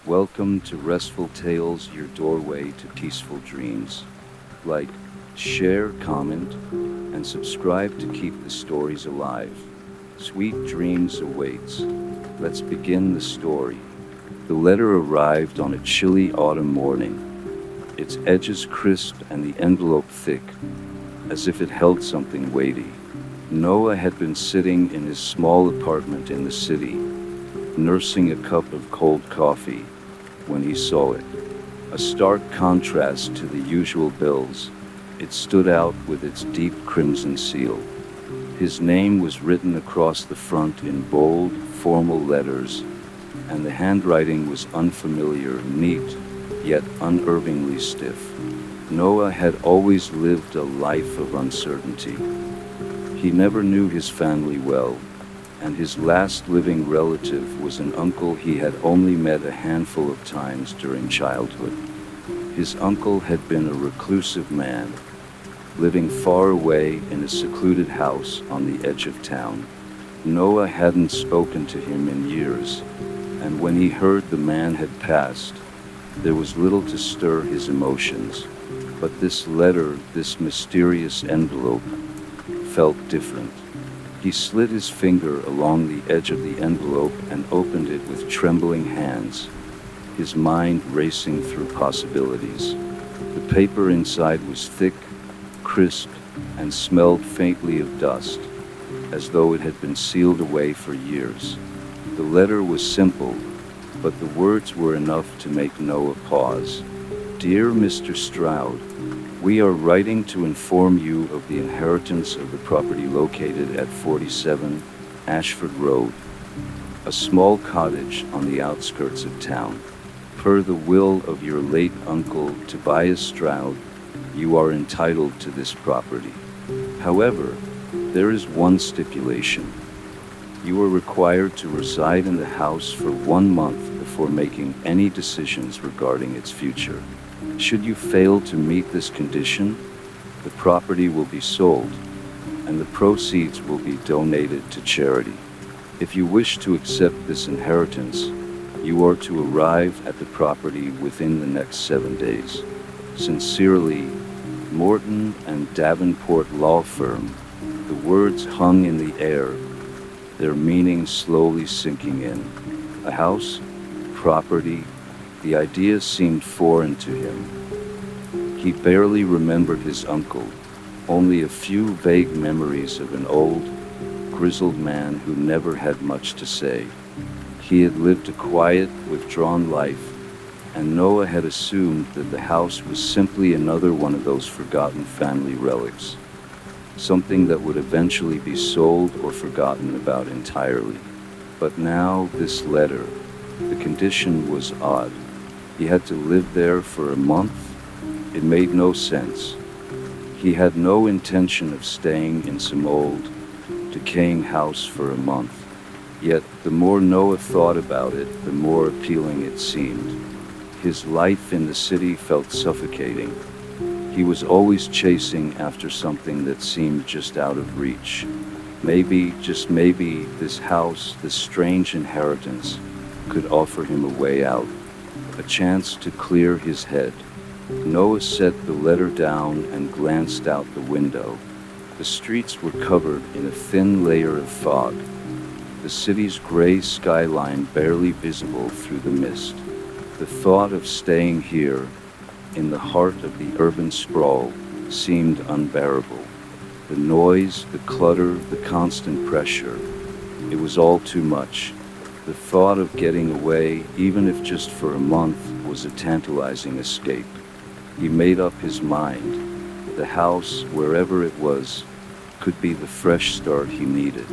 Welcome to Restful Tales, your doorway to peaceful dreams. Like, share, comment, and subscribe to keep the stories alive. Sweet dreams awaits. Let's begin the story. The letter arrived on a chilly autumn morning, its edges crisp and the envelope thick, as if it held something weighty. Noah had been sitting in his small apartment in the city, nursing a cup of cold coffee, when he saw it. A stark contrast to the usual bills, it stood out with its deep crimson seal. His name was written across the front in bold, formal letters, and the handwriting was unfamiliar, neat, yet unnervingly stiff. Noah had always lived a life of uncertainty. He never knew his family well, and his last living relative was an uncle he had only met a handful of times during childhood. His uncle had been a reclusive man, living far away in a secluded house on the edge of town. Noah hadn't spoken to him in years, and when he heard the man had passed, there was little to stir his emotions. But this letter, this mysterious envelope, felt different. He slid his finger along the edge of the envelope and opened it with trembling hands, his mind racing through possibilities. The paper inside was thick, crisp, and smelled faintly of dust, as though it had been sealed away for years. The letter was simple, but the words were enough to make Noah pause. Dear Mr. Stroud, we are writing to inform you of the inheritance of the property located at 47 Ashford Road, a small cottage on the outskirts of town. Per the will of your late uncle Tobias Stroud, you are entitled to this property. However, there is one stipulation. You are required to reside in the house for 1 month before making any decisions regarding its future. Should you fail to meet this condition, the property will be sold, and the proceeds will be donated to charity. If you wish to accept this inheritance, you are to arrive at the property within the next 7 days. Sincerely, Morton and Davenport Law Firm. The words hung in the air, their meaning slowly sinking in. A house, property, the idea seemed foreign to him. He barely remembered his uncle, only a few vague memories of an old, grizzled man who never had much to say. He had lived a quiet, withdrawn life, and Noah had assumed that the house was simply another one of those forgotten family relics, something that would eventually be sold or forgotten about entirely. But now, this letter, the condition was odd. He had to live there for a month? It made no sense. He had no intention of staying in some old, decaying house for a month. Yet, the more Noah thought about it, the more appealing it seemed. His life in the city felt suffocating. He was always chasing after something that seemed just out of reach. Maybe, just maybe, this house, this strange inheritance, could offer him a way out, a chance to clear his head. Noah set the letter down and glanced out the window. The streets were covered in a thin layer of fog, the city's gray skyline barely visible through the mist. The thought of staying here, in the heart of the urban sprawl, seemed unbearable. The noise, the clutter, the constant pressure, it was all too much. The thought of getting away, even if just for a month, was a tantalizing escape. He made up his mind. The house, wherever it was, could be the fresh start he needed.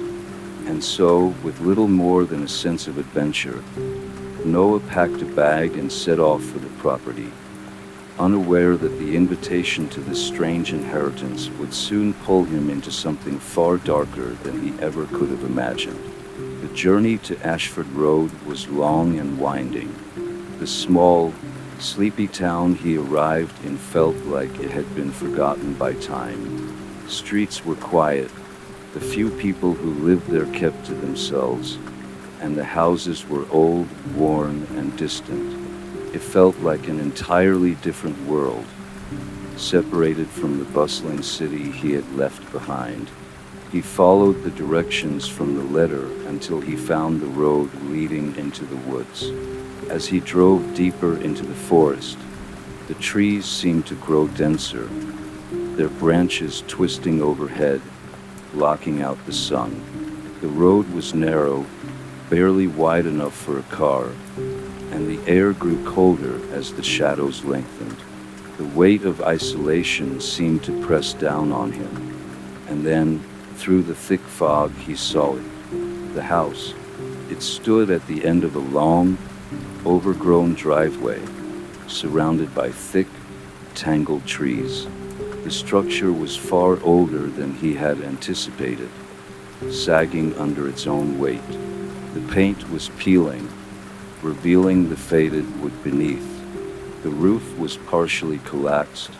And so, with little more than a sense of adventure, Noah packed a bag and set off for the property, unaware that the invitation to this strange inheritance would soon pull him into something far darker than he ever could have imagined. The journey to Ashford Road was long and winding. The small, sleepy town he arrived in felt like it had been forgotten by time. Streets were quiet, the few people who lived there kept to themselves, and the houses were old, worn, and distant. It felt like an entirely different world, separated from the bustling city he had left behind. He followed the directions from the letter until he found the road leading into the woods. As he drove deeper into the forest, the trees seemed to grow denser, their branches twisting overhead, blocking out the sun. The road was narrow, barely wide enough for a car, and the air grew colder as the shadows lengthened. The weight of isolation seemed to press down on him, and then, through the thick fog, he saw it. The house. It stood at the end of a long, overgrown driveway, surrounded by thick, tangled trees. The structure was far older than he had anticipated, sagging under its own weight. The paint was peeling, revealing the faded wood beneath. The roof was partially collapsed,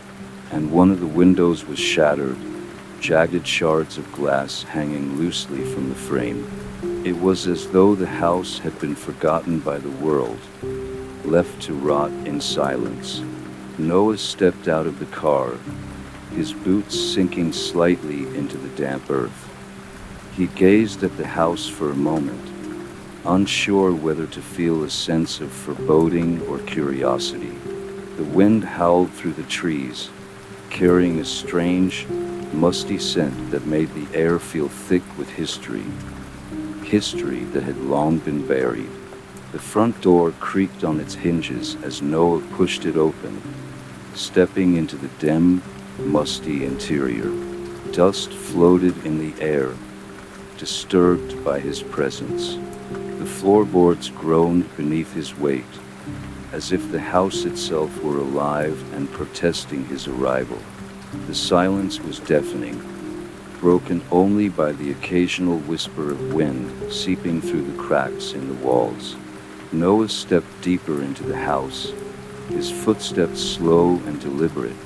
and one of the windows was shattered, jagged shards of glass hanging loosely from the frame. It was as though the house had been forgotten by the world, left to rot in silence. Noah stepped out of the car, his boots sinking slightly into the damp earth. He gazed at the house for a moment, unsure whether to feel a sense of foreboding or curiosity. The wind howled through the trees, carrying a strange, musty scent that made the air feel thick with history that had long been buried. The front door creaked on its hinges as Noah pushed it open, stepping into the dim, musty interior. Dust floated in the air, disturbed by his presence. The floorboards groaned beneath his weight, as if the house itself were alive and protesting his arrival. The silence was deafening, broken only by the occasional whisper of wind seeping through the cracks in the walls. Noah stepped deeper into the house, his footsteps slow and deliberate,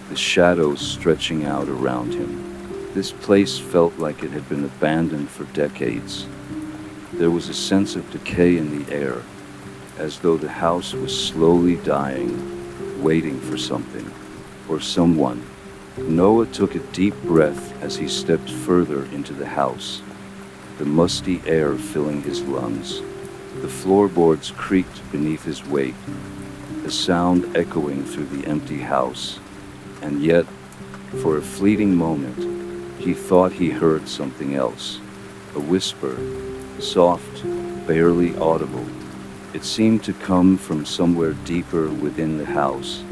the shadows stretching out around him. This place felt like it had been abandoned for decades. There was a sense of decay in the air, as though the house was slowly dying, waiting for something, or someone. Noah took a deep breath as he stepped further into the house, the musty air filling his lungs. The floorboards creaked beneath his weight, the sound echoing through the empty house. And yet, for a fleeting moment, he thought he heard something else. A whisper, soft, barely audible. It seemed to come from somewhere deeper within the house,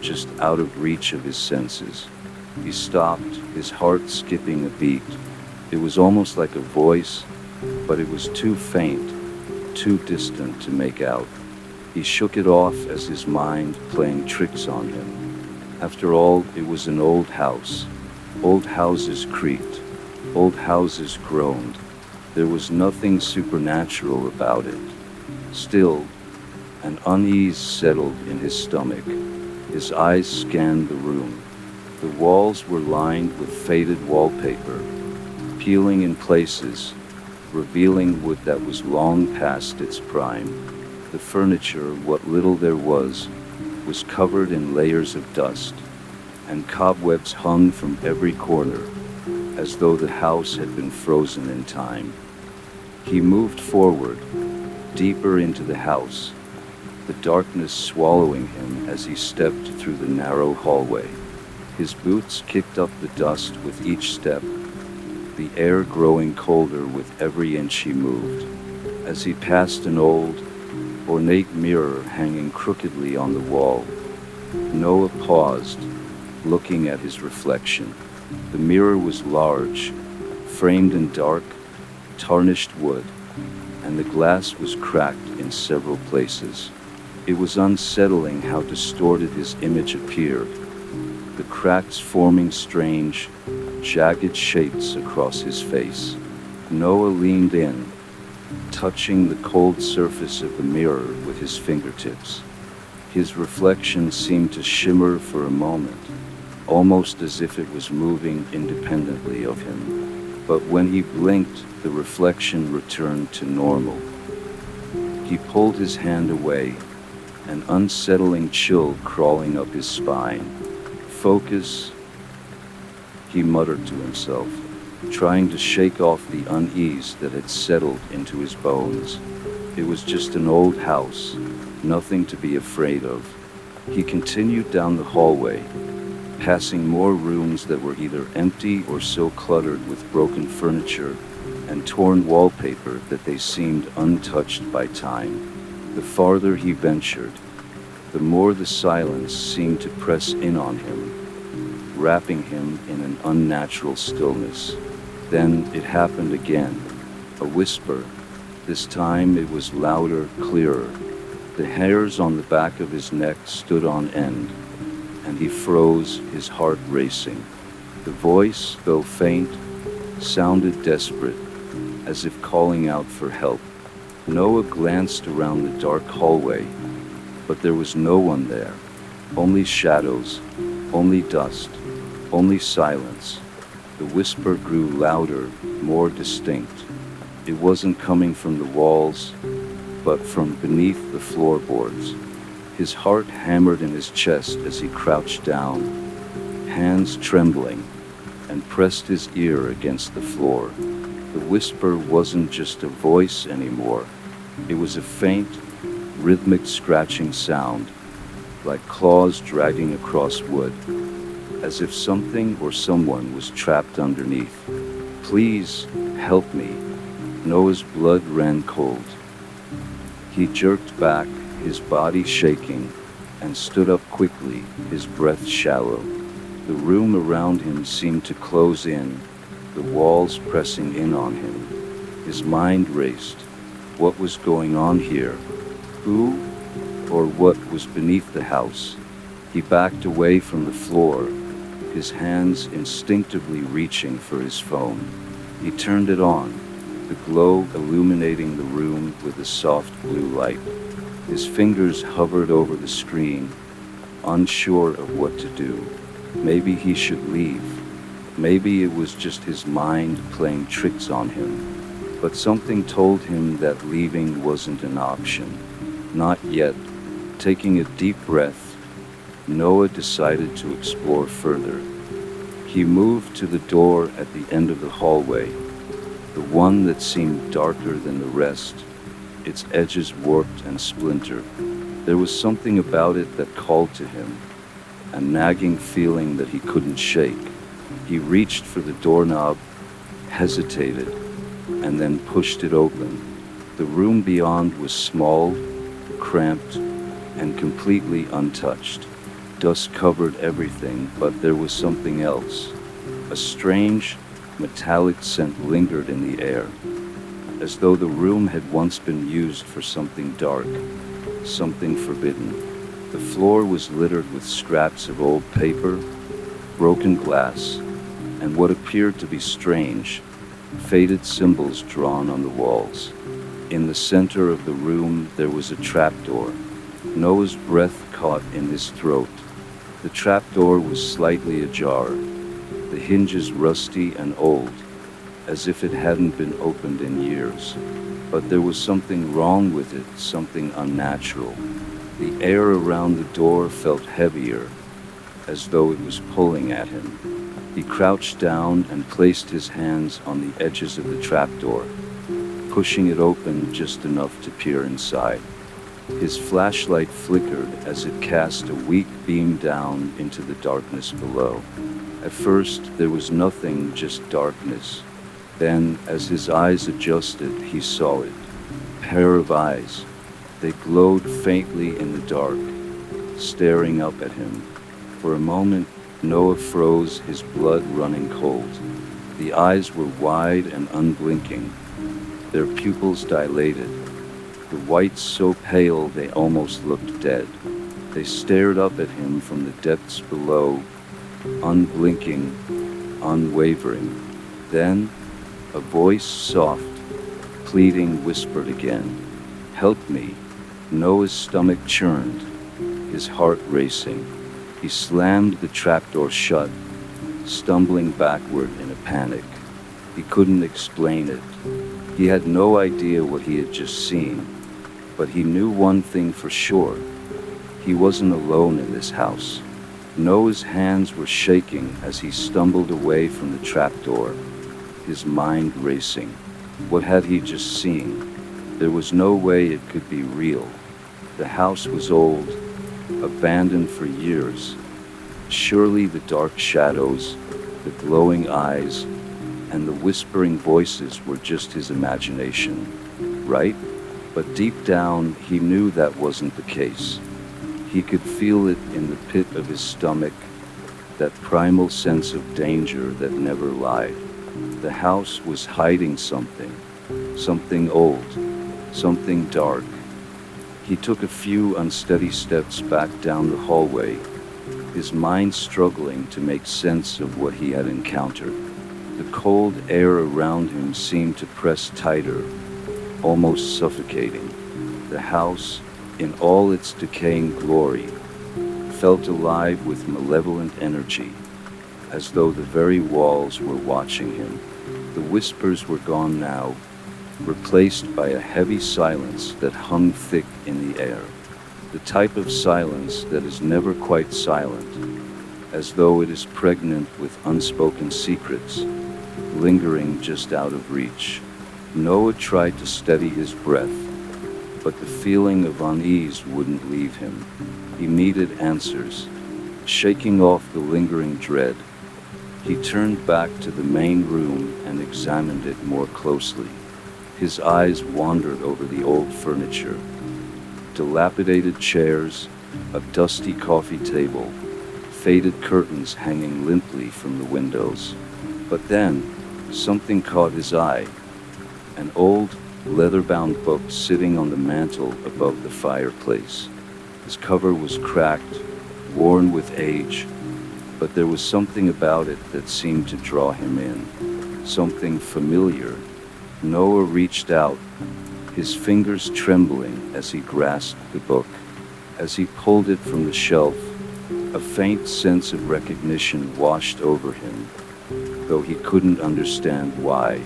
just out of reach of his senses. He stopped, his heart skipping a beat. It was almost like a voice, but it was too faint, too distant to make out. He shook it off as his mind playing tricks on him. After all, it was an old house. Old houses creaked. Old houses groaned. There was nothing supernatural about it. Still, an unease settled in his stomach. His eyes scanned the room. The walls were lined with faded wallpaper, peeling in places, revealing wood that was long past its prime. The furniture, what little there was covered in layers of dust, and cobwebs hung from every corner, as though the house had been frozen in time. He moved forward, deeper into the house, the darkness swallowing him as he stepped through the narrow hallway. His boots kicked up the dust with each step, the air growing colder with every inch he moved. As he passed an old, ornate mirror hanging crookedly on the wall, Noah paused, looking at his reflection. The mirror was large, framed in dark, tarnished wood, and the glass was cracked in several places. It was unsettling how distorted his image appeared, the cracks forming strange, jagged shapes across his face. Noah leaned in, touching the cold surface of the mirror with his fingertips. His reflection seemed to shimmer for a moment, almost as if it was moving independently of him. But when he blinked, the reflection returned to normal. He pulled his hand away, an unsettling chill crawling up his spine. Focus, he muttered to himself, trying to shake off the unease that had settled into his bones. It was just an old house, nothing to be afraid of. He continued down the hallway, passing more rooms that were either empty or so cluttered with broken furniture and torn wallpaper that they seemed untouched by time. The farther he ventured, the more the silence seemed to press in on him, wrapping him in an unnatural stillness. Then it happened again, a whisper. This time it was louder, clearer. The hairs on the back of his neck stood on end, and he froze, his heart racing. The voice, though faint, sounded desperate, as if calling out for help. Noah glanced around the dark hallway, but there was no one there. Only shadows, only dust, only silence. The whisper grew louder, more distinct. It wasn't coming from the walls, but from beneath the floorboards. His heart hammered in his chest as he crouched down, hands trembling, and pressed his ear against the floor. The whisper wasn't just a voice anymore. It was a faint, rhythmic scratching sound, like claws dragging across wood, as if something or someone was trapped underneath. "Please, help me." Noah's blood ran cold. He jerked back, his body shaking, and stood up quickly, his breath shallow. The room around him seemed to close in, the walls pressing in on him. His mind raced. What was going on here? Who or what was beneath the house? He backed away from the floor, his hands instinctively reaching for his phone. He turned it on, the glow illuminating the room with a soft blue light. His fingers hovered over the screen, unsure of what to do. Maybe he should leave. Maybe it was just his mind playing tricks on him. But something told him that leaving wasn't an option. Not yet. Taking a deep breath, Noah decided to explore further. He moved to the door at the end of the hallway, the one that seemed darker than the rest, its edges warped and splintered. There was something about it that called to him, a nagging feeling that he couldn't shake. He reached for the doorknob, hesitated, and then pushed it open. The room beyond was small, cramped, and completely untouched. Dust covered everything, but there was something else. A strange, metallic scent lingered in the air, as though the room had once been used for something dark, something forbidden. The floor was littered with scraps of old paper, broken glass, and what appeared to be strange, faded symbols drawn on the walls. In the center of the room there was a trapdoor. Noah's breath caught in his throat. The trapdoor was slightly ajar, the hinges rusty and old, as if it hadn't been opened in years. But there was something wrong with it, something unnatural. The air around the door felt heavier, as though it was pulling at him. He crouched down and placed his hands on the edges of the trapdoor, pushing it open just enough to peer inside. His flashlight flickered as it cast a weak beam down into the darkness below. At first, there was nothing, just darkness. Then, as his eyes adjusted, he saw it. A pair of eyes. They glowed faintly in the dark, staring up at him. For a moment, Noah froze, his blood running cold. The eyes were wide and unblinking, their pupils dilated, the whites so pale they almost looked dead. They stared up at him from the depths below, unblinking, unwavering. Then, a voice, soft, pleading, whispered again, "Help me." Noah's stomach churned, his heart racing. He slammed the trapdoor shut, stumbling backward in a panic. He couldn't explain it. He had no idea what he had just seen, but he knew one thing for sure. He wasn't alone in this house. Noah's hands were shaking as he stumbled away from the trapdoor, his mind racing. What had he just seen? There was no way it could be real. The house was old, abandoned for years. Surely the dark shadows, the glowing eyes, and the whispering voices were just his imagination, right? But deep down, he knew that wasn't the case. He could feel it in the pit of his stomach, that primal sense of danger that never lied. The house was hiding something, something old, something dark. He took a few unsteady steps back down the hallway, his mind struggling to make sense of what he had encountered. The cold air around him seemed to press tighter, almost suffocating. The house, in all its decaying glory, felt alive with malevolent energy, as though the very walls were watching him. The whispers were gone now, replaced by a heavy silence that hung thick in the air. The type of silence that is never quite silent, as though it is pregnant with unspoken secrets, lingering just out of reach. Noah tried to steady his breath, but the feeling of unease wouldn't leave him. He needed answers. Shaking off the lingering dread, he turned back to the main room and examined it more closely. His eyes wandered over the old furniture, dilapidated chairs, a dusty coffee table, faded curtains hanging limply from the windows. But then, something caught his eye. An old, leather-bound book sitting on the mantel above the fireplace. His cover was cracked, worn with age, but there was something about it that seemed to draw him in. Something familiar. Noah reached out, his fingers trembling as he grasped the book. As he pulled it from the shelf, a faint sense of recognition washed over him, though he couldn't understand why.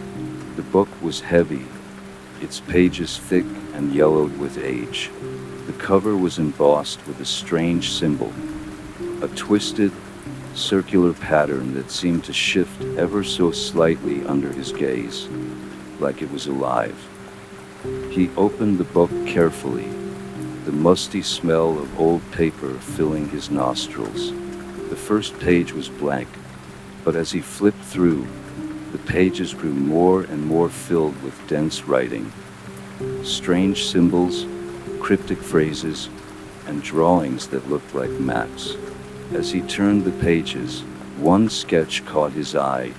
The book was heavy, its pages thick and yellowed with age. The cover was embossed with a strange symbol, a twisted, circular pattern that seemed to shift ever so slightly under his gaze, like it was alive. He opened the book carefully, the musty smell of old paper filling his nostrils. The first page was blank, but as he flipped through, the pages grew more and more filled with dense writing. Strange symbols, cryptic phrases, and drawings that looked like maps. As he turned the pages, one sketch caught his eye,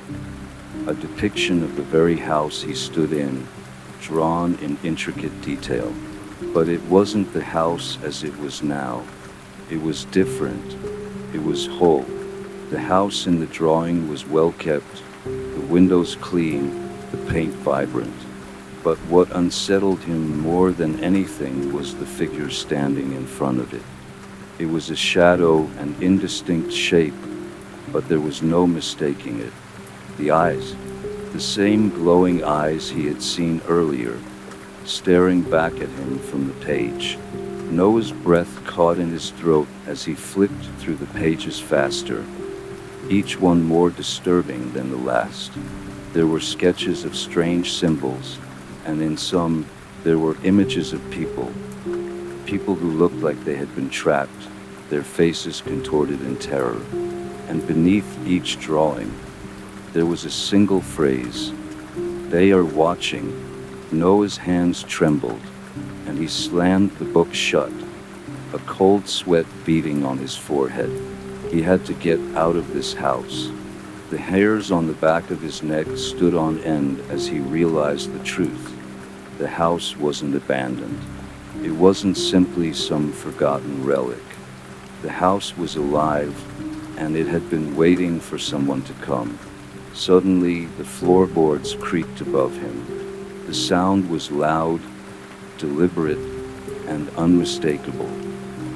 a depiction of the very house he stood in, drawn in intricate detail. But it wasn't the house as it was now. It was different. It was whole. The house in the drawing was well kept, the windows clean, the paint vibrant. But what unsettled him more than anything was the figure standing in front of it. It was a shadow, an indistinct shape, but there was no mistaking it. The eyes, the same glowing eyes he had seen earlier, staring back at him from the page. Noah's breath caught in his throat as he flipped through the pages faster, each one more disturbing than the last. There were sketches of strange symbols, and in some, there were images of people who looked like they had been trapped, their faces contorted in terror. And beneath each drawing, there was a single phrase, "They are watching." Noah's hands trembled, and he slammed the book shut, a cold sweat beating on his forehead. He had to get out of this house. The hairs on the back of his neck stood on end as he realized the truth. The house wasn't abandoned. It wasn't simply some forgotten relic. The house was alive, and it had been waiting for someone to come. Suddenly, the floorboards creaked above him. The sound was loud, deliberate, and unmistakable.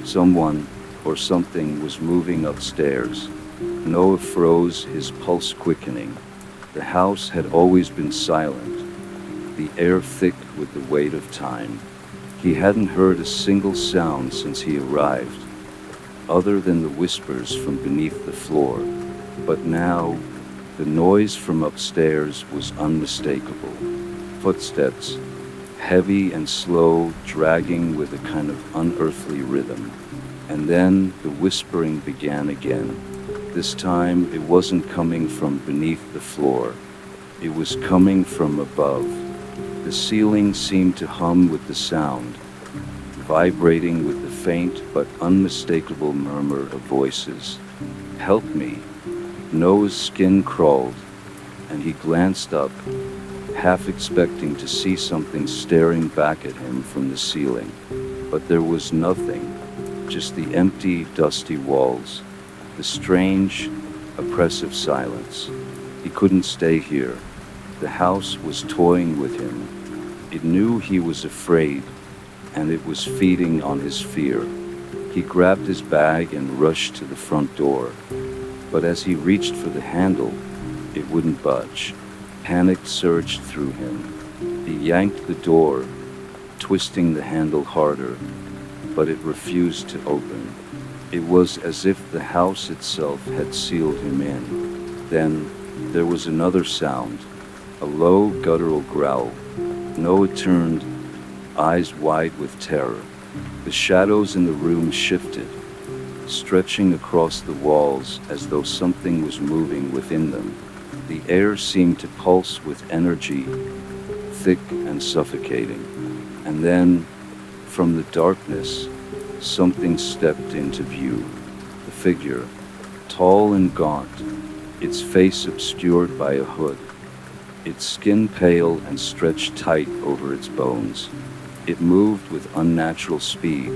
Someone or something was moving upstairs. Noah froze, his pulse quickening. The house had always been silent, the air thick with the weight of time. He hadn't heard a single sound since he arrived. other than the whispers from beneath the floor. But now, the noise from upstairs was unmistakable. Footsteps, heavy and slow, dragging with a kind of unearthly rhythm. And then the whispering began again. This time it wasn't coming from beneath the floor. It was coming from above. The ceiling seemed to hum with the sound, vibrating with the faint but unmistakable murmur of voices. "Help me." Noah's skin crawled, and he glanced up, half expecting to see something staring back at him from the ceiling. But there was nothing, just the empty, dusty walls, the strange, oppressive silence. He couldn't stay here. The house was toying with him. It knew he was afraid, and it was feeding on his fear. He grabbed his bag and rushed to the front door. But as he reached for the handle, it wouldn't budge. Panic surged through him. He yanked the door, twisting the handle harder, but it refused to open. It was as if the house itself had sealed him in. Then there was another sound, a low guttural growl. Noah turned, eyes wide with terror. The shadows in the room shifted, stretching across the walls as though something was moving within them. The air seemed to pulse with energy, thick and suffocating. And then, from the darkness, something stepped into view. The figure, tall and gaunt, its face obscured by a hood, its skin pale and stretched tight over its bones. It moved with unnatural speed,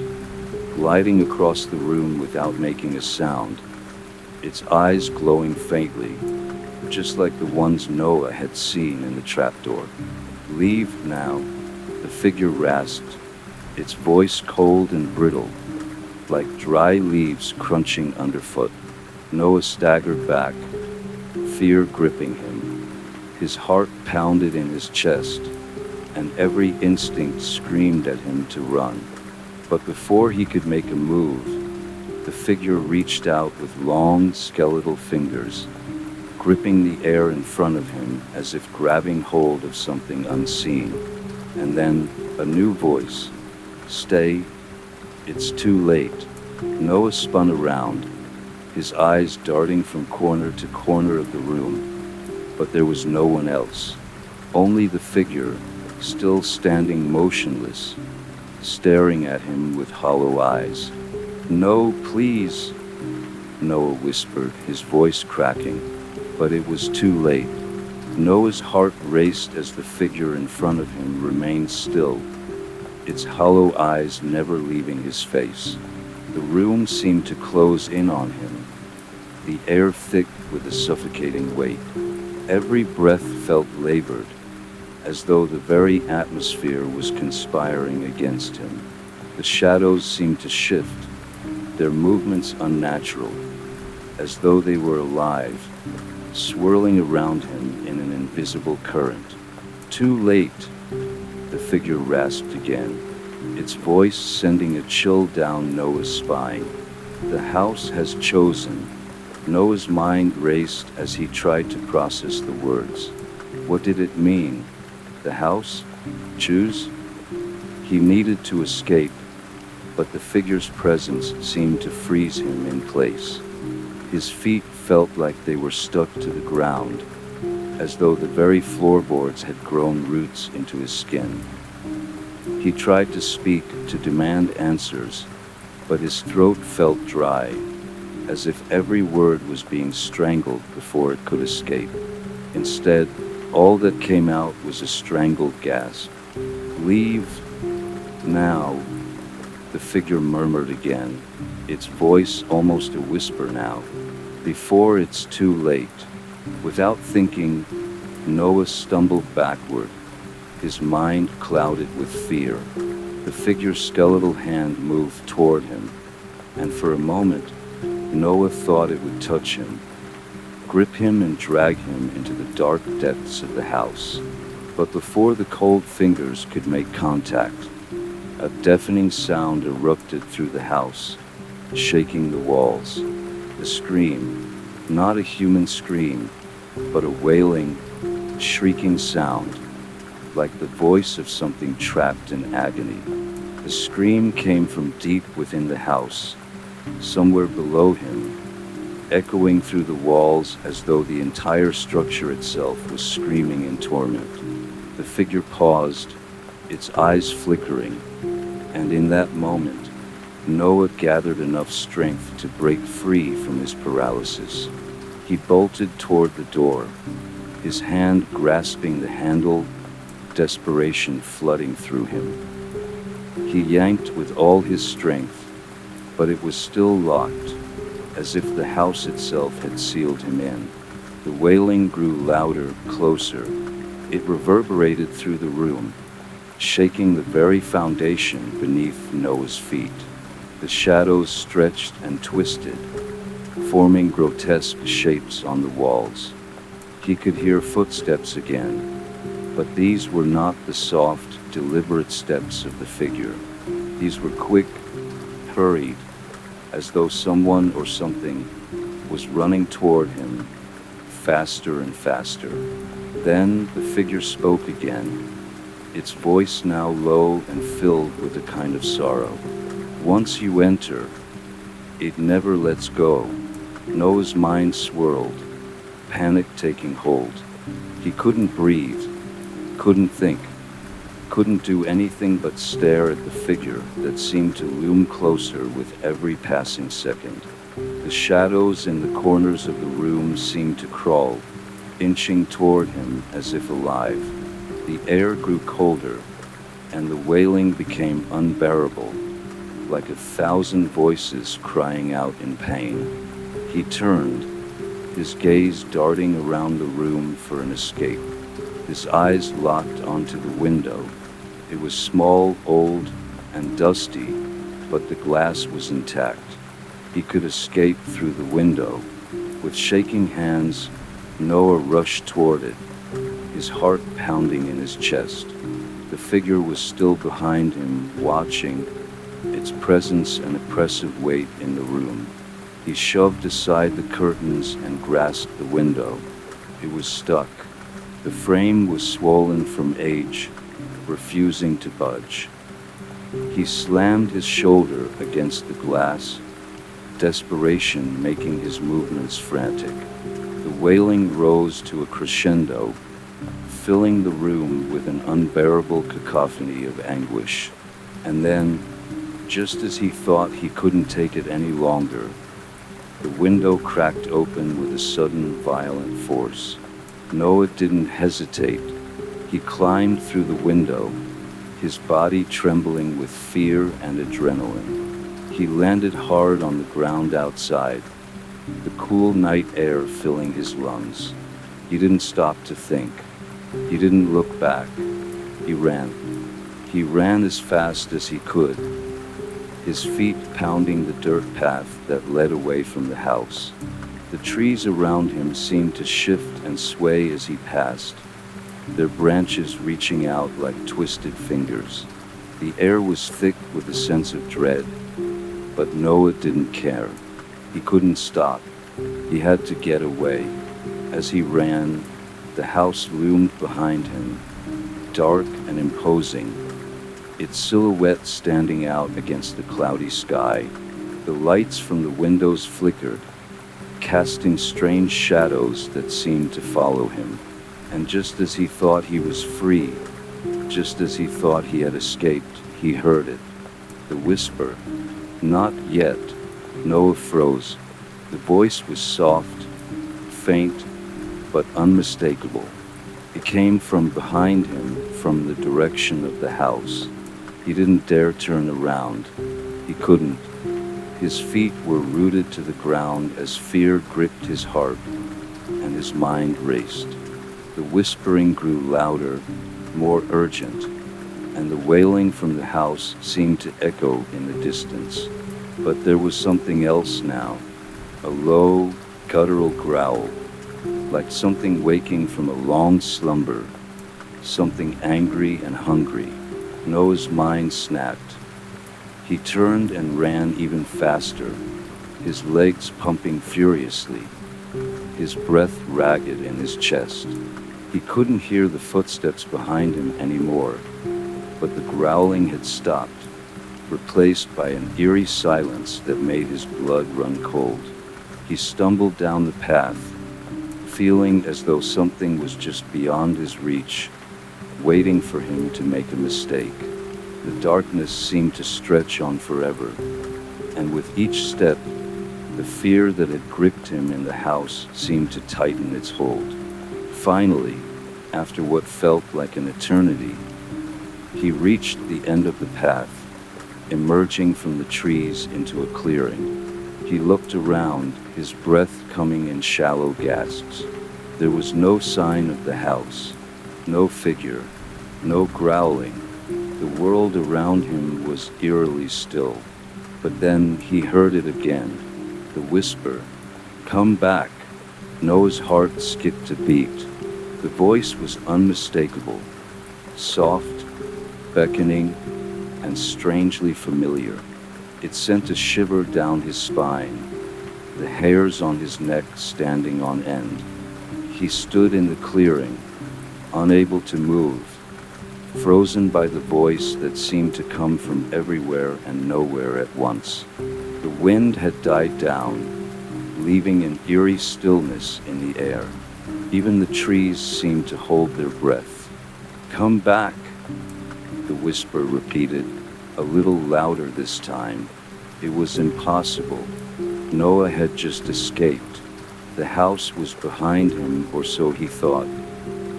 gliding across the room without making a sound, its eyes glowing faintly, just like the ones Noah had seen in the trapdoor. "Leave now," the figure rasped, its voice cold and brittle, like dry leaves crunching underfoot. Noah staggered back, fear gripping him. His heart pounded in his chest, and every instinct screamed at him to run. But before he could make a move, the figure reached out with long, skeletal fingers, gripping the air in front of him as if grabbing hold of something unseen. And then, a new voice. "Stay. It's too late." Noah spun around, his eyes darting from corner to corner of the room. But there was no one else. Only the figure, still standing motionless, staring at him with hollow eyes. "No, please," Noah whispered, his voice cracking. But it was too late. Noah's heart raced as the figure in front of him remained still, its hollow eyes never leaving his face. The room seemed to close in on him, the air thick with a suffocating weight. Every breath felt labored, as though the very atmosphere was conspiring against him. The shadows seemed to shift, their movements unnatural, as though they were alive, swirling around him in an invisible current. "Too late," the figure rasped again, its voice sending a chill down Noah's spine. "The house has chosen." Noah's mind raced as he tried to process the words. What did it mean? The house? Choose? He needed to escape, but the figure's presence seemed to freeze him in place. His feet felt like they were stuck to the ground, as though the very floorboards had grown roots into his skin. He tried to speak, to demand answers, but his throat felt dry, as if every word was being strangled before it could escape. Instead, all that came out was a strangled gasp. "Leave now," the figure murmured again, its voice almost a whisper now. "Before it's too late." Without thinking, Noah stumbled backward, his mind clouded with fear. The figure's skeletal hand moved toward him, and for a moment, Noah thought it would touch him, grip him and drag him into the dark depths of the house. But before the cold fingers could make contact, a deafening sound erupted through the house, shaking the walls. The scream, not a human scream, but a wailing, shrieking sound, like the voice of something trapped in agony. The scream came from deep within the house, somewhere below him, echoing through the walls as though the entire structure itself was screaming in torment. The figure paused, its eyes flickering, and in that moment, Noah gathered enough strength to break free from his paralysis. He bolted toward the door, his hand grasping the handle, desperation flooding through him. He yanked with all his strength, but it was still locked, as if the house itself had sealed him in. The wailing grew louder, closer. It reverberated through the room, shaking the very foundation beneath Noah's feet. The shadows stretched and twisted, forming grotesque shapes on the walls. He could hear footsteps again, but these were not the soft, deliberate steps of the figure. These were quick, hurried, as though someone or something was running toward him, faster and faster. Then the figure spoke again, its voice now low and filled with a kind of sorrow. Once you enter, it never lets go. Noah's mind swirled, panic taking hold. He couldn't breathe, couldn't think, couldn't do anything but stare at the figure that seemed to loom closer with every passing second. The shadows in the corners of the room seemed to crawl, inching toward him as if alive. The air grew colder, and the wailing became unbearable, like 1,000 voices crying out in pain. He turned, his gaze darting around the room for an escape. His eyes locked onto the window. It was small, old, and dusty, but the glass was intact. He could escape through the window. With shaking hands, Noah rushed toward it, his heart pounding in his chest. The figure was still behind him, watching, its presence an oppressive weight in the room. He shoved aside the curtains and grasped the window. It was stuck. The frame was swollen from age, refusing to budge. He slammed his shoulder against the glass, desperation making his movements frantic. The wailing rose to a crescendo, filling the room with an unbearable cacophony of anguish. And then, just as he thought he couldn't take it any longer, the window cracked open with a sudden, violent force. Noah didn't hesitate. He climbed through the window, his body trembling with fear and adrenaline. He landed hard on the ground outside, the cool night air filling his lungs. He didn't stop to think. He didn't look back. He ran. He ran as fast as he could, his feet pounding the dirt path that led away from the house. The trees around him seemed to shift and sway as he passed, their branches reaching out like twisted fingers. The air was thick with a sense of dread, but Noah didn't care. He couldn't stop. He had to get away. As he ran, the house loomed behind him, dark and imposing, its silhouette standing out against the cloudy sky. The lights from the windows flickered, casting strange shadows that seemed to follow him. And just as he thought he was free, just as he thought he had escaped, he heard it. The whisper, "Not yet." Noah froze. The voice was soft, faint, but unmistakable. It came from behind him, from the direction of the house. He didn't dare turn around. He couldn't. His feet were rooted to the ground as fear gripped his heart, and his mind raced. The whispering grew louder, more urgent, and the wailing from the house seemed to echo in the distance. But there was something else now, a low, guttural growl, like something waking from a long slumber, something angry and hungry. Noah's mind snapped. He turned and ran even faster, his legs pumping furiously, his breath ragged in his chest. He couldn't hear the footsteps behind him anymore, but the growling had stopped, replaced by an eerie silence that made his blood run cold. He stumbled down the path, feeling as though something was just beyond his reach, waiting for him to make a mistake. The darkness seemed to stretch on forever, and with each step, the fear that had gripped him in the house seemed to tighten its hold. Finally, after what felt like an eternity, he reached the end of the path, emerging from the trees into a clearing. He looked around, his breath coming in shallow gasps. There was no sign of the house, no figure, no growling. The world around him was eerily still. But then he heard it again, the whisper, "Come back." Noah's heart skipped a beat. The voice was unmistakable, soft, beckoning, and strangely familiar. It sent a shiver down his spine, the hairs on his neck standing on end. He stood in the clearing, unable to move, frozen by the voice that seemed to come from everywhere and nowhere at once. The wind had died down, leaving an eerie stillness in the air. Even the trees seemed to hold their breath. "Come back," the whisper repeated, a little louder this time. It was impossible. Noah had just escaped. The house was behind him, or so he thought.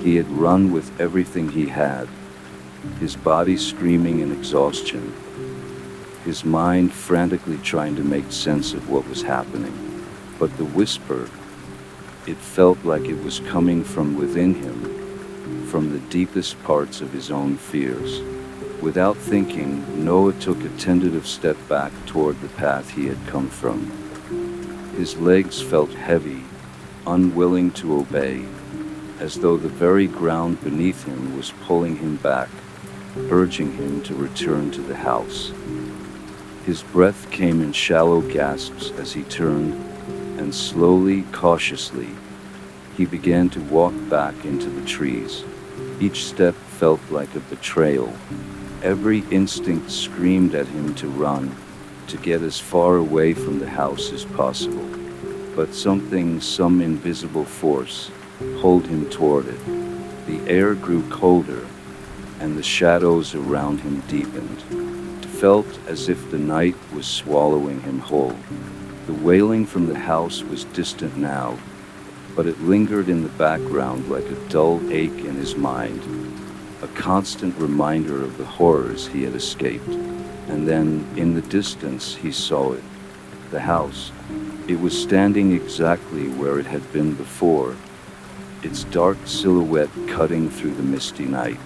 He had run with everything he had, his body screaming in exhaustion, his mind frantically trying to make sense of what was happening. But the whisper, it felt like it was coming from within him, from the deepest parts of his own fears. Without thinking, Noah took a tentative step back toward the path he had come from. His legs felt heavy, unwilling to obey, as though the very ground beneath him was pulling him back, urging him to return to the house. His breath came in shallow gasps as he turned, and slowly, cautiously, he began to walk back into the trees. Each step felt like a betrayal. Every instinct screamed at him to run, to get as far away from the house as possible. But some invisible force, pulled him toward it. The air grew colder, and the shadows around him deepened. It felt as if the night was swallowing him whole. The wailing from the house was distant now, but it lingered in the background like a dull ache in his mind, a constant reminder of the horrors he had escaped. And then, in the distance, he saw it, the house. It was standing exactly where it had been before, its dark silhouette cutting through the misty night.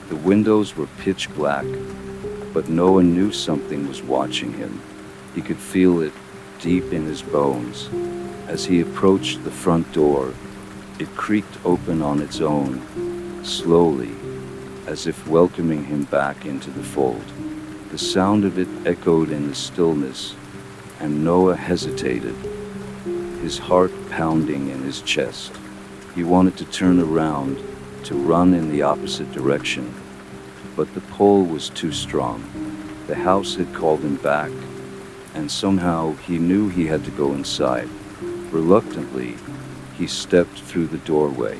The windows were pitch black, but Noah knew something was watching him. He could feel it deep in his bones. As he approached the front door, it creaked open on its own, slowly, as if welcoming him back into the fold. The sound of it echoed in the stillness, and Noah hesitated, his heart pounding in his chest. He wanted to turn around, to run in the opposite direction, but the pull was too strong. The house had called him back, and somehow he knew he had to go inside. Reluctantly, he stepped through the doorway.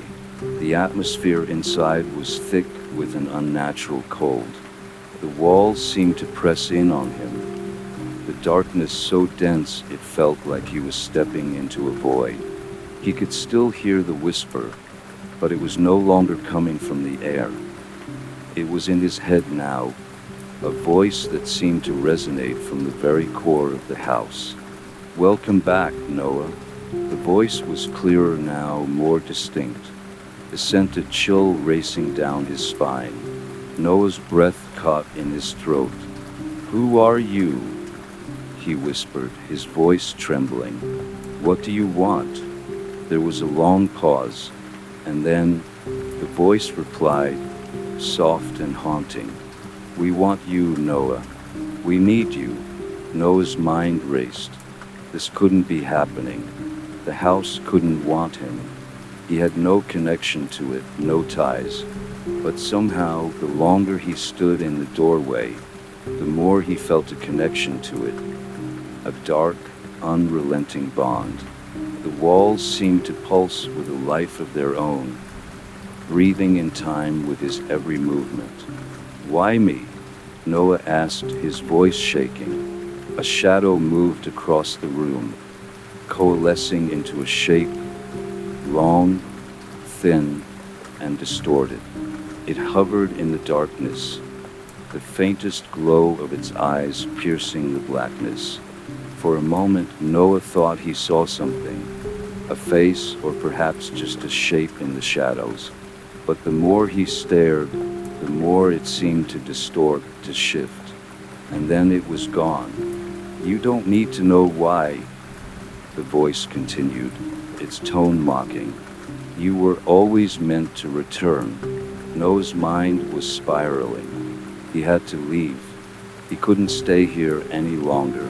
The atmosphere inside was thick with an unnatural cold. The walls seemed to press in on him, the darkness so dense it felt like he was stepping into a void. He could still hear the whisper, but it was no longer coming from the air. It was in his head now, a voice that seemed to resonate from the very core of the house. "Welcome back, Noah." The voice was clearer now, more distinct. It sent a chill racing down his spine. Noah's breath caught in his throat. "Who are you?" he whispered, his voice trembling. "What do you want?" There was a long pause, and then the voice replied, soft and haunting. "We want you, Noah. We need you. Noah's mind raced. This couldn't be happening. The house couldn't want him. He had no connection to it, no ties. But somehow, the longer he stood in the doorway, the more he felt a connection to it. A dark, unrelenting bond. The walls seemed to pulse with a life of their own, breathing in time with his every movement. Why me? Noah asked, his voice shaking. A shadow moved across the room, coalescing into a shape, long, thin, and distorted. It hovered in the darkness, the faintest glow of its eyes piercing the blackness. For a moment, Noah thought he saw something, a face or perhaps just a shape in the shadows. But the more he stared, the more it seemed to distort, to shift. And then it was gone. You don't need to know why, the voice continued, its tone mocking. You were always meant to return. Noah's mind was spiraling. He had to leave. He couldn't stay here any longer.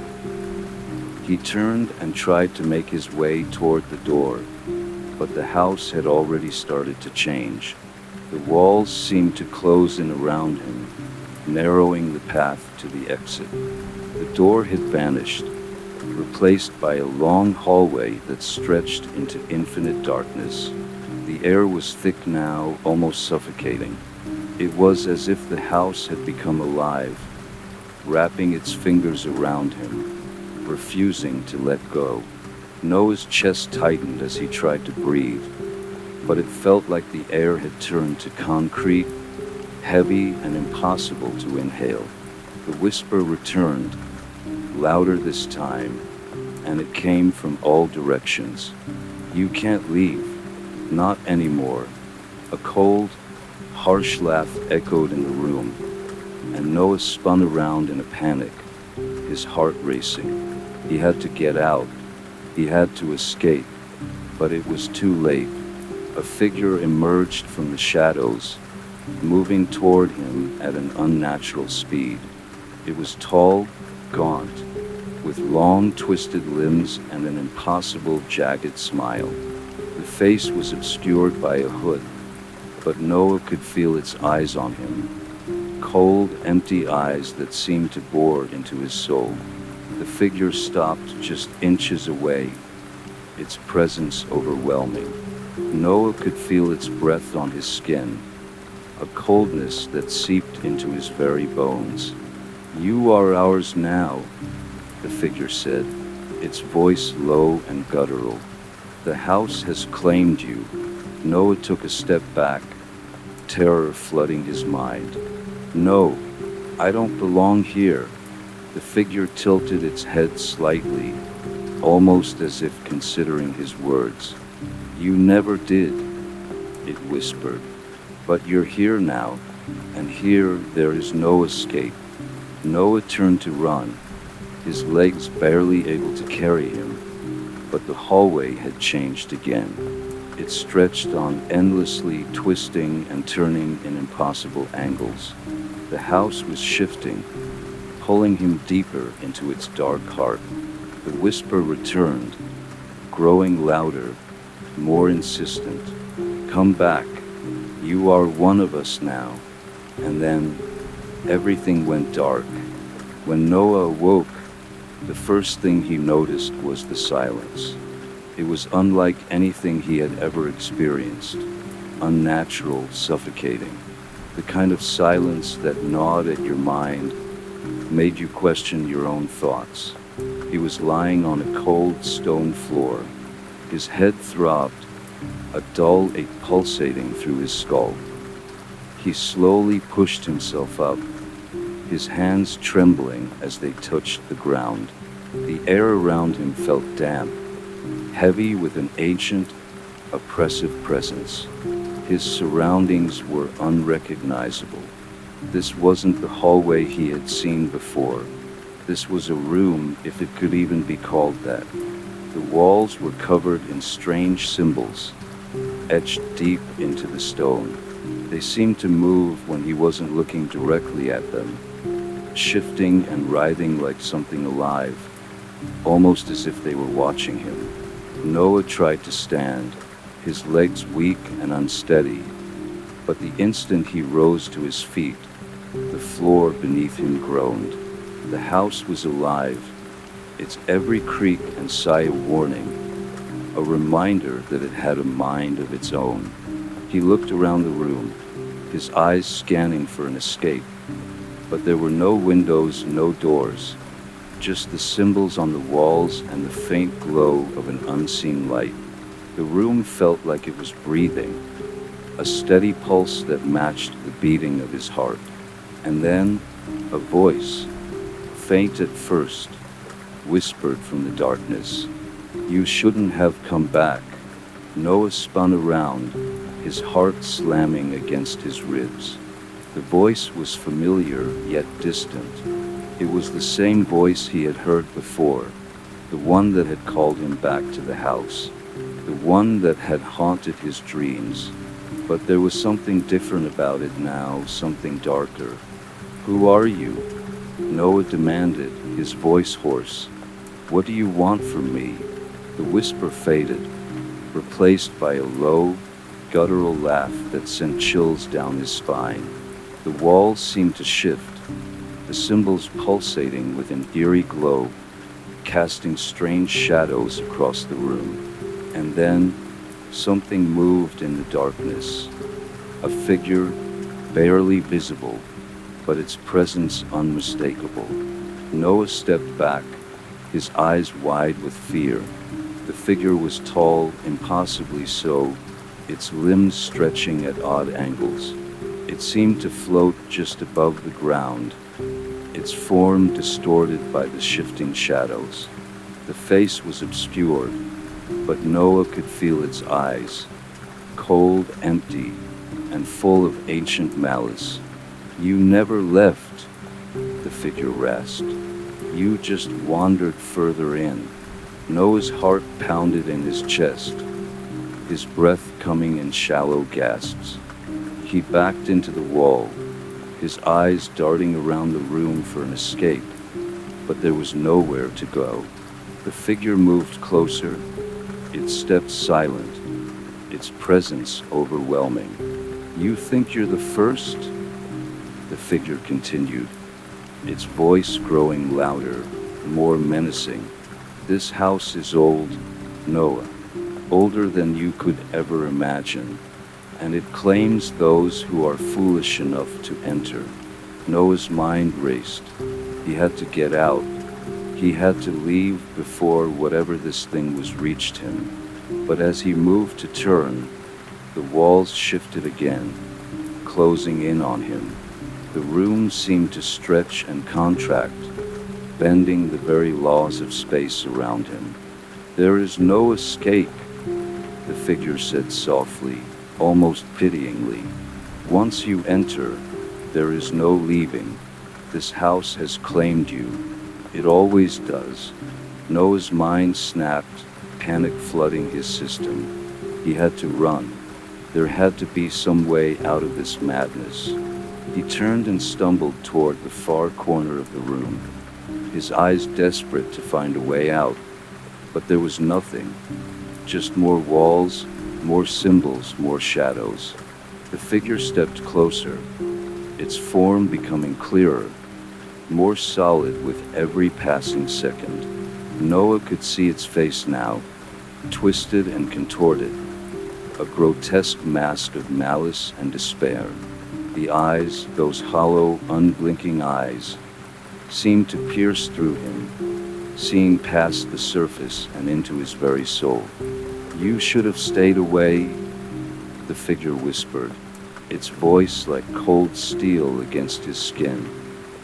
He turned and tried to make his way toward the door, but the house had already started to change. The walls seemed to close in around him, narrowing the path to the exit. The door had vanished, replaced by a long hallway that stretched into infinite darkness. The air was thick now, almost suffocating. It was as if the house had become alive, wrapping its fingers around him, refusing to let go. Noah's chest tightened as he tried to breathe, but it felt like the air had turned to concrete, heavy and impossible to inhale. The whisper returned, louder this time, and it came from all directions. You can't leave. Not anymore. A cold, harsh laugh echoed in the room, and Noah spun around in a panic, his heart racing. He had to get out. He had to escape. But it was too late. A figure emerged from the shadows, moving toward him at an unnatural speed. It was tall, gaunt, with long twisted limbs and an impossible jagged smile. The face was obscured by a hood, but Noah could feel its eyes on him, cold, empty eyes that seemed to bore into his soul. The figure stopped just inches away, its presence overwhelming. Noah could feel its breath on his skin, a coldness that seeped into his very bones. You are ours now, the figure said, its voice low and guttural. The house has claimed you. Noah took a step back, terror flooding his mind. No, I don't belong here. The figure tilted its head slightly, almost as if considering his words. You never did, it whispered. But you're here now, and here there is no escape. Noah turned to run, his legs barely able to carry him, but the hallway had changed again. It stretched on endlessly, twisting and turning in impossible angles. The house was shifting, pulling him deeper into its dark heart. The whisper returned, growing louder, more insistent. Come back. You are one of us now. And then, everything went dark. When Noah awoke, the first thing he noticed was the silence. It was unlike anything he had ever experienced. Unnatural, suffocating. The kind of silence that gnawed at your mind, made you question your own thoughts. He was lying on a cold stone floor. His head throbbed, a dull ache pulsating through his skull. He slowly pushed himself up, his hands trembling as they touched the ground. The air around him felt damp, heavy with an ancient, oppressive presence. His surroundings were unrecognizable. This wasn't the hallway he had seen before. This was a room, if it could even be called that. The walls were covered in strange symbols, etched deep into the stone. They seemed to move when he wasn't looking directly at them, shifting and writhing like something alive, almost as if they were watching him. Noah tried to stand, his legs weak and unsteady, but the instant he rose to his feet, the floor beneath him groaned. The house was alive, its every creak and sigh a warning, a reminder that it had a mind of its own. He looked around the room, his eyes scanning for an escape, but there were no windows, no doors, just the symbols on the walls and the faint glow of an unseen light. The room felt like it was breathing, a steady pulse that matched the beating of his heart. And then, a voice, faint at first, whispered from the darkness, "You shouldn't have come back." Noah spun around, his heart slamming against his ribs. The voice was familiar yet distant. It was the same voice he had heard before, the one that had called him back to the house, the one that had haunted his dreams. But there was something different about it now, something darker. "Who are you?" Noah demanded, his voice hoarse. "What do you want from me?" The whisper faded, replaced by a low, guttural laugh that sent chills down his spine. The walls seemed to shift, the symbols pulsating with an eerie glow, casting strange shadows across the room. And then, something moved in the darkness. A figure, barely visible, but its presence unmistakable. Noah stepped back, his eyes wide with fear. The figure was tall, impossibly so, its limbs stretching at odd angles. It seemed to float just above the ground, its form distorted by the shifting shadows. The face was obscured, but Noah could feel its eyes, cold, empty, and full of ancient malice. "You never left," the figure rasped. "You just wandered further in." Noah's heart pounded in his chest, his breath coming in shallow gasps. He backed into the wall, his eyes darting around the room for an escape, but there was nowhere to go. The figure moved closer, its steps silent, its presence overwhelming. "You think you're the first?" The figure continued, its voice growing louder, more menacing. "This house is old, Noah, older than you could ever imagine, and it claims those who are foolish enough to enter." Noah's mind raced. He had to get out. He had to leave before whatever this thing was reached him. But as he moved to turn, the walls shifted again, closing in on him. The room seemed to stretch and contract, bending the very laws of space around him. "There is no escape," the figure said softly, almost pityingly. "Once you enter, there is no leaving. This house has claimed you. It always does." Noah's mind snapped, panic flooding his system. He had to run. There had to be some way out of this madness. He turned and stumbled toward the far corner of the room, his eyes desperate to find a way out. But there was nothing, just more walls, more symbols, more shadows. The figure stepped closer, its form becoming clearer, more solid with every passing second. Noah could see its face now, twisted and contorted, a grotesque mask of malice and despair. The eyes, those hollow, unblinking eyes, seemed to pierce through him, seeing past the surface and into his very soul. "You should have stayed away," the figure whispered, its voice like cold steel against his skin.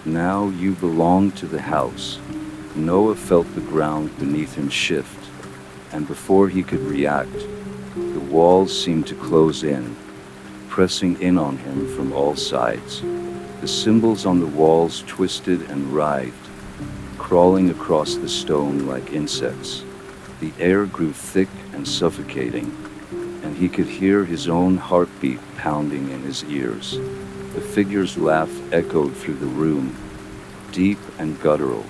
"Now you belong to the house." Noah felt the ground beneath him shift, and before he could react, the walls seemed to close in, pressing in on him from all sides. The symbols on the walls twisted and writhed, crawling across the stone like insects. The air grew thick and suffocating, and he could hear his own heartbeat pounding in his ears. The figure's laugh echoed through the room, deep and guttural,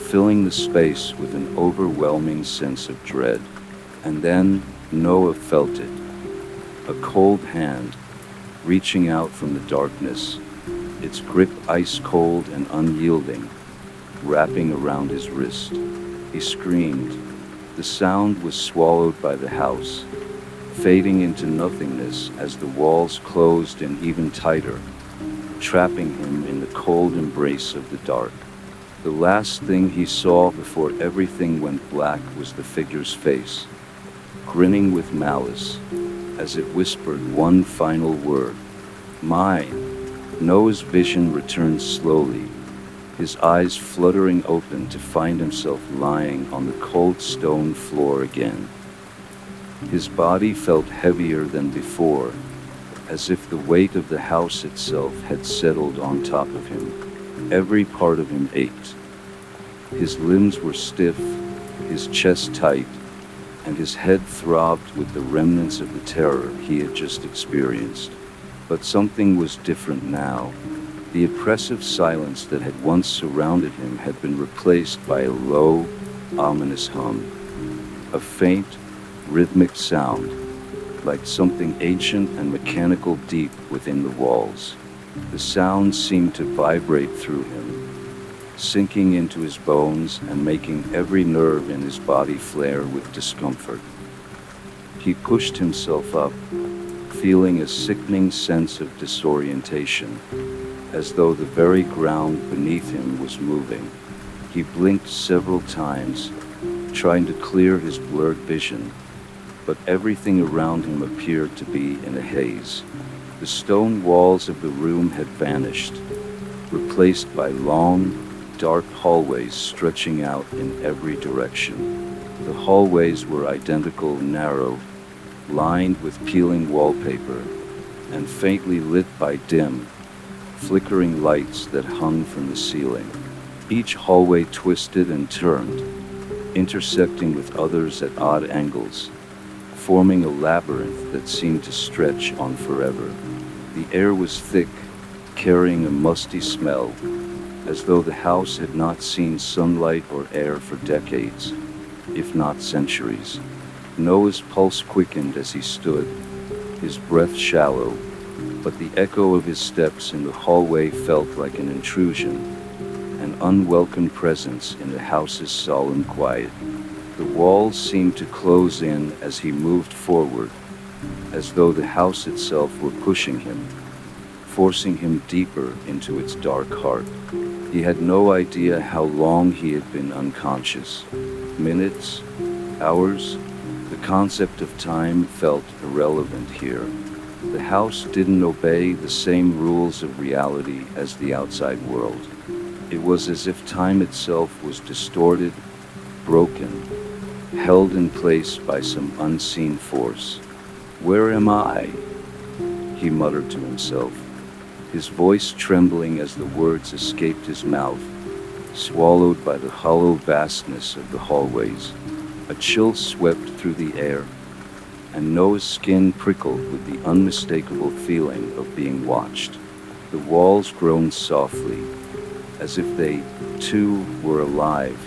filling the space with an overwhelming sense of dread. And then Noah felt it, a cold hand reaching out from the darkness, its grip ice cold and unyielding, wrapping around his wrist. He screamed. The sound was swallowed by the house, fading into nothingness as the walls closed in even tighter, trapping him in the cold embrace of the dark. The last thing he saw before everything went black was the figure's face, grinning with malice, as it whispered one final word. Mine. Noah's vision returned slowly, his eyes fluttering open to find himself lying on the cold stone floor again. His body felt heavier than before, as if the weight of the house itself had settled on top of him. Every part of him ached. His limbs were stiff, his chest tight, and his head throbbed with the remnants of the terror he had just experienced. But something was different now. The oppressive silence that had once surrounded him had been replaced by a low, ominous hum. A faint, rhythmic sound, like something ancient and mechanical deep within the walls. The sound seemed to vibrate through him, sinking into his bones and making every nerve in his body flare with discomfort. He pushed himself up, feeling a sickening sense of disorientation, as though the very ground beneath him was moving. He blinked several times, trying to clear his blurred vision, but everything around him appeared to be in a haze. The stone walls of the room had vanished, replaced by long, dark hallways stretching out in every direction. The hallways were identical, narrow, lined with peeling wallpaper, and faintly lit by dim, flickering lights that hung from the ceiling. Each hallway twisted and turned, intersecting with others at odd angles, forming a labyrinth that seemed to stretch on forever. The air was thick, carrying a musty smell, as though the house had not seen sunlight or air for decades, if not centuries. Noah's pulse quickened as he stood, his breath shallow, but the echo of his steps in the hallway felt like an intrusion, an unwelcome presence in the house's solemn quiet. The walls seemed to close in as he moved forward, as though the house itself were pushing him, forcing him deeper into its dark heart. He had no idea how long he had been unconscious. Minutes, hours. The concept of time felt irrelevant here. The house didn't obey the same rules of reality as the outside world. It was as if time itself was distorted, broken, held in place by some unseen force. "Where am I?" he muttered to himself, his voice trembling as the words escaped his mouth, swallowed by the hollow vastness of the hallways. A chill swept through the air, and Noah's skin prickled with the unmistakable feeling of being watched. The walls groaned softly, as if they, too, were alive,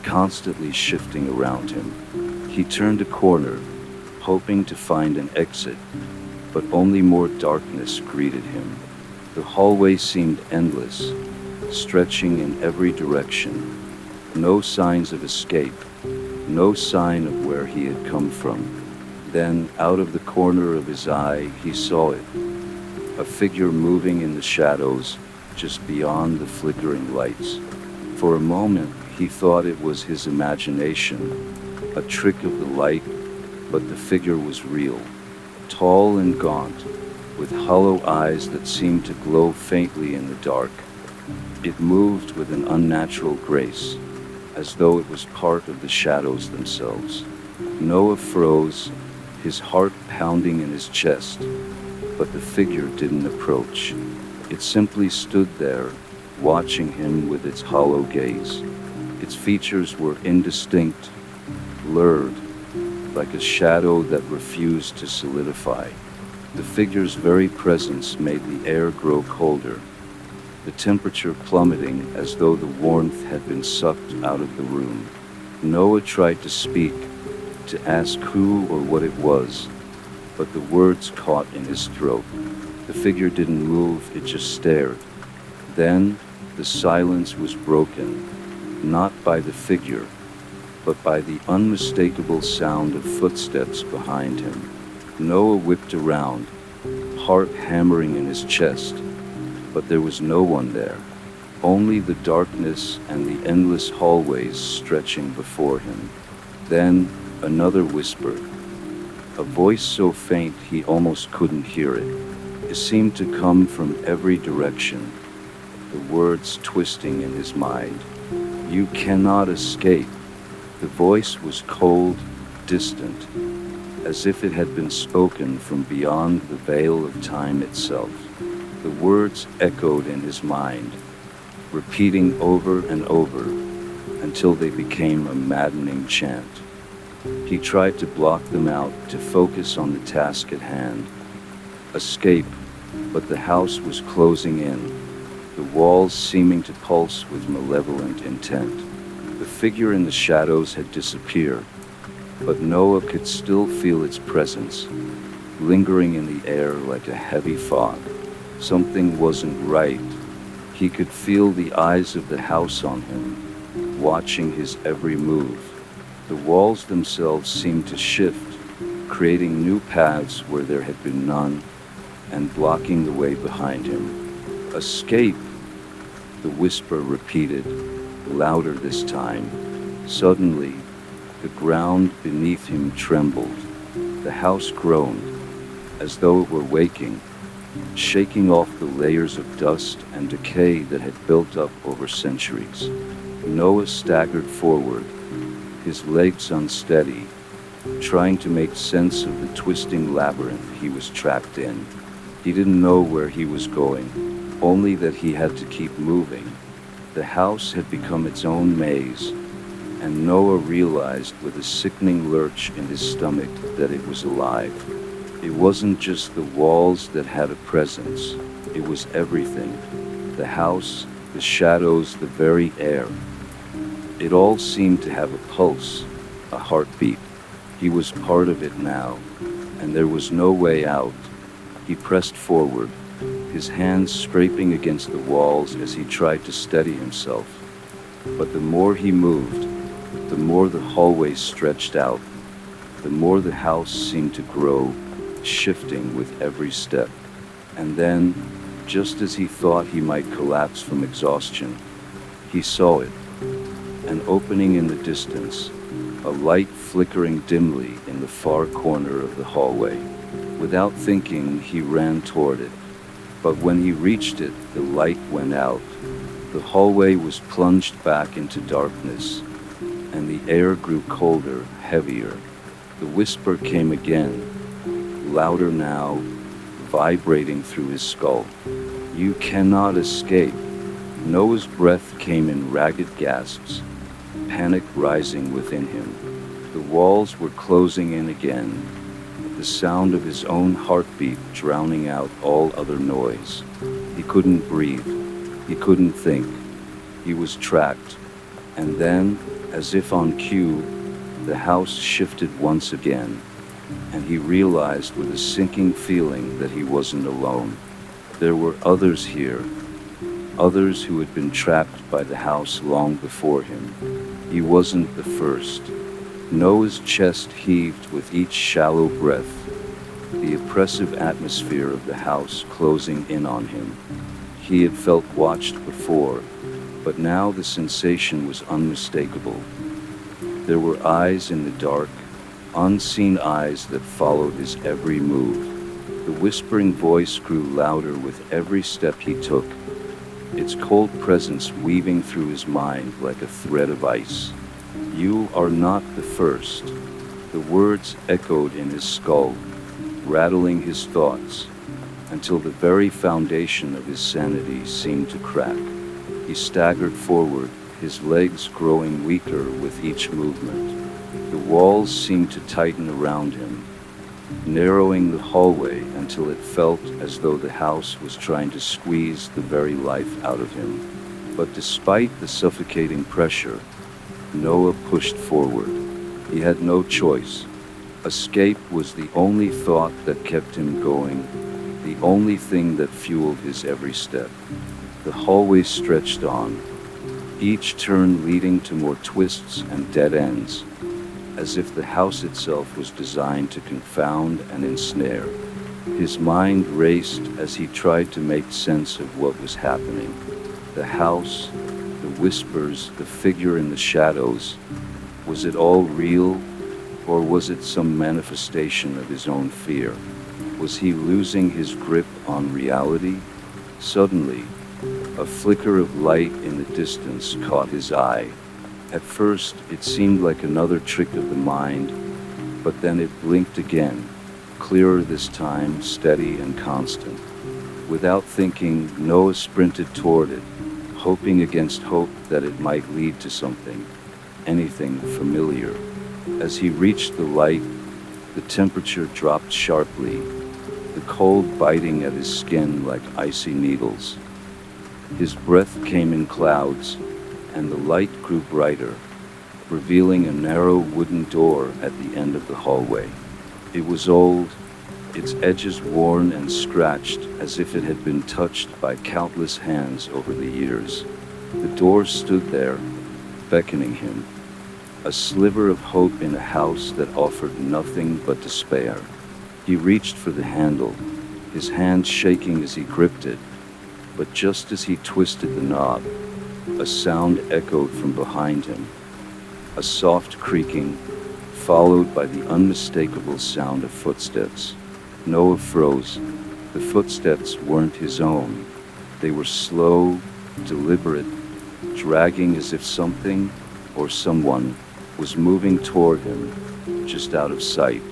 constantly shifting around him. He turned a corner, hoping to find an exit, but only more darkness greeted him. The hallway seemed endless, stretching in every direction. No signs of escape, no sign of where he had come from. Then, out of the corner of his eye, he saw it, a figure moving in the shadows, just beyond the flickering lights. For a moment, he thought it was his imagination, a trick of the light, but the figure was real, tall and gaunt, with hollow eyes that seemed to glow faintly in the dark. It moved with an unnatural grace, as though it was part of the shadows themselves. Noah froze, his heart pounding in his chest, but the figure didn't approach. It simply stood there, watching him with its hollow gaze. Its features were indistinct, blurred, like a shadow that refused to solidify. The figure's very presence made the air grow colder, the temperature plummeting as though the warmth had been sucked out of the room. Noah tried to speak, to ask who or what it was, but the words caught in his throat. The figure didn't move, it just stared. Then, the silence was broken, not by the figure, but by the unmistakable sound of footsteps behind him. Noah whipped around, heart hammering in his chest, but there was no one there, only the darkness and the endless hallways stretching before him. Then, another whisper, a voice so faint he almost couldn't hear it. It seemed to come from every direction, the words twisting in his mind. You cannot escape. The voice was cold, distant, as if it had been spoken from beyond the veil of time itself. The words echoed in his mind, repeating over and over, until they became a maddening chant. He tried to block them out, to focus on the task at hand. Escape, but the house was closing in, the walls seeming to pulse with malevolent intent. The figure in the shadows had disappeared, but Noah could still feel its presence, lingering in the air like a heavy fog. Something wasn't right. He could feel the eyes of the house on him, watching his every move. The walls themselves seemed to shift, creating new paths where there had been none, and blocking the way behind him. Escape, the whisper repeated, louder this time. Suddenly, the ground beneath him trembled. The house groaned, as though it were waking, shaking off the layers of dust and decay that had built up over centuries. Noah staggered forward, his legs unsteady, trying to make sense of the twisting labyrinth he was trapped in. He didn't know where he was going, only that he had to keep moving. The house had become its own maze, and Noah realized with a sickening lurch in his stomach that it was alive. It wasn't just the walls that had a presence, it was everything. The house, the shadows, the very air. It all seemed to have a pulse, a heartbeat. He was part of it now, and there was no way out. He pressed forward, his hands scraping against the walls as he tried to steady himself. But the more he moved, the more the hallway stretched out, the more the house seemed to grow, shifting with every step. And then, just as he thought he might collapse from exhaustion, he saw it, an opening in the distance, a light flickering dimly in the far corner of the hallway. Without thinking, he ran toward it. But when he reached it, the light went out. The hallway was plunged back into darkness, and the air grew colder, heavier. The whisper came again, louder now, vibrating through his skull. You cannot escape. Noah's breath came in ragged gasps, panic rising within him. The walls were closing in again, the sound of his own heartbeat drowning out all other noise. He couldn't breathe. He couldn't think. He was trapped. And then, as if on cue, the house shifted once again, and he realized with a sinking feeling that he wasn't alone. There were others here, others who had been trapped by the house long before him. He wasn't the first. Noah's chest heaved with each shallow breath, the oppressive atmosphere of the house closing in on him. He had felt watched before, but now the sensation was unmistakable. There were eyes in the dark, unseen eyes that followed his every move. The whispering voice grew louder with every step he took, its cold presence weaving through his mind like a thread of ice. You are not the first. The words echoed in his skull, rattling his thoughts, until the very foundation of his sanity seemed to crack. He staggered forward, his legs growing weaker with each movement. The walls seemed to tighten around him, narrowing the hallway and until it felt as though the house was trying to squeeze the very life out of him. But despite the suffocating pressure, Noah pushed forward. He had no choice. Escape was the only thought that kept him going, the only thing that fueled his every step. The hallway stretched on, each turn leading to more twists and dead ends, as if the house itself was designed to confound and ensnare. His mind raced as he tried to make sense of what was happening. The house, the whispers, the figure in the shadows. Was it all real, or was it some manifestation of his own fear? Was he losing his grip on reality? Suddenly, a flicker of light in the distance caught his eye. At first, it seemed like another trick of the mind, but then it blinked again, clearer this time, steady and constant. Without thinking, Noah sprinted toward it, hoping against hope that it might lead to something, anything familiar. As he reached the light, the temperature dropped sharply, the cold biting at his skin like icy needles. His breath came in clouds, and the light grew brighter, revealing a narrow wooden door at the end of the hallway. It was old, its edges worn and scratched as if it had been touched by countless hands over the years. The door stood there, beckoning him, a sliver of hope in a house that offered nothing but despair. He reached for the handle, his hand shaking as he gripped it, but just as he twisted the knob, a sound echoed from behind him, a soft creaking, followed by the unmistakable sound of footsteps. Noah froze. The footsteps weren't his own. They were slow, deliberate, dragging as if something or someone was moving toward him, just out of sight.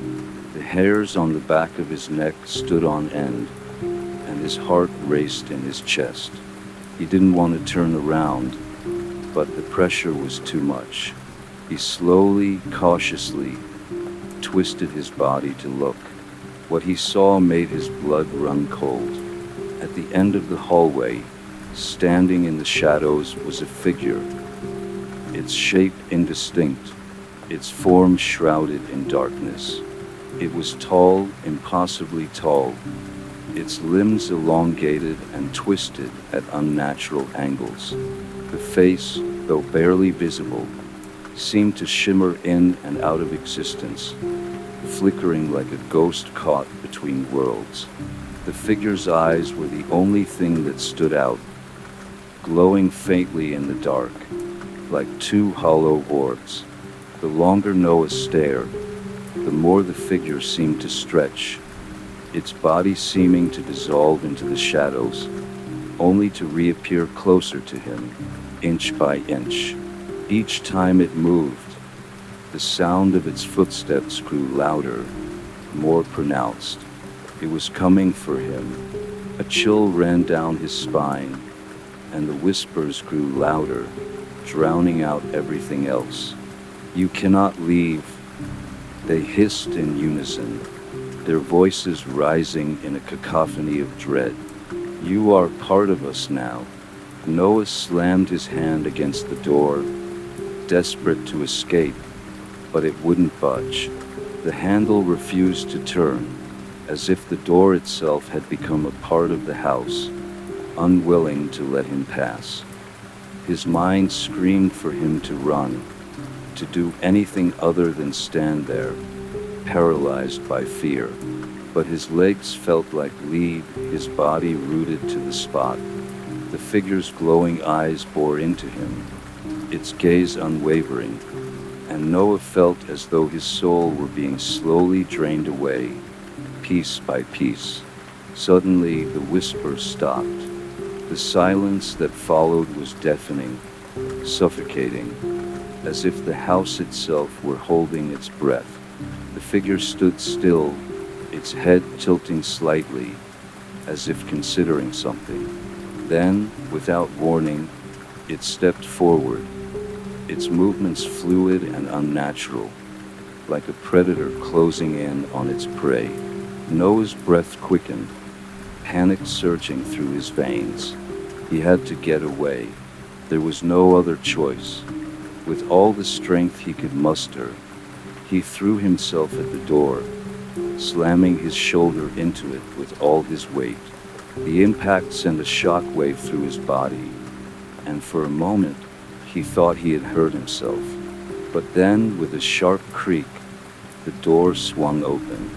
The hairs on the back of his neck stood on end, and his heart raced in his chest. He didn't want to turn around, but the pressure was too much. He slowly, cautiously, twisted his body to look. What he saw made his blood run cold. At the end of the hallway, standing in the shadows, was a figure, its shape indistinct, its form shrouded in darkness. It was tall, impossibly tall, its limbs elongated and twisted at unnatural angles. The face, though barely visible, seemed to shimmer in and out of existence, flickering like a ghost caught between worlds. The figure's eyes were the only thing that stood out, glowing faintly in the dark, like two hollow orbs. The longer Noah stared, the more the figure seemed to stretch, its body seeming to dissolve into the shadows, only to reappear closer to him, inch by inch. Each time it moved, the sound of its footsteps grew louder, more pronounced. It was coming for him. A chill ran down his spine, and the whispers grew louder, drowning out everything else. "You cannot leave," they hissed in unison, their voices rising in a cacophony of dread. "You are part of us now." Noah slammed his hand against the door, desperate to escape, but it wouldn't budge. The handle refused to turn, as if the door itself had become a part of the house, unwilling to let him pass. His mind screamed for him to run, to do anything other than stand there, paralyzed by fear. But his legs felt like lead, his body rooted to the spot. The figure's glowing eyes bore into him, its gaze unwavering, and Noah felt as though his soul were being slowly drained away, piece by piece. Suddenly, the whispers stopped. The silence that followed was deafening, suffocating, as if the house itself were holding its breath. The figure stood still, its head tilting slightly, as if considering something. Then, without warning, it stepped forward, its movements fluid and unnatural, like a predator closing in on its prey. Noah's breath quickened, panic surging through his veins. He had to get away. There was no other choice. With all the strength he could muster, he threw himself at the door, slamming his shoulder into it with all his weight. The impact sent a shock wave through his body, and for a moment, he thought he had hurt himself. But then, with a sharp creak, the door swung open.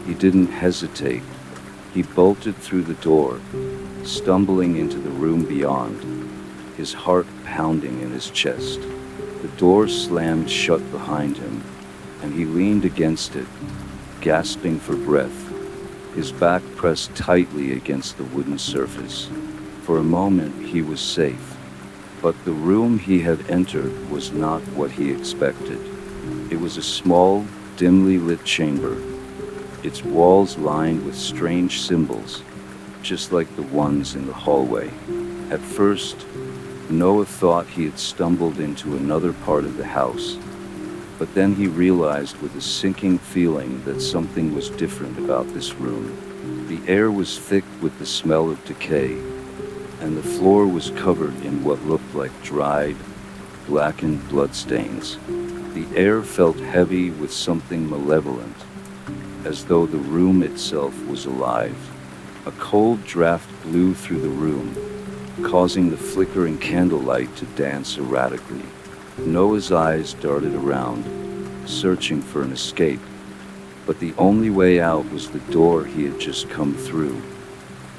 He didn't hesitate. He bolted through the door, stumbling into the room beyond, his heart pounding in his chest. The door slammed shut behind him, and he leaned against it, gasping for breath, his back pressed tightly against the wooden surface. For a moment he was safe, but the room he had entered was not what he expected. It was a small, dimly lit chamber, its walls lined with strange symbols, just like the ones in the hallway. At first, Noah thought he had stumbled into another part of the house, but then he realized with a sinking feeling that something was different about this room. The air was thick with the smell of decay, and the floor was covered in what looked like dried, blackened bloodstains. The air felt heavy with something malevolent, as though the room itself was alive. A cold draft blew through the room, causing the flickering candlelight to dance erratically. Noah's eyes darted around, searching for an escape, but the only way out was the door he had just come through,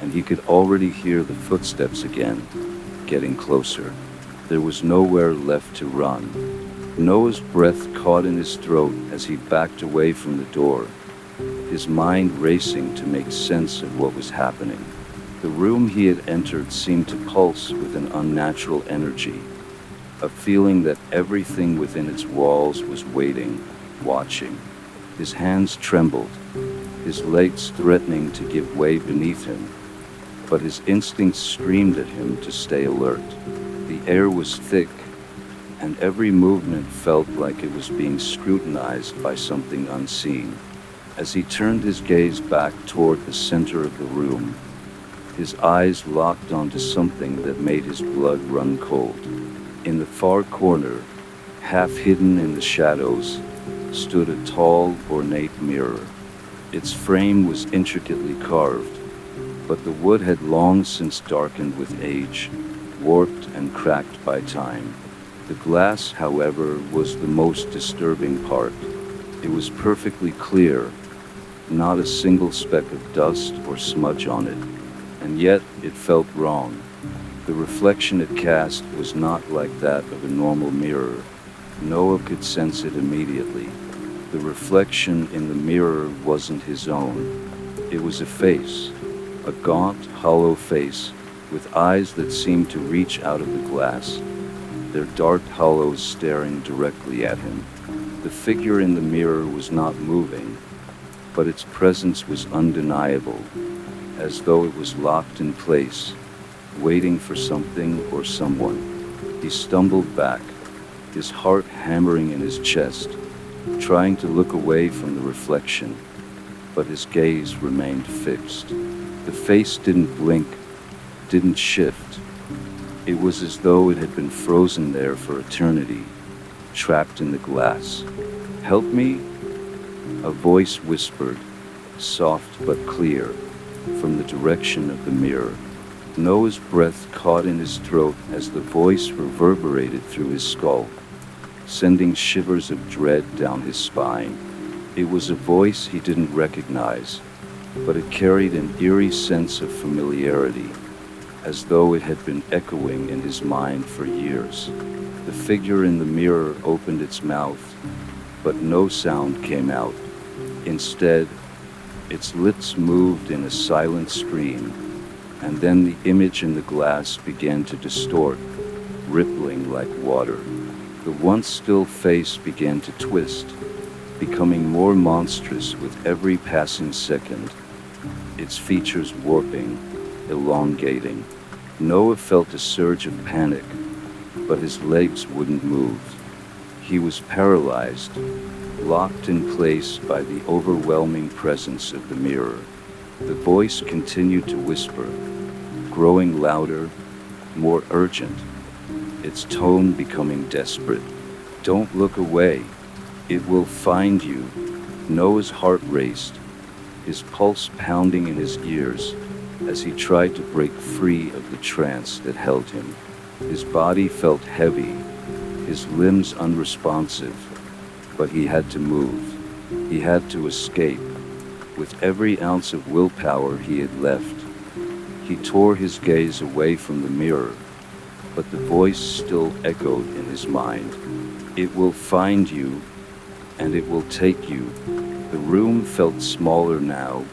and he could already hear the footsteps again, getting closer. There was nowhere left to run. Noah's breath caught in his throat as he backed away from the door, his mind racing to make sense of what was happening. The room he had entered seemed to pulse with an unnatural energy, a feeling that everything within its walls was waiting, watching. His hands trembled, his legs threatening to give way beneath him, but his instincts screamed at him to stay alert. The air was thick, and every movement felt like it was being scrutinized by something unseen. As he turned his gaze back toward the center of the room, his eyes locked onto something that made his blood run cold. In the far corner, half hidden in the shadows, stood a tall, ornate mirror. Its frame was intricately carved, but the wood had long since darkened with age, warped and cracked by time. The glass, however, was the most disturbing part. It was perfectly clear, not a single speck of dust or smudge on it, and yet it felt wrong. The reflection it cast was not like that of a normal mirror. Noah could sense it immediately. The reflection in the mirror wasn't his own. It was a face, a gaunt, hollow face, with eyes that seemed to reach out of the glass, their dark hollows staring directly at him. The figure in the mirror was not moving, but its presence was undeniable, as though it was locked in place, waiting for something or someone. He stumbled back, his heart hammering in his chest, trying to look away from the reflection, but his gaze remained fixed. The face didn't blink, didn't shift. It was as though it had been frozen there for eternity, trapped in the glass. "Help me?" a voice whispered, soft but clear, from the direction of the mirror. Noah's breath caught in his throat as the voice reverberated through his skull, sending shivers of dread down his spine. It was a voice he didn't recognize, but it carried an eerie sense of familiarity, as though it had been echoing in his mind for years. The figure in the mirror opened its mouth, but no sound came out. Instead, its lips moved in a silent scream, and then the image in the glass began to distort, rippling like water. The once still face began to twist, becoming more monstrous with every passing second, its features warping, elongating. Noah felt a surge of panic, but his legs wouldn't move. He was paralyzed, locked in place by the overwhelming presence of the mirror. The voice continued to whisper, growing louder, more urgent, its tone becoming desperate. "Don't look away. It will find you." Noah's heart raced, his pulse pounding in his ears as he tried to break free of the trance that held him. His body felt heavy, his limbs unresponsive, but he had to move. He had to escape. With every ounce of willpower he had left, he tore his gaze away from the mirror, but the voice still echoed in his mind. "It will find you, and it will take you." The room felt smaller now,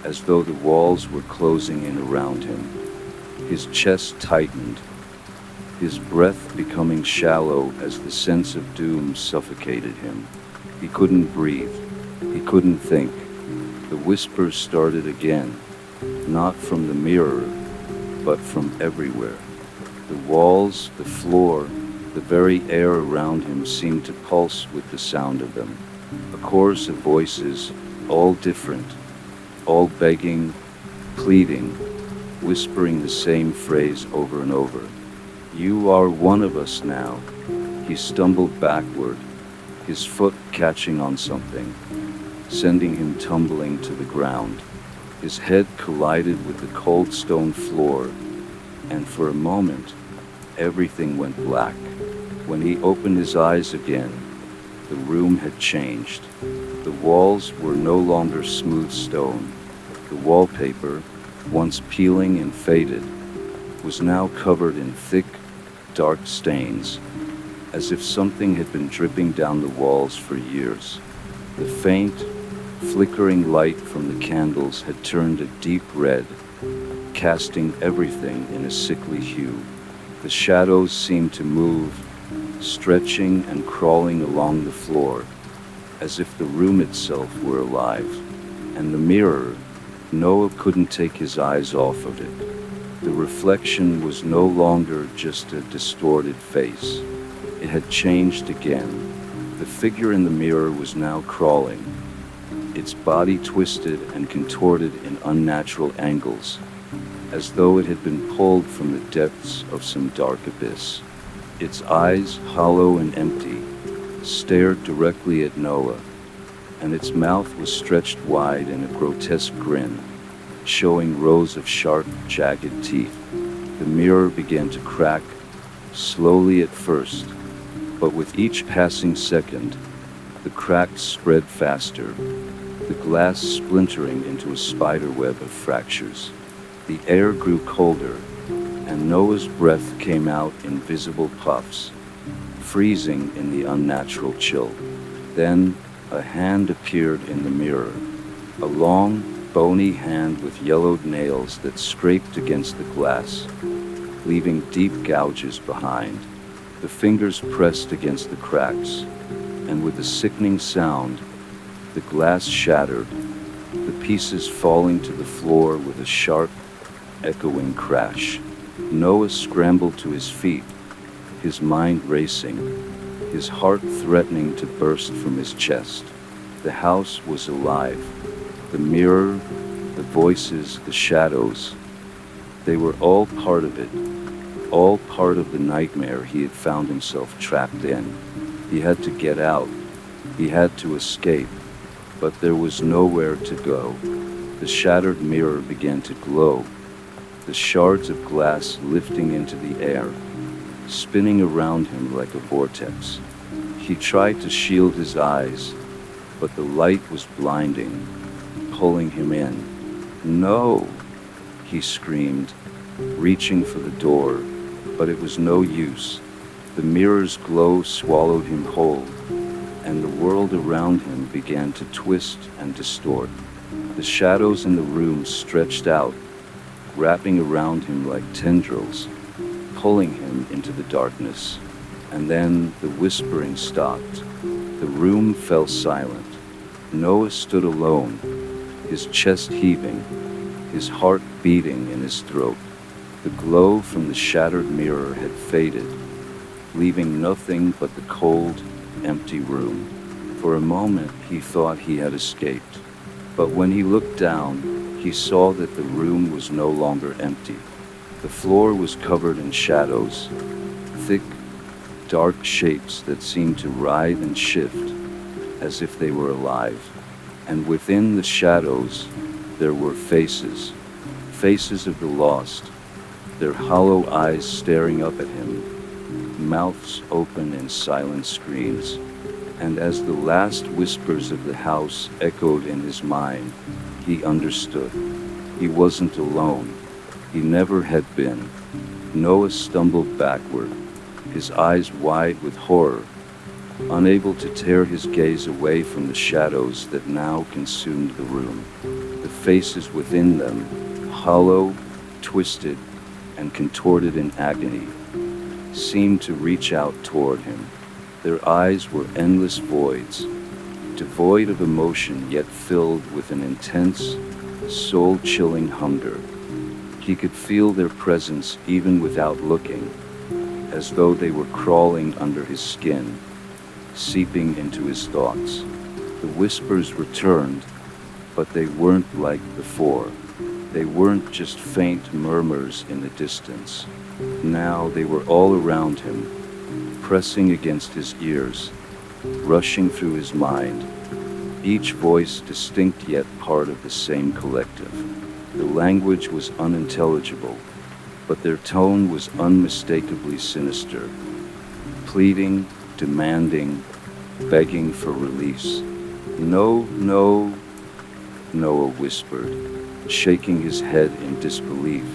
as though the walls were closing in around him. His chest tightened, his breath becoming shallow as the sense of doom suffocated him. He couldn't breathe. He couldn't think. The whispers started again, not from the mirror, but from everywhere. The walls, the floor, the very air around him seemed to pulse with the sound of them. A chorus of voices, all different, all begging, pleading, whispering the same phrase over and over. "You are one of us now." He stumbled backward, his foot catching on something, sending him tumbling to the ground. His head collided with the cold stone floor, and for a moment, everything went black. When he opened his eyes again, the room had changed. The walls were no longer smooth stone. The wallpaper, once peeling and faded, was now covered in thick, dark stains, as if something had been dripping down the walls for years. The faint, flickering light from the candles had turned a deep red, casting everything in a sickly hue. The shadows seemed to move, stretching and crawling along the floor, as if the room itself were alive. And the mirror, Noah couldn't take his eyes off of it. The reflection was no longer just a distorted face. It had changed again. The figure in the mirror was now crawling, its body twisted and contorted in unnatural angles, as though it had been pulled from the depths of some dark abyss. Its eyes, hollow and empty, stared directly at Noah, and its mouth was stretched wide in a grotesque grin, showing rows of sharp, jagged teeth. The mirror began to crack, slowly at first, but with each passing second, the cracks spread faster, the glass splintering into a spiderweb of fractures. The air grew colder, and Noah's breath came out in visible puffs, freezing in the unnatural chill. Then, a hand appeared in the mirror, a long, bony hand with yellowed nails that scraped against the glass, leaving deep gouges behind. The fingers pressed against the cracks, and with a sickening sound, the glass shattered, the pieces falling to the floor with a sharp, echoing crash. Noah scrambled to his feet, his mind racing, his heart threatening to burst from his chest. The house was alive. The mirror, the voices, the shadows, they were all part of it, all part of the nightmare he had found himself trapped in. He had to get out. He had to escape, but there was nowhere to go. The shattered mirror began to glow, the shards of glass lifting into the air, spinning around him like a vortex. He tried to shield his eyes, but the light was blinding, pulling him in. "No!" he screamed, reaching for the door, but it was no use. The mirror's glow swallowed him whole, and the world around him began to twist and distort. The shadows in the room stretched out, wrapping around him like tendrils, pulling him into the darkness. And then the whispering stopped. The room fell silent. Noah stood alone, his chest heaving, his heart beating in his throat. The glow from the shattered mirror had faded, leaving nothing but the cold, empty room. For a moment, he thought he had escaped. But when he looked down, he saw that the room was no longer empty. The floor was covered in shadows, thick, dark shapes that seemed to writhe and shift, as if they were alive. And within the shadows, there were faces, faces of the lost, their hollow eyes staring up at him, mouths open in silent screams. And as the last whispers of the house echoed in his mind, he understood. He wasn't alone. He never had been. Noah stumbled backward, his eyes wide with horror, unable to tear his gaze away from the shadows that now consumed the room. The faces within them, hollow, twisted, and contorted in agony, seemed to reach out toward him. Their eyes were endless voids, devoid of emotion yet filled with an intense, soul-chilling hunger. He could feel their presence even without looking, as though they were crawling under his skin, seeping into his thoughts. The whispers returned, but they weren't like before. They weren't just faint murmurs in the distance. Now they were all around him, pressing against his ears, rushing through his mind, each voice distinct yet part of the same collective. The language was unintelligible, but their tone was unmistakably sinister, pleading, demanding, begging for release. No, no, Noah whispered, shaking his head in disbelief.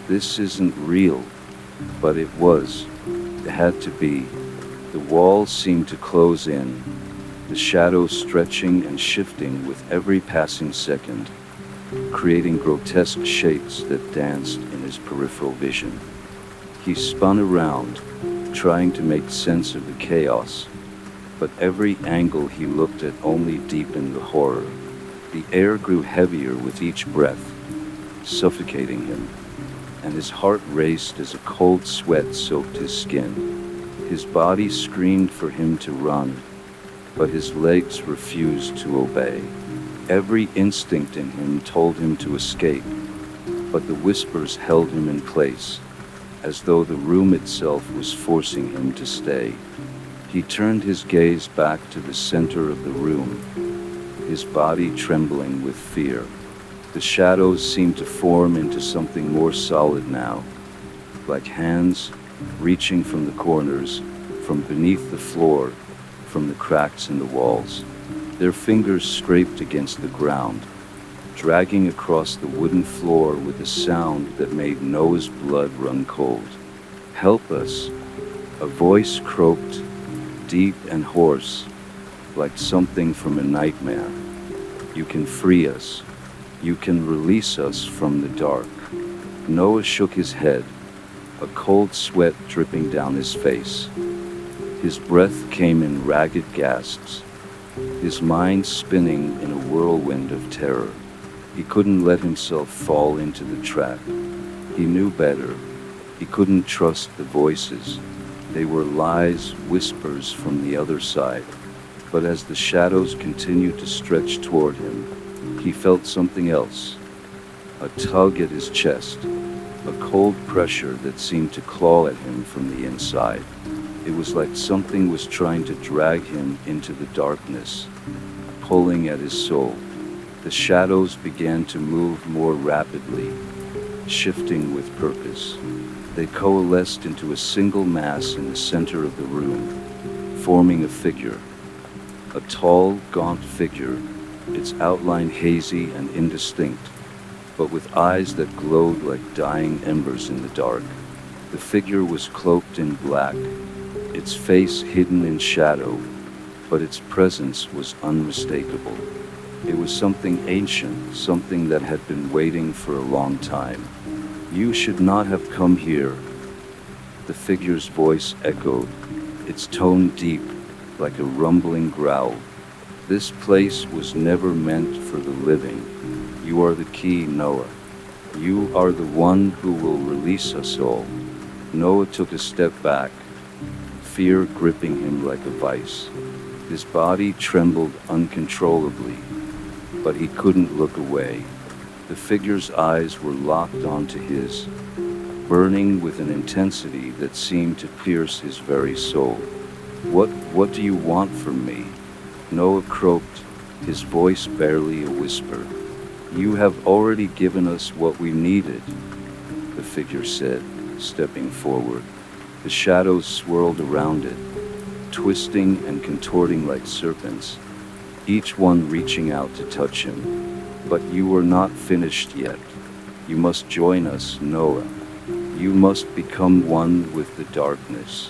This isn't real. But it was. It had to be. The walls seemed to close in, the shadows stretching and shifting with every passing second, creating grotesque shapes that danced in his peripheral vision. He spun around, trying to make sense of the chaos, but every angle he looked at only deepened the horror. The air grew heavier with each breath, suffocating him, and his heart raced as a cold sweat soaked his skin. His body screamed for him to run, but his legs refused to obey. Every instinct in him told him to escape, but the whispers held him in place, as though the room itself was forcing him to stay. He turned his gaze back to the center of the room, his body trembling with fear. The shadows seemed to form into something more solid now, like hands reaching from the corners, from beneath the floor, from the cracks in the walls. Their fingers scraped against the ground, dragging across the wooden floor with a sound that made Noah's blood run cold. "Help us," a voice croaked, deep and hoarse, like something from a nightmare. "You can free us. You can release us from the dark." Noah shook his head, a cold sweat dripping down his face. His breath came in ragged gasps, his mind spinning in a whirlwind of terror. He couldn't let himself fall into the trap. He knew better. He couldn't trust the voices. They were lies, whispers from the other side. But as the shadows continued to stretch toward him, he felt something else. A tug at his chest, a cold pressure that seemed to claw at him from the inside. It was like something was trying to drag him into the darkness, pulling at his soul. The shadows began to move more rapidly, shifting with purpose. They coalesced into a single mass in the center of the room, forming a figure. A tall, gaunt figure, its outline hazy and indistinct, but with eyes that glowed like dying embers in the dark. The figure was cloaked in black, its face hidden in shadow, but its presence was unmistakable. It was something ancient, something that had been waiting for a long time. "You should not have come here," the figure's voice echoed, its tone deep, like a rumbling growl. "This place was never meant for the living. You are the key, Noah. You are the one who will release us all." Noah took a step back, fear gripping him like a vice. His body trembled uncontrollably, but he couldn't look away. The figure's eyes were locked onto his, burning with an intensity that seemed to pierce his very soul. What do you want from me?" Noah croaked, his voice barely a whisper. "You have already given us what we needed," the figure said, stepping forward. The shadows swirled around it, twisting and contorting like serpents, each one reaching out to touch him. "But you are not finished yet. You must join us, Noah. You must become one with the darkness."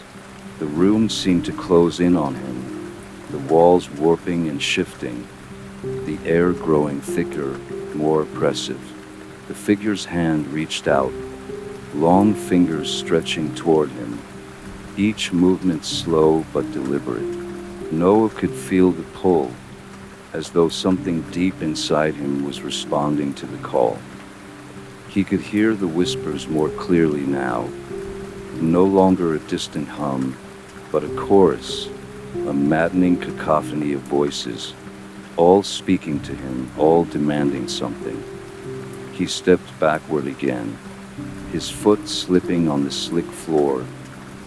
The room seemed to close in on him, the walls warping and shifting, the air growing thicker, more oppressive. The figure's hand reached out, long fingers stretching toward him, each movement slow but deliberate. Noah could feel the pull, as though something deep inside him was responding to the call. He could hear the whispers more clearly now, no longer a distant hum, but a chorus, a maddening cacophony of voices, all speaking to him, all demanding something. He stepped backward again, his foot slipping on the slick floor,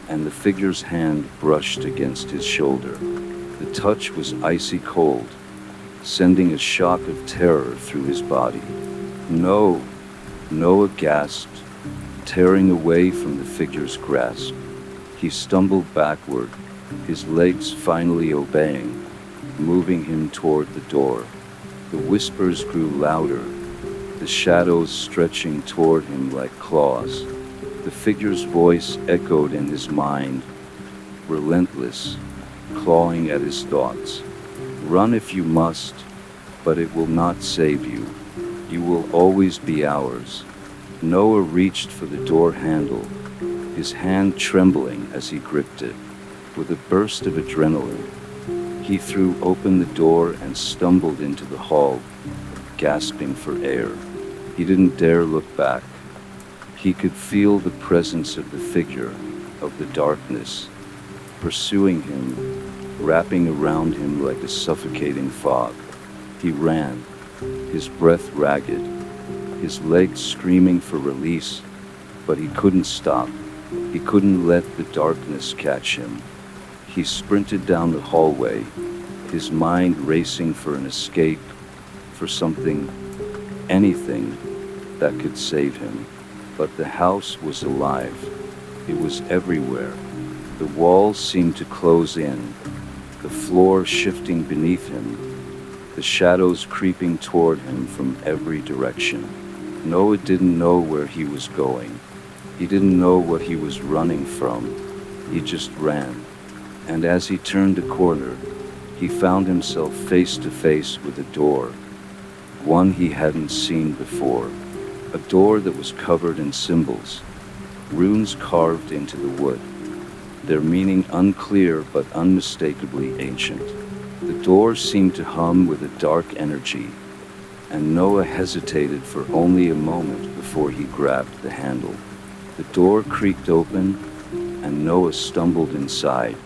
and the figure's hand brushed against his shoulder. The touch was icy cold, sending a shock of terror through his body. "No!" Noah gasped, tearing away from the figure's grasp. He stumbled backward, his legs finally obeying, moving him toward the door. The whispers grew louder, the shadows stretching toward him like claws. The figure's voice echoed in his mind, relentless, clawing at his thoughts. "Run if you must, but it will not save you. You will always be ours." Noah reached for the door handle, his hand trembling as he gripped it. With a burst of adrenaline, he threw open the door and stumbled into the hall, gasping for air. He didn't dare look back. He could feel the presence of the figure, of the darkness, pursuing him, wrapping around him like a suffocating fog. He ran, his breath ragged, his legs screaming for release, but he couldn't stop. He couldn't let the darkness catch him. He sprinted down the hallway, his mind racing for an escape, for something, anything, that could save him. But the house was alive. It was everywhere. The walls seemed to close in, the floor shifting beneath him, the shadows creeping toward him from every direction. Noah didn't know where he was going. He didn't know what he was running from. He just ran. And as he turned a corner, he found himself face to face with a door, one he hadn't seen before. A door that was covered in symbols, runes carved into the wood, their meaning unclear but unmistakably ancient. The door seemed to hum with a dark energy, and Noah hesitated for only a moment before he grabbed the handle. The door creaked open, and Noah stumbled inside,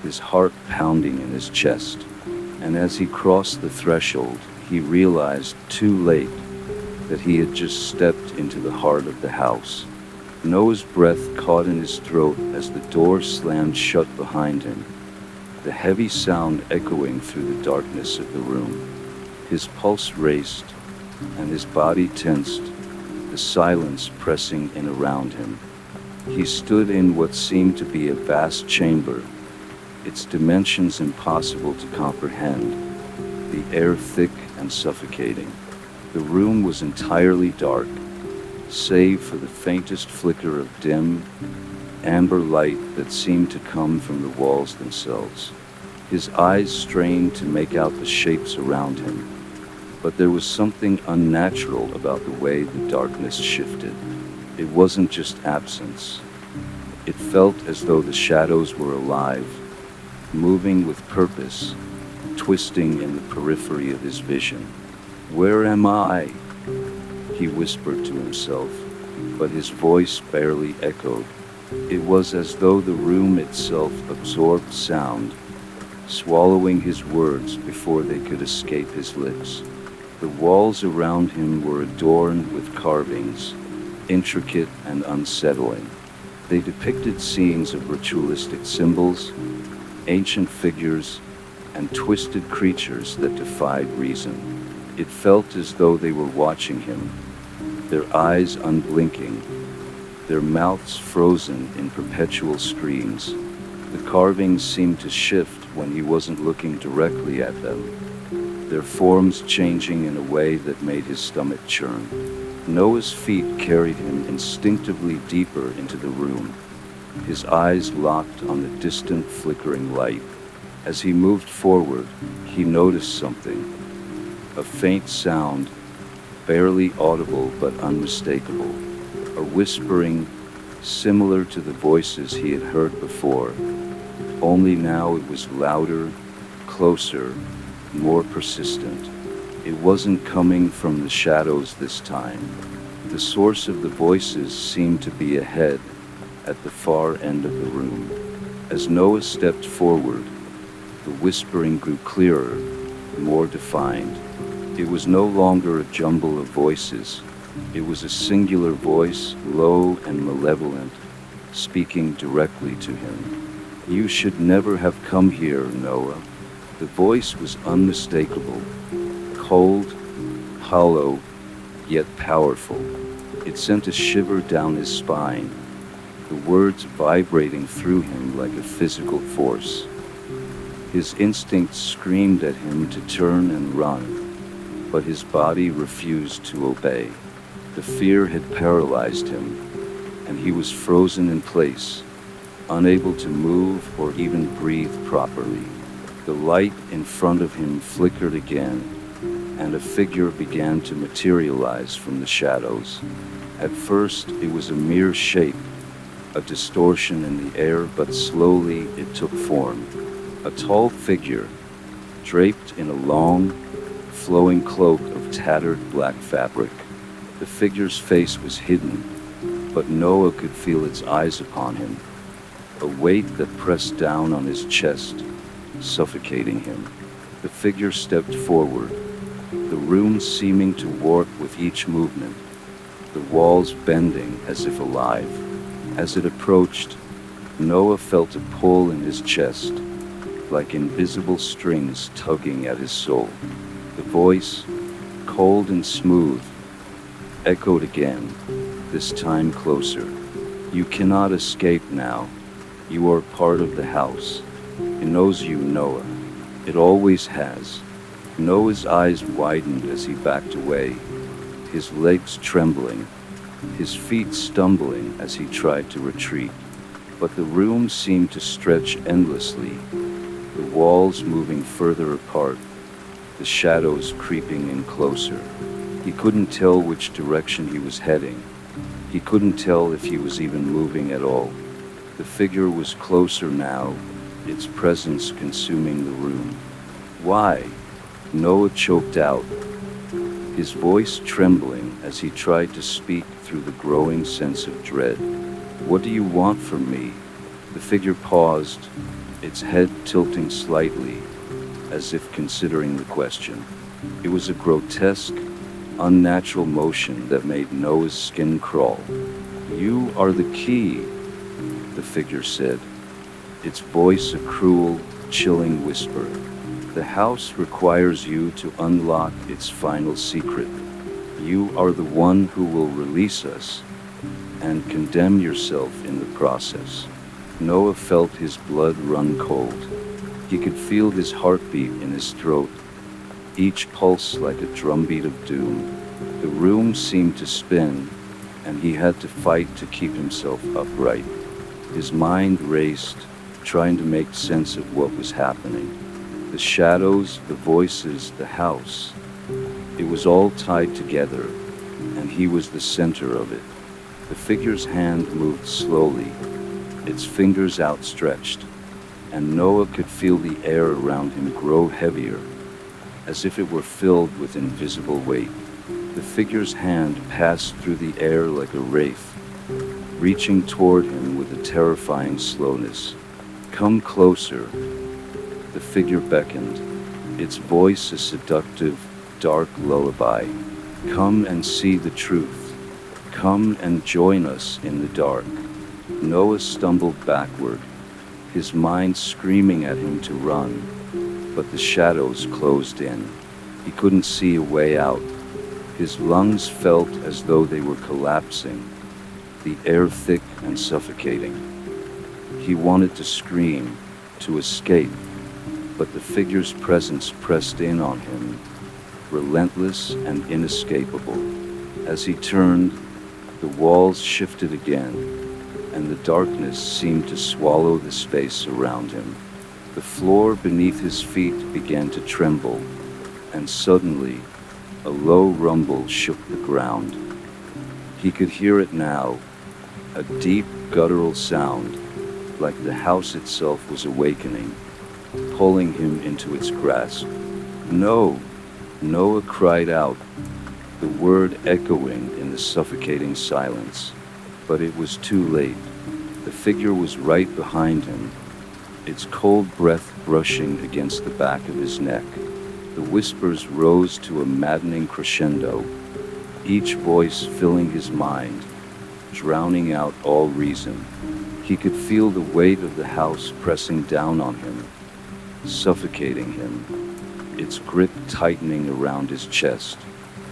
his heart pounding in his chest. And as he crossed the threshold, he realized too late that he had just stepped into the heart of the house. Noah's breath caught in his throat as the door slammed shut behind him, the heavy sound echoing through the darkness of the room. His pulse raced, and his body tensed, the silence pressing in around him. He stood in what seemed to be a vast chamber, its dimensions impossible to comprehend, the air thick and suffocating. The room was entirely dark, save for the faintest flicker of dim, amber light that seemed to come from the walls themselves. His eyes strained to make out the shapes around him, but there was something unnatural about the way the darkness shifted. It wasn't just absence. It felt as though the shadows were alive, moving with purpose, twisting in the periphery of his vision. "Where am I?" he whispered to himself, but his voice barely echoed. It was as though the room itself absorbed sound, swallowing his words before they could escape his lips. The walls around him were adorned with carvings, intricate and unsettling. They depicted scenes of ritualistic symbols, ancient figures, and twisted creatures that defied reason. It felt as though they were watching him, their eyes unblinking, their mouths frozen in perpetual screams. The carvings seemed to shift when he wasn't looking directly at them, their forms changing in a way that made his stomach churn. Noah's feet carried him instinctively deeper into the room, his eyes locked on the distant flickering light. As he moved forward, he noticed something, a faint sound, barely audible but unmistakable, a whispering similar to the voices he had heard before, only now it was louder, closer, more persistent. It wasn't coming from the shadows this time. The source of the voices seemed to be ahead, at the far end of the room. As Noah stepped forward, the whispering grew clearer, more defined. It was no longer a jumble of voices. It was a singular voice, low and malevolent, speaking directly to him. "You should never have come here, Noah." The voice was unmistakable, cold, hollow, yet powerful. It sent a shiver down his spine, the words vibrating through him like a physical force. His instincts screamed at him to turn and run, but his body refused to obey. The fear had paralyzed him, and he was frozen in place, unable to move or even breathe properly. The light in front of him flickered again, and a figure began to materialize from the shadows. At first, it was a mere shape, a distortion in the air, but slowly it took form. A tall figure, draped in a long, flowing cloak of tattered black fabric. The figure's face was hidden, but Noah could feel its eyes upon him, a weight that pressed down on his chest, suffocating him. The figure stepped forward, the room seeming to warp with each movement, the walls bending as if alive. As it approached, Noah felt a pull in his chest, like invisible strings tugging at his soul. The voice, cold and smooth, echoed again, this time closer. "You cannot escape now. You are part of the house. It knows you, Noah. It always has." Noah's eyes widened as he backed away, his legs trembling, his feet stumbling as he tried to retreat. But the room seemed to stretch endlessly, the walls moving further apart, the shadows creeping in closer. He couldn't tell which direction he was heading. He couldn't tell if he was even moving at all. The figure was closer now, its presence consuming the room. "Why?" Noah choked out, his voice trembling as he tried to speak through the growing sense of dread. "What do you want from me?" The figure paused, its head tilting slightly, as if considering the question. It was a grotesque, unnatural motion that made Noah's skin crawl. "You are the key," the figure said, its voice a cruel, chilling whisper. "The house requires you to unlock its final secret. You are the one who will release us, and condemn yourself in the process." Noah felt his blood run cold. He could feel his heartbeat in his throat, each pulse like a drumbeat of doom. The room seemed to spin, and he had to fight to keep himself upright. His mind raced, trying to make sense of what was happening. The shadows, the voices, the house. It was all tied together, and he was the center of it. The figure's hand moved slowly, its fingers outstretched, and Noah could feel the air around him grow heavier, as if it were filled with invisible weight. The figure's hand passed through the air like a wraith, reaching toward him with a terrifying slowness. "Come closer," the figure beckoned, its voice a seductive, dark lullaby. "Come and see the truth. Come and join us in the dark." Noah stumbled backward, his mind screaming at him to run, but the shadows closed in. He couldn't see a way out. His lungs felt as though they were collapsing, the air thick and suffocating. He wanted to scream, to escape, but the figure's presence pressed in on him, relentless and inescapable. As he turned, the walls shifted again, and the darkness seemed to swallow the space around him. The floor beneath his feet began to tremble, and suddenly, a low rumble shook the ground. He could hear it now, a deep, guttural sound, like the house itself was awakening, pulling him into its grasp. "No!" Noah cried out, the word echoing in the suffocating silence. But it was too late. The figure was right behind him, its cold breath brushing against the back of his neck. The whispers rose to a maddening crescendo, each voice filling his mind, drowning out all reason. He could feel the weight of the house pressing down on him, suffocating him, its grip tightening around his chest.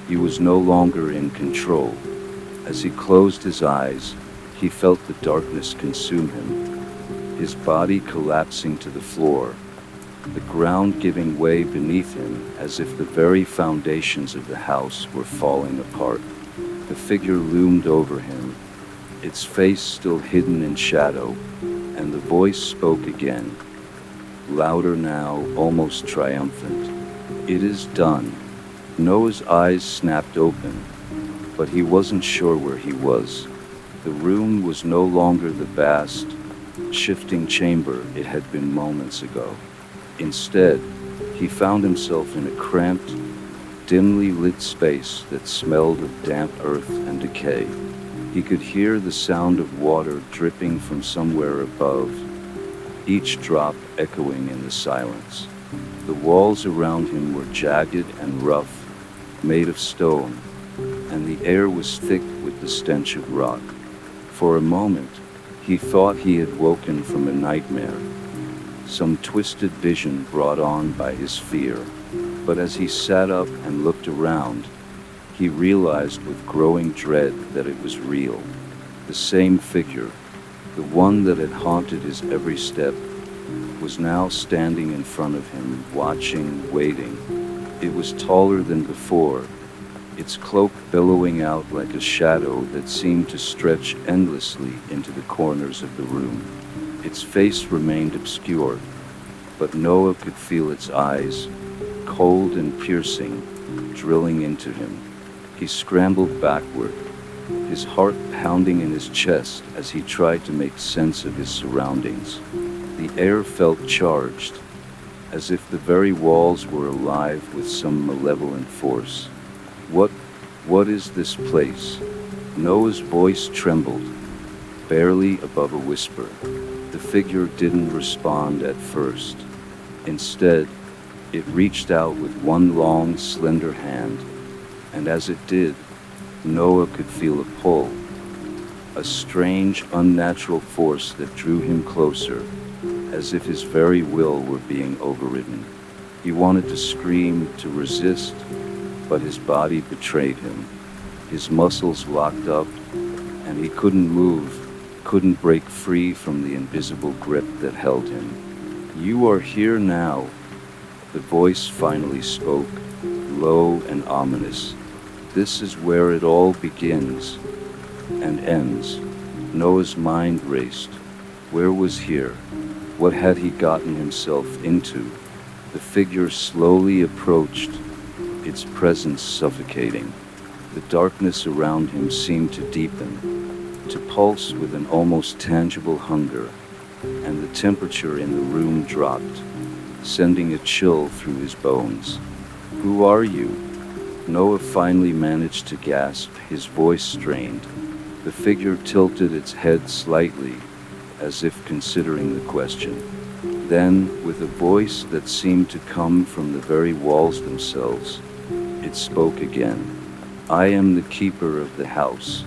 He was no longer in control. As he closed his eyes, he felt the darkness consume him, his body collapsing to the floor, the ground giving way beneath him as if the very foundations of the house were falling apart. The figure loomed over him, its face still hidden in shadow, and the voice spoke again, louder now, almost triumphant. "It is done." Noah's eyes snapped open, but he wasn't sure where he was. The room was no longer the vast, shifting chamber it had been moments ago. Instead, he found himself in a cramped, dimly lit space that smelled of damp earth and decay. He could hear the sound of water dripping from somewhere above, each drop echoing in the silence. The walls around him were jagged and rough, made of stone, and the air was thick with the stench of rot. For a moment, he thought he had woken from a nightmare, some twisted vision brought on by his fear. But as he sat up and looked around, he realized with growing dread that it was real. The same figure, the one that had haunted his every step, was now standing in front of him, watching, waiting. It was taller than before, its cloak billowing out like a shadow that seemed to stretch endlessly into the corners of the room. Its face remained obscured, but Noah could feel its eyes, cold and piercing, drilling into him. He scrambled backward, his heart pounding in his chest as he tried to make sense of his surroundings. The air felt charged, as if the very walls were alive with some malevolent force. What is this place?" Noah's voice trembled, barely above a whisper. The figure didn't respond at first. Instead, it reached out with one long, slender hand, and as it did, Noah could feel a pull, a strange, unnatural force that drew him closer, as if his very will were being overridden. He wanted to scream, to resist, but his body betrayed him. His muscles locked up, and he couldn't move, couldn't break free from the invisible grip that held him. "You are here now," the voice finally spoke, low and ominous. "This is where it all begins and ends." Noah's mind raced. Where was here? What had he gotten himself into? The figure slowly approached, its presence suffocating. The darkness around him seemed to deepen, to pulse with an almost tangible hunger, and the temperature in the room dropped, sending a chill through his bones. "Who are you?" Noah finally managed to gasp, his voice strained. The figure tilted its head slightly, as if considering the question. Then, with a voice that seemed to come from the very walls themselves, it spoke again. I am the keeper of the house,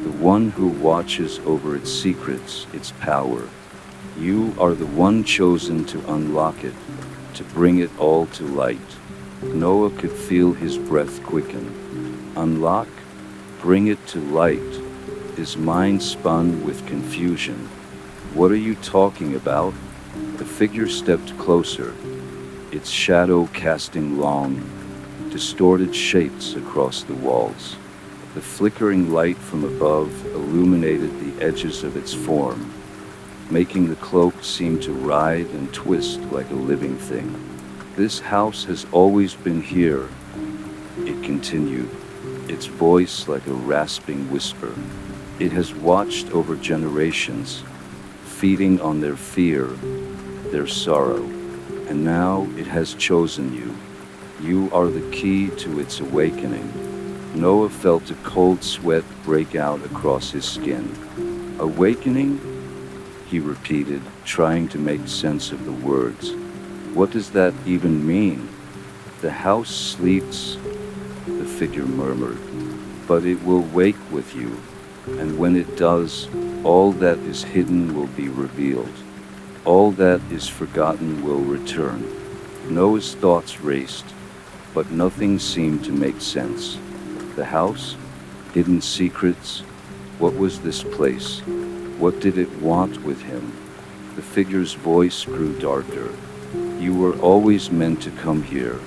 the one who watches over its secrets, its power. You are the one chosen to unlock it, to bring it all to light. Noah could feel his breath quicken. Unlock? Bring it to light. His mind spun with confusion. What are you talking about? The figure stepped closer, its shadow casting long, distorted shapes across the walls. The flickering light from above illuminated the edges of its form, making the cloak seem to writhe and twist like a living thing. This house has always been here, it continued, its voice like a rasping whisper. It has watched over generations, feeding on their fear, their sorrow, and now it has chosen you. You are the key to its awakening. Noah felt a cold sweat break out across his skin. Awakening? He repeated, trying to make sense of the words. What does that even mean? The house sleeps, the figure murmured, but it will wake with you, and when it does, all that is hidden will be revealed. All that is forgotten will return. Noah's thoughts raced, but nothing seemed to make sense. The house? Hidden secrets? What was this place? What did it want with him? The figure's voice grew darker. You were always meant to come here,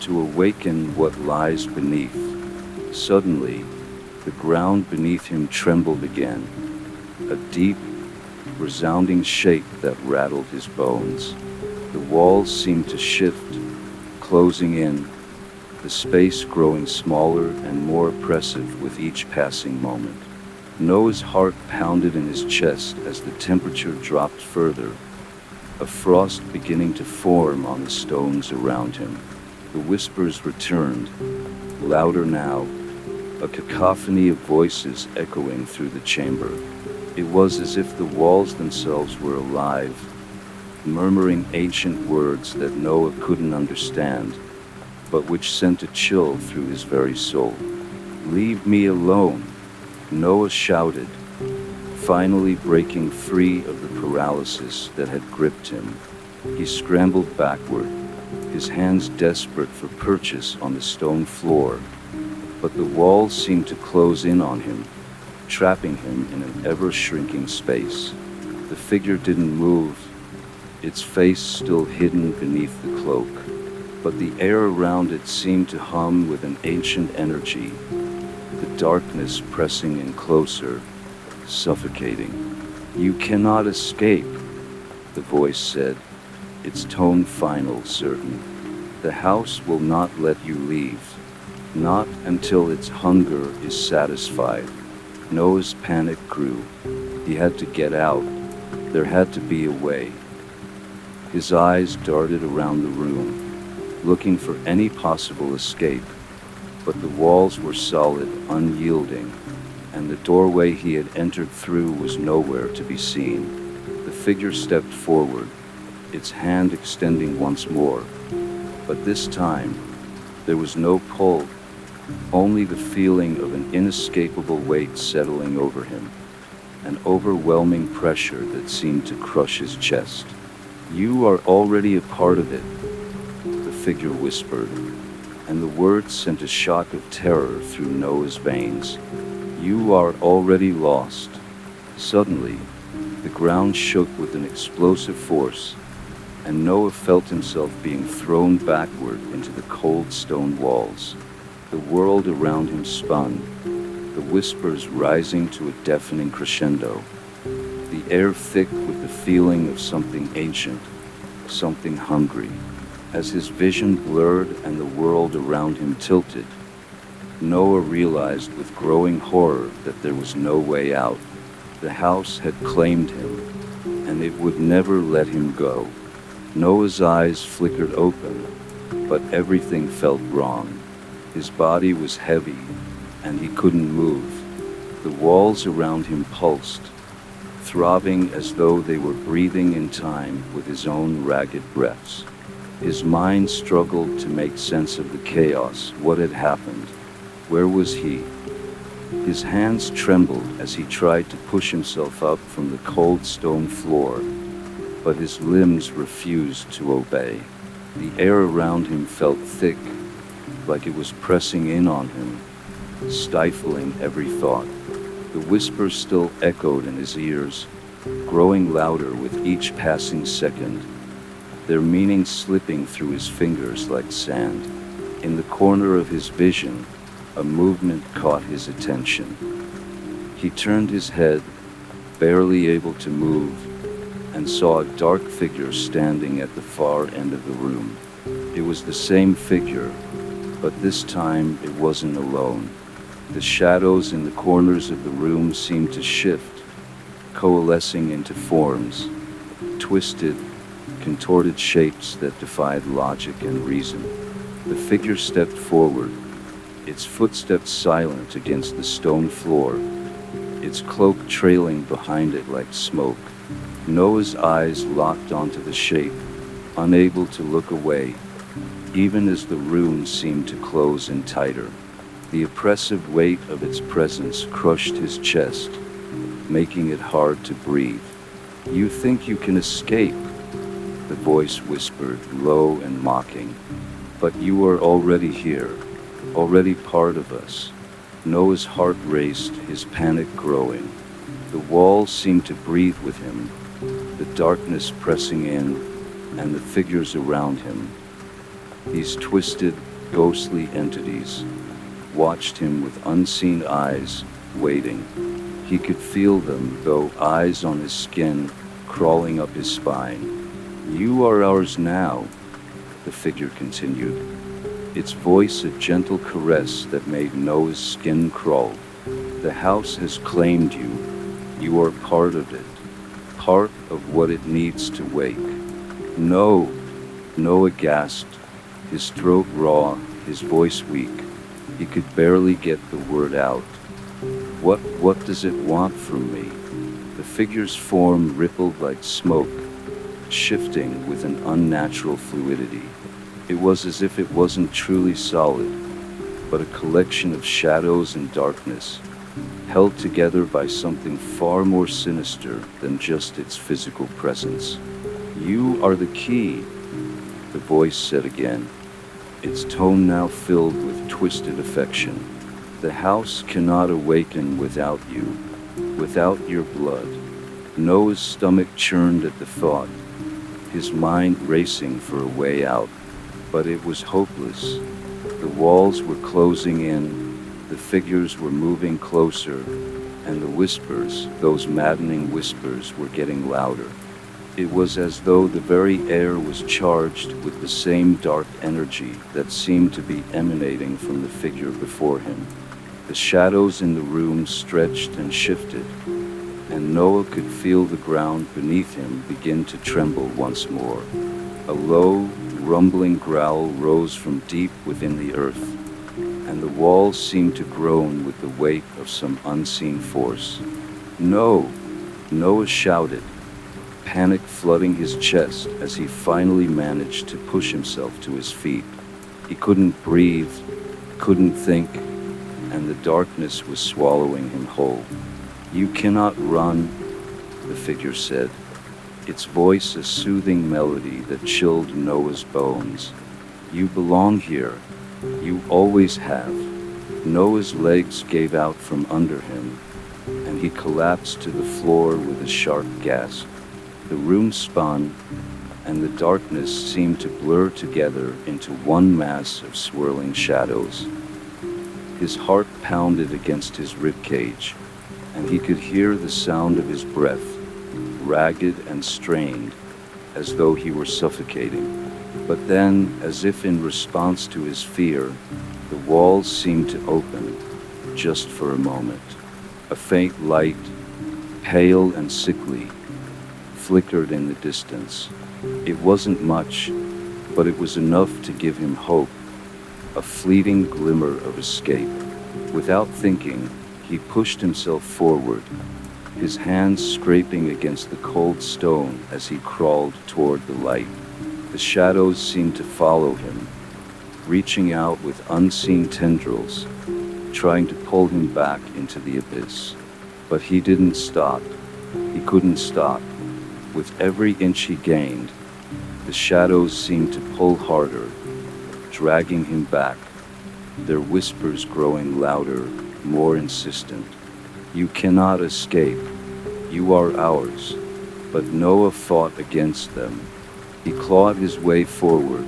to awaken what lies beneath. Suddenly, the ground beneath him trembled again, a deep, resounding shake that rattled his bones. The walls seemed to shift, closing in, the space growing smaller and more oppressive with each passing moment. Noah's heart pounded in his chest as the temperature dropped further, a frost beginning to form on the stones around him. The whispers returned, louder now, a cacophony of voices echoing through the chamber. It was as if the walls themselves were alive, murmuring ancient words that Noah couldn't understand, but which sent a chill through his very soul. Leave me alone, Noah shouted, finally breaking free of the paralysis that had gripped him. He scrambled backward, his hands desperate for purchase on the stone floor, but the walls seemed to close in on him, trapping him in an ever-shrinking space. The figure didn't move, its face still hidden beneath the cloak, but the air around it seemed to hum with an ancient energy, the darkness pressing in closer, suffocating. You cannot escape, the voice said, its tone final, certain. The house will not let you leave, not until its hunger is satisfied. Noah's panic grew. He had to get out. There had to be a way. His eyes darted around the room, looking for any possible escape, but the walls were solid, unyielding, and the doorway he had entered through was nowhere to be seen. The figure stepped forward, its hand extending once more, but this time there was no pull, only the feeling of an inescapable weight settling over him, an overwhelming pressure that seemed to crush his chest. You are already a part of it, the figure whispered, and the words sent a shock of terror through Noah's veins. You are already lost. Suddenly, the ground shook with an explosive force, and Noah felt himself being thrown backward into the cold stone walls. The world around him spun, the whispers rising to a deafening crescendo, the air thick with the feeling of something ancient, something hungry. As his vision blurred and the world around him tilted, Noah realized with growing horror that there was no way out. The house had claimed him, and it would never let him go. Noah's eyes flickered open, but everything felt wrong. His body was heavy, and he couldn't move. The walls around him pulsed, throbbing as though they were breathing in time with his own ragged breaths. His mind struggled to make sense of the chaos. What had happened? Where was he? His hands trembled as he tried to push himself up from the cold stone floor, but his limbs refused to obey. The air around him felt thick, like it was pressing in on him, stifling every thought. The whispers still echoed in his ears, growing louder with each passing second, their meaning slipping through his fingers like sand. In the corner of his vision, a movement caught his attention. He turned his head, barely able to move, and saw a dark figure standing at the far end of the room. It was the same figure, but this time it wasn't alone. The shadows in the corners of the room seemed to shift, coalescing into forms, twisted, contorted shapes that defied logic and reason. The figure stepped forward, its footsteps silent against the stone floor, its cloak trailing behind it like smoke. Noah's eyes locked onto the shape, unable to look away, even as the room seemed to close in tighter. The oppressive weight of its presence crushed his chest, making it hard to breathe. "You think you can escape?" the voice whispered, low and mocking. "But you are already here, already part of us." Noah's heart raced, his panic growing. The walls seemed to breathe with him, the darkness pressing in, and the figures around him. These twisted, ghostly entities watched him with unseen eyes, waiting. He could feel them, though, eyes on his skin, crawling up his spine. "You are ours now," the figure continued, its voice a gentle caress that made Noah's skin crawl. "The house has claimed you. You are part of it, part of what it needs to wake." "No," Noah gasped, his throat raw, his voice weak. He could barely get the word out. What does it want from me?" The figure's form rippled like smoke, shifting with an unnatural fluidity. It was as if it wasn't truly solid, but a collection of shadows and darkness, held together by something far more sinister than just its physical presence. "You are the key," the voice said again, its tone now filled with twisted affection. "The house cannot awaken without you, without your blood." Noah's stomach churned at the thought, his mind racing for a way out. But it was hopeless. The walls were closing in, the figures were moving closer, and the whispers, those maddening whispers, were getting louder. It was as though the very air was charged with the same dark energy that seemed to be emanating from the figure before him. The shadows in the room stretched and shifted, and Noah could feel the ground beneath him begin to tremble once more. A low, rumbling growl rose from deep within the earth, and the walls seemed to groan with the weight of some unseen force. "No!" Noah shouted, panic flooding his chest as he finally managed to push himself to his feet. He couldn't breathe, couldn't think, and the darkness was swallowing him whole. "You cannot run," the figure said, its voice a soothing melody that chilled Noah's bones. "You belong here. You always have." Noah's legs gave out from under him, and he collapsed to the floor with a sharp gasp. The room spun, and the darkness seemed to blur together into one mass of swirling shadows. His heart pounded against his ribcage, and he could hear the sound of his breath, ragged and strained, as though he were suffocating. But then, as if in response to his fear, the walls seemed to open, just for a moment. A faint light, pale and sickly, flickered in the distance. It wasn't much, but it was enough to give him hope, a fleeting glimmer of escape. Without thinking, he pushed himself forward, his hands scraping against the cold stone as he crawled toward the light. The shadows seemed to follow him, reaching out with unseen tendrils, trying to pull him back into the abyss. But he didn't stop. He couldn't stop. With every inch he gained, the shadows seemed to pull harder, dragging him back, their whispers growing louder, more insistent. "You cannot escape. You are ours." But Noah fought against them. He clawed his way forward,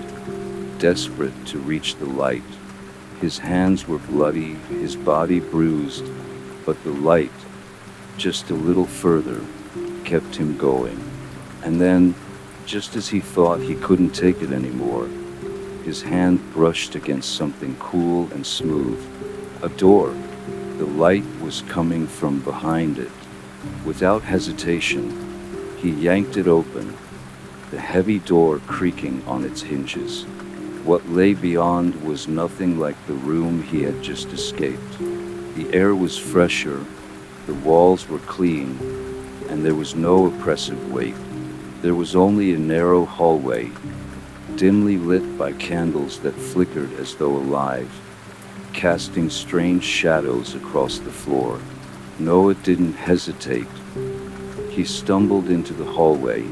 desperate to reach the light. His hands were bloody, his body bruised, but the light, just a little further, kept him going. And then, just as he thought he couldn't take it anymore, his hand brushed against something cool and smooth. A door. The light was coming from behind it. Without hesitation, he yanked it open, the heavy door creaking on its hinges. What lay beyond was nothing like the room he had just escaped. The air was fresher, the walls were clean, and there was no oppressive weight. There was only a narrow hallway, dimly lit by candles that flickered as though alive, casting strange shadows across the floor. Noah didn't hesitate. He stumbled into the hallway,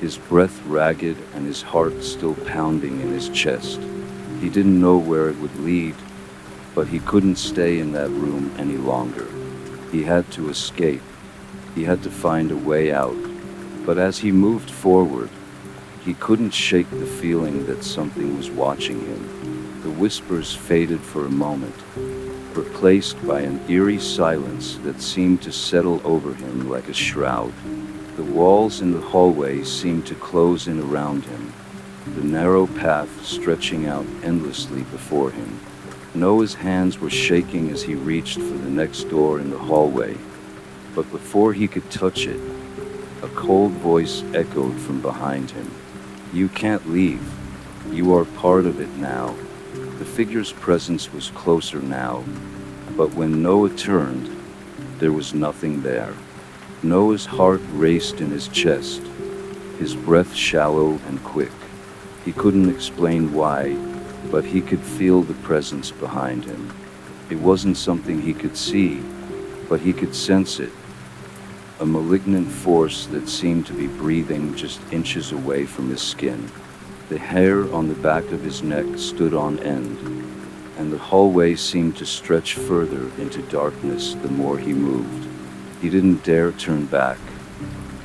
his breath ragged and his heart still pounding in his chest. He didn't know where it would lead, but he couldn't stay in that room any longer. He had to escape. He had to find a way out. But as he moved forward, he couldn't shake the feeling that something was watching him. The whispers faded for a moment, replaced by an eerie silence that seemed to settle over him like a shroud. The walls in the hallway seemed to close in around him, the narrow path stretching out endlessly before him. Noah's hands were shaking as he reached for the next door in the hallway, but before he could touch it, a cold voice echoed from behind him. "You can't leave. You are part of it now." The figure's presence was closer now, but when Noah turned, there was nothing there. Noah's heart raced in his chest, his breath shallow and quick. He couldn't explain why, but he could feel the presence behind him. It wasn't something he could see, but he could sense it. A malignant force that seemed to be breathing just inches away from his skin. The hair on the back of his neck stood on end, and the hallway seemed to stretch further into darkness the more he moved. He didn't dare turn back.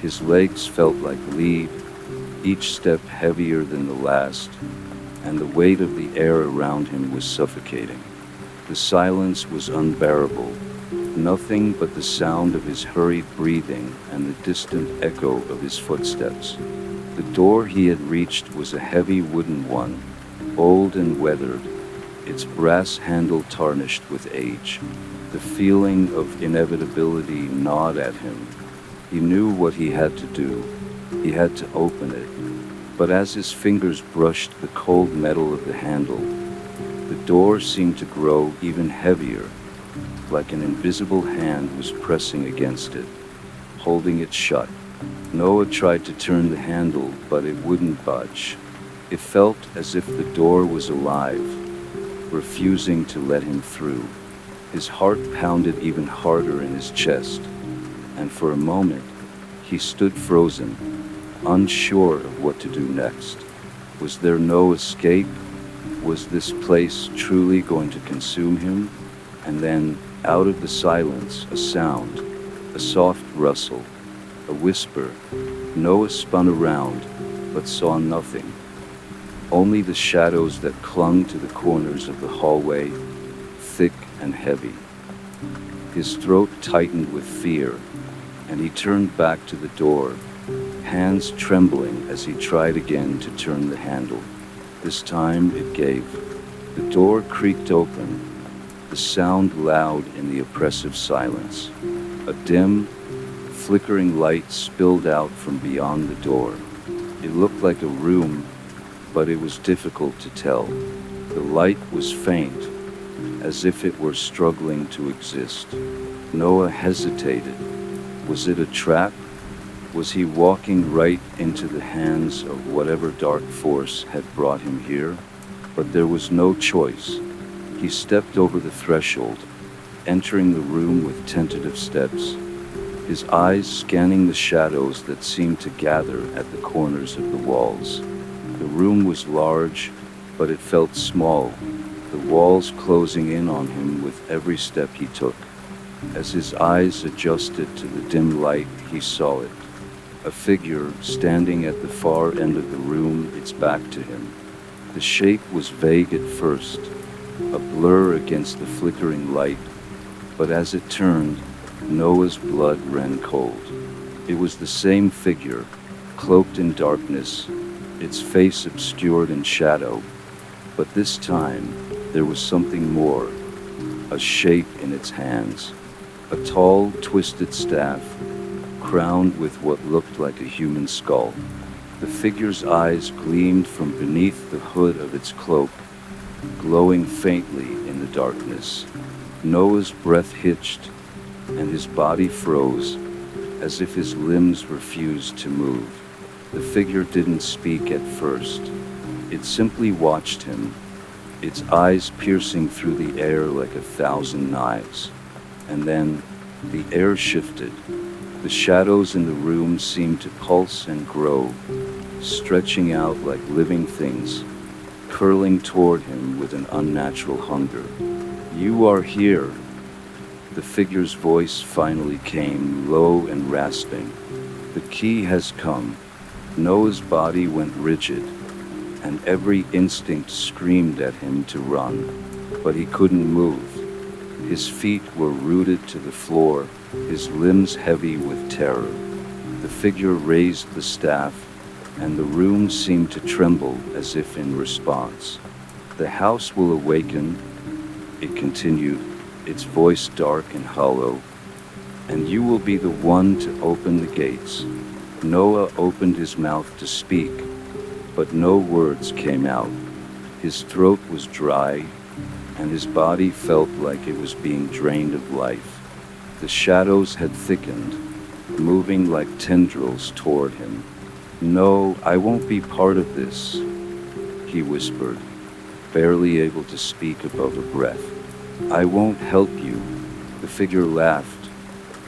His legs felt like lead, each step heavier than the last, and the weight of the air around him was suffocating. The silence was unbearable. Nothing but the sound of his hurried breathing and the distant echo of his footsteps. The door he had reached was a heavy wooden one, old and weathered, its brass handle tarnished with age. The feeling of inevitability gnawed at him. He knew what he had to do. He had to open it. But as his fingers brushed the cold metal of the handle, the door seemed to grow even heavier, like an invisible hand was pressing against it, holding it shut. Noah tried to turn the handle, but it wouldn't budge. It felt as if the door was alive, refusing to let him through. His heart pounded even harder in his chest, and for a moment, he stood frozen, unsure of what to do next. Was there no escape? Was this place truly going to consume him? And then, out of the silence, a sound, a soft rustle, a whisper. Noah spun around, but saw nothing. Only the shadows that clung to the corners of the hallway, thick and heavy. His throat tightened with fear, and he turned back to the door, hands trembling as he tried again to turn the handle. This time it gave. The door creaked open, the sound loud in the oppressive silence. A dim, flickering light spilled out from beyond the door. It looked like a room, but it was difficult to tell. The light was faint, as if it were struggling to exist. Noah hesitated. Was it a trap? Was he walking right into the hands of whatever dark force had brought him here? But there was no choice. He stepped over the threshold, entering the room with tentative steps, his eyes scanning the shadows that seemed to gather at the corners of the walls. The room was large, but it felt small, the walls closing in on him with every step he took. As his eyes adjusted to the dim light, he saw it. A figure standing at the far end of the room, its back to him. The shape was vague at first, a blur against the flickering light, but as it turned, Noah's blood ran cold. It was the same figure, cloaked in darkness, its face obscured in shadow, but this time there was something more, a shape in its hands, a tall, twisted staff, crowned with what looked like a human skull. The figure's eyes gleamed from beneath the hood of its cloak, glowing faintly in the darkness. Noah's breath hitched, and his body froze, as if his limbs refused to move. The figure didn't speak at first. It simply watched him, its eyes piercing through the air like 1,000 knives. And then, the air shifted. The shadows in the room seemed to pulse and grow, stretching out like living things, curling toward him with an unnatural hunger. "You are here." The figure's voice finally came, low and rasping. "The key has come." Noah's body went rigid, and every instinct screamed at him to run, but he couldn't move. His feet were rooted to the floor, his limbs heavy with terror. The figure raised the staff, and the room seemed to tremble as if in response. "The house will awaken," it continued, its voice dark and hollow, "and you will be the one to open the gates." Noah opened his mouth to speak, but no words came out. His throat was dry, and his body felt like it was being drained of life. The shadows had thickened, moving like tendrils toward him. "No, I won't be part of this," he whispered, barely able to speak above a breath. "I won't help you." The figure laughed,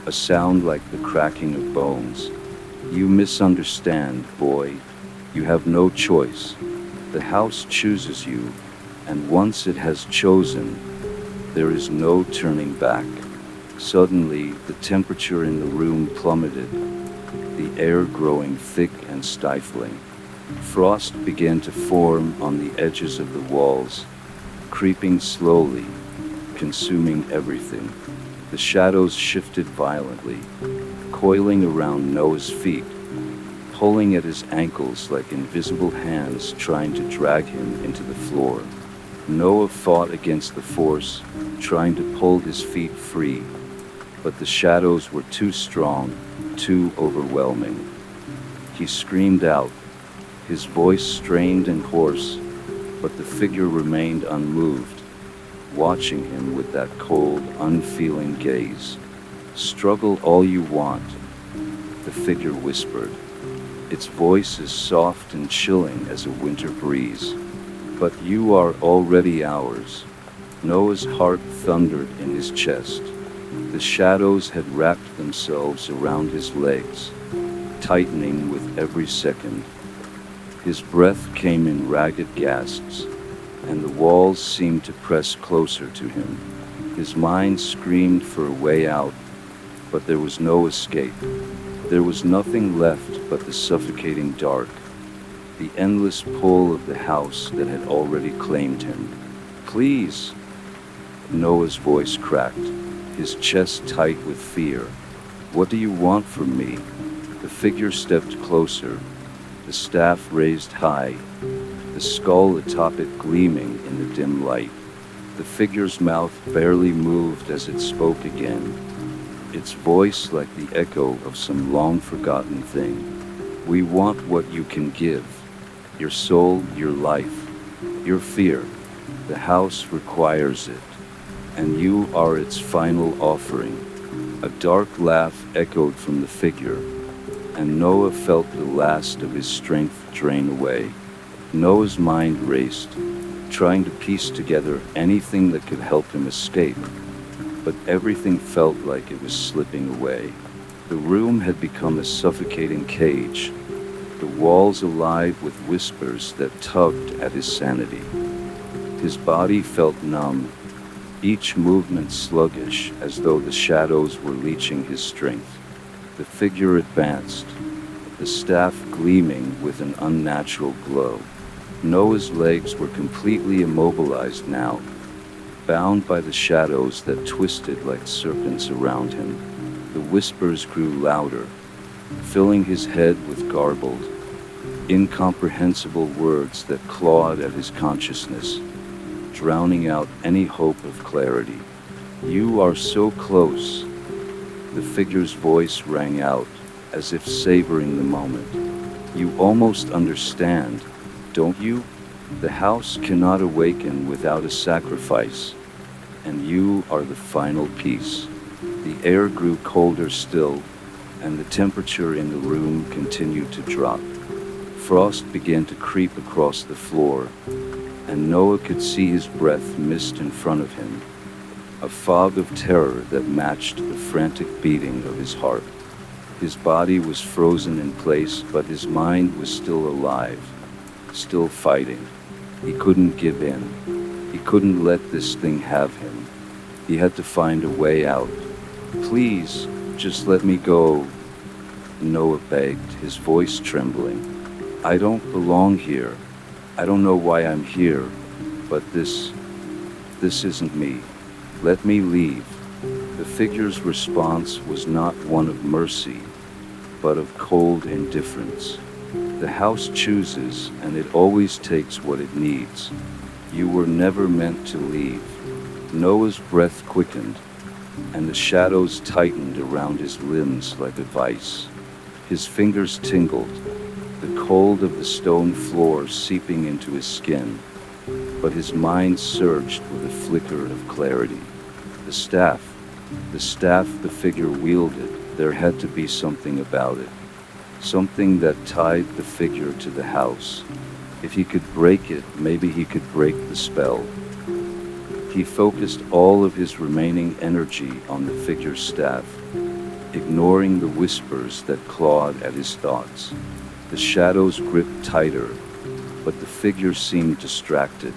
a sound like the cracking of bones. "You misunderstand, boy. You have no choice. The house chooses you, and once it has chosen, there is no turning back." Suddenly, the temperature in the room plummeted, the air growing thick and stifling. Frost began to form on the edges of the walls, creeping slowly, consuming everything. The shadows shifted violently, coiling around Noah's feet, pulling at his ankles like invisible hands trying to drag him into the floor. Noah fought against the force, trying to pull his feet free, but the shadows were too strong, too overwhelming. He screamed out, his voice strained and hoarse, but the figure remained unmoved, watching him with that cold, unfeeling gaze. "Struggle all you want," the figure whispered. Its voice is soft and chilling as a winter breeze. "But you are already ours." Noah's heart thundered in his chest. The shadows had wrapped themselves around his legs, tightening with every second. His breath came in ragged gasps, and the walls seemed to press closer to him. His mind screamed for a way out, but there was no escape. There was nothing left but the suffocating dark, the endless pull of the house that had already claimed him. "Please!" Noah's voice cracked, his chest tight with fear. "What do you want from me?" The figure stepped closer, the staff raised high, the skull atop it gleaming in the dim light. The figure's mouth barely moved as it spoke again, its voice like the echo of some long-forgotten thing. "We want what you can give. Your soul, your life, your fear. The house requires it, and you are its final offering." A dark laugh echoed from the figure, and Noah felt the last of his strength drain away. Noah's mind raced, trying to piece together anything that could help him escape, but everything felt like it was slipping away. The room had become a suffocating cage, the walls alive with whispers that tugged at his sanity. His body felt numb, each movement sluggish as though the shadows were leeching his strength. The figure advanced, the staff gleaming with an unnatural glow. Noah's legs were completely immobilized now, bound by the shadows that twisted like serpents around him. The whispers grew louder, filling his head with garbled, incomprehensible words that clawed at his consciousness, drowning out any hope of clarity. "You are so close," the figure's voice rang out, as if savoring the moment. "You almost understand, don't you? The house cannot awaken without a sacrifice, and you are the final piece." The air grew colder still, and the temperature in the room continued to drop. Frost began to creep across the floor, and Noah could see his breath mist in front of him, a fog of terror that matched the frantic beating of his heart. His body was frozen in place, but his mind was still alive, still fighting. He couldn't give in. He couldn't let this thing have him. He had to find a way out. "Please, just let me go," Noah begged, his voice trembling. "I don't belong here. I don't know why I'm here, but this isn't me. Let me leave." The figure's response was not one of mercy, but of cold indifference. "The house chooses, and it always takes what it needs. You were never meant to leave." Noah's breath quickened, and the shadows tightened around his limbs like a vice. His fingers tingled, the cold of the stone floor seeping into his skin, but his mind surged with a flicker of clarity. The staff the figure wielded, there had to be something about it. Something that tied the figure to the house. If he could break it, maybe he could break the spell. He focused all of his remaining energy on the figure's staff, ignoring the whispers that clawed at his thoughts. The shadows gripped tighter, but the figure seemed distracted,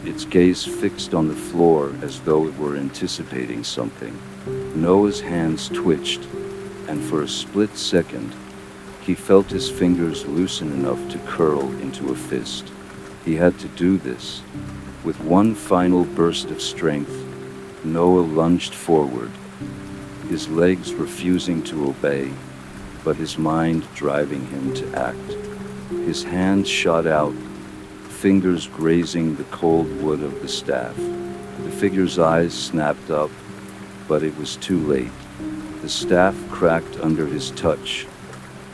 its gaze fixed on the floor as though it were anticipating something. Noah's hands twitched, and for a split second, he felt his fingers loosen enough to curl into a fist. He had to do this. With one final burst of strength, Noah lunged forward, his legs refusing to obey, but his mind driving him to act. His hand shot out, fingers grazing the cold wood of the staff. The figure's eyes snapped up, but it was too late. The staff cracked under his touch,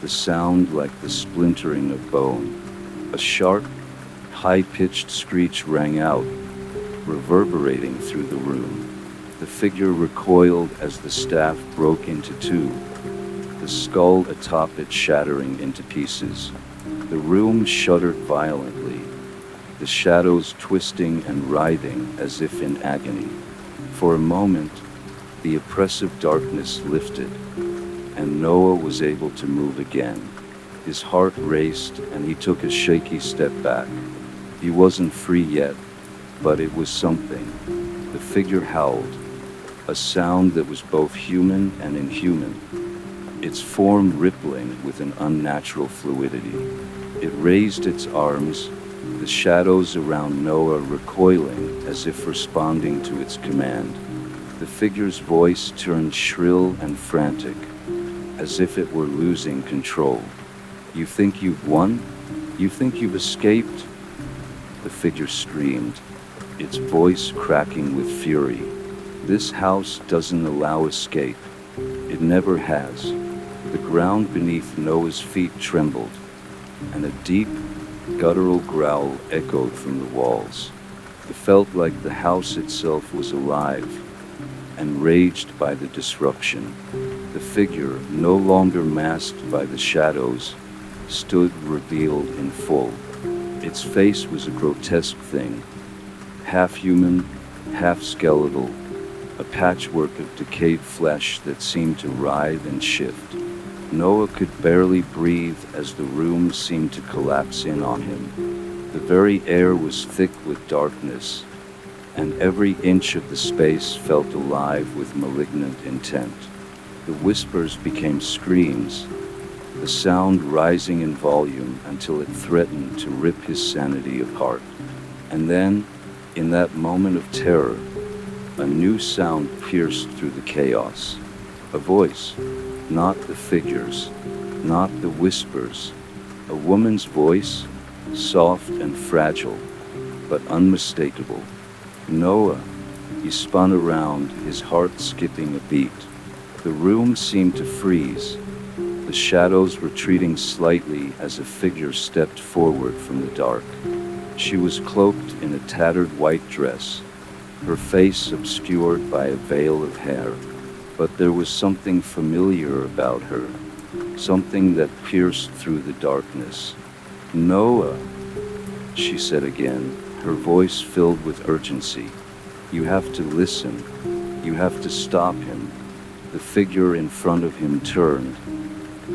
the sound like the splintering of bone. A sharp, high-pitched screech rang out, reverberating through the room. The figure recoiled as the staff broke into two, the skull atop it shattering into pieces. The room shuddered violently, the shadows twisting and writhing as if in agony. For a moment, the oppressive darkness lifted, and Noah was able to move again. His heart raced, and he took a shaky step back. He wasn't free yet, but it was something. The figure howled, a sound that was both human and inhuman, its form rippling with an unnatural fluidity. It raised its arms, the shadows around Noah recoiling as if responding to its command. The figure's voice turned shrill and frantic, as if it were losing control. "You think you've won? You think you've escaped?" The figure screamed, its voice cracking with fury. "This house doesn't allow escape. It never has." The ground beneath Noah's feet trembled, and a deep, guttural growl echoed from the walls. It felt like the house itself was alive, and raged by the disruption. The figure, no longer masked by the shadows, stood revealed in full. Its face was a grotesque thing, half human, half skeletal, a patchwork of decayed flesh that seemed to writhe and shift. Noah could barely breathe as the room seemed to collapse in on him. The very air was thick with darkness, and every inch of the space felt alive with malignant intent. The whispers became screams, the sound rising in volume until it threatened to rip his sanity apart. And then, in that moment of terror, a new sound pierced through the chaos. A voice, not the figures, not the whispers. A woman's voice, soft and fragile, but unmistakable. Noah. He spun around, his heart skipping a beat. The room seemed to freeze, the shadows retreating slightly as a figure stepped forward from the dark. She was cloaked in a tattered white dress, her face obscured by a veil of hair. But there was something familiar about her, something that pierced through the darkness. "Noah," she said again, her voice filled with urgency. "You have to listen. You have to stop him." The figure in front of him turned,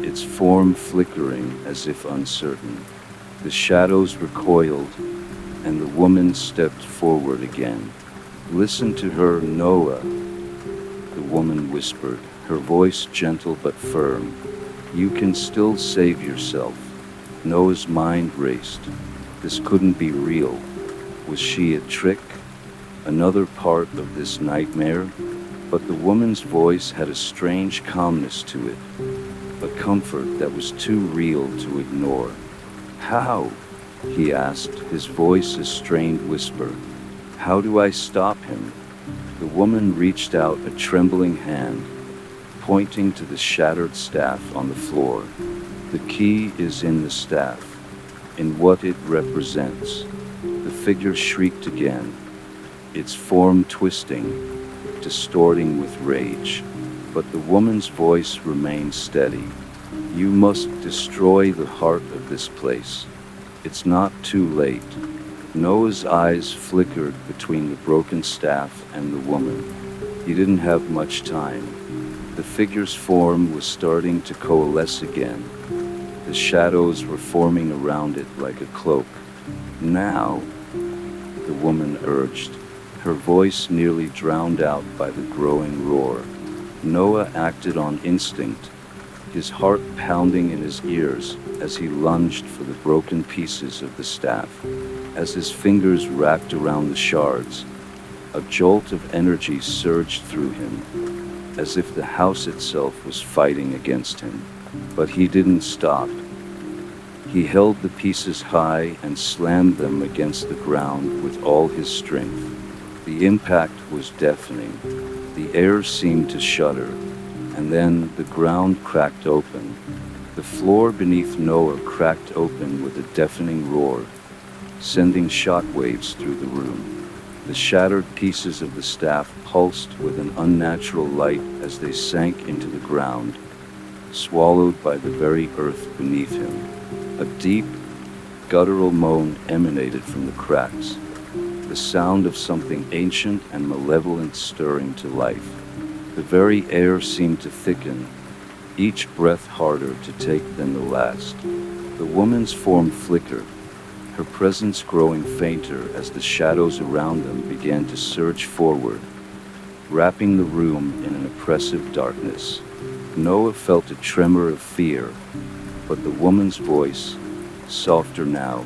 its form flickering as if uncertain. The shadows recoiled, and the woman stepped forward again. "Listen to her, Noah," the woman whispered, her voice gentle but firm. "You can still save yourself." Noah's mind raced. This couldn't be real. Was she a trick? Another part of this nightmare? But the woman's voice had a strange calmness to it, a comfort that was too real to ignore. "How?" he asked, his voice a strained whisper. "How do I stop him?" The woman reached out a trembling hand, pointing to the shattered staff on the floor. "The key is in the staff, in what it represents." The figure shrieked again, its form twisting, distorting with rage. But the woman's voice remained steady. "You must destroy the heart of this place. It's not too late." Noah's eyes flickered between the broken staff and the woman. He didn't have much time. The figure's form was starting to coalesce again. The shadows were forming around it like a cloak. "Now," the woman urged, her voice nearly drowned out by the growing roar. Noah acted on instinct, his heart pounding in his ears as he lunged for the broken pieces of the staff. As his fingers wrapped around the shards, a jolt of energy surged through him, as if the house itself was fighting against him. But he didn't stop. He held the pieces high and slammed them against the ground with all his strength. The impact was deafening. The air seemed to shudder, and then the ground cracked open. The floor beneath Noah cracked open with a deafening roar, sending shockwaves through the room. The shattered pieces of the staff pulsed with an unnatural light as they sank into the ground, swallowed by the very earth beneath him. A deep, guttural moan emanated from the cracks, the sound of something ancient and malevolent stirring to life. The very air seemed to thicken, each breath harder to take than the last. The woman's form flickered, her presence growing fainter as the shadows around them began to surge forward, wrapping the room in an oppressive darkness. Noah felt a tremor of fear, but the woman's voice, softer now,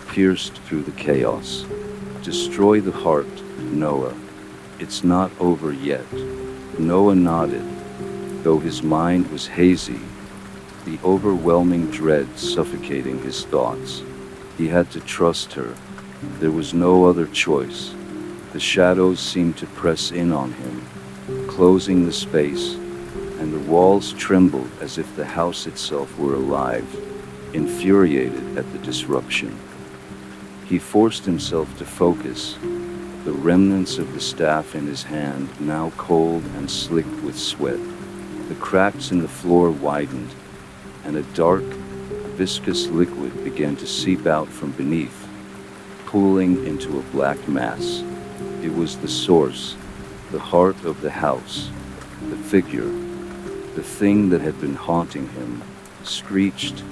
pierced through the chaos. "Destroy the heart, Noah. It's not over yet." Noah nodded, though his mind was hazy, the overwhelming dread suffocating his thoughts. He had to trust her. There was no other choice. The shadows seemed to press in on him, closing the space, and the walls trembled as if the house itself were alive, infuriated at the disruption. He forced himself to focus, the remnants of the staff in his hand, now cold and slick with sweat. The cracks in the floor widened, and a dark, viscous liquid began to seep out from beneath, pooling into a black mass. It was the source, the heart of the house, the figure, the thing that had been haunting him, screeched,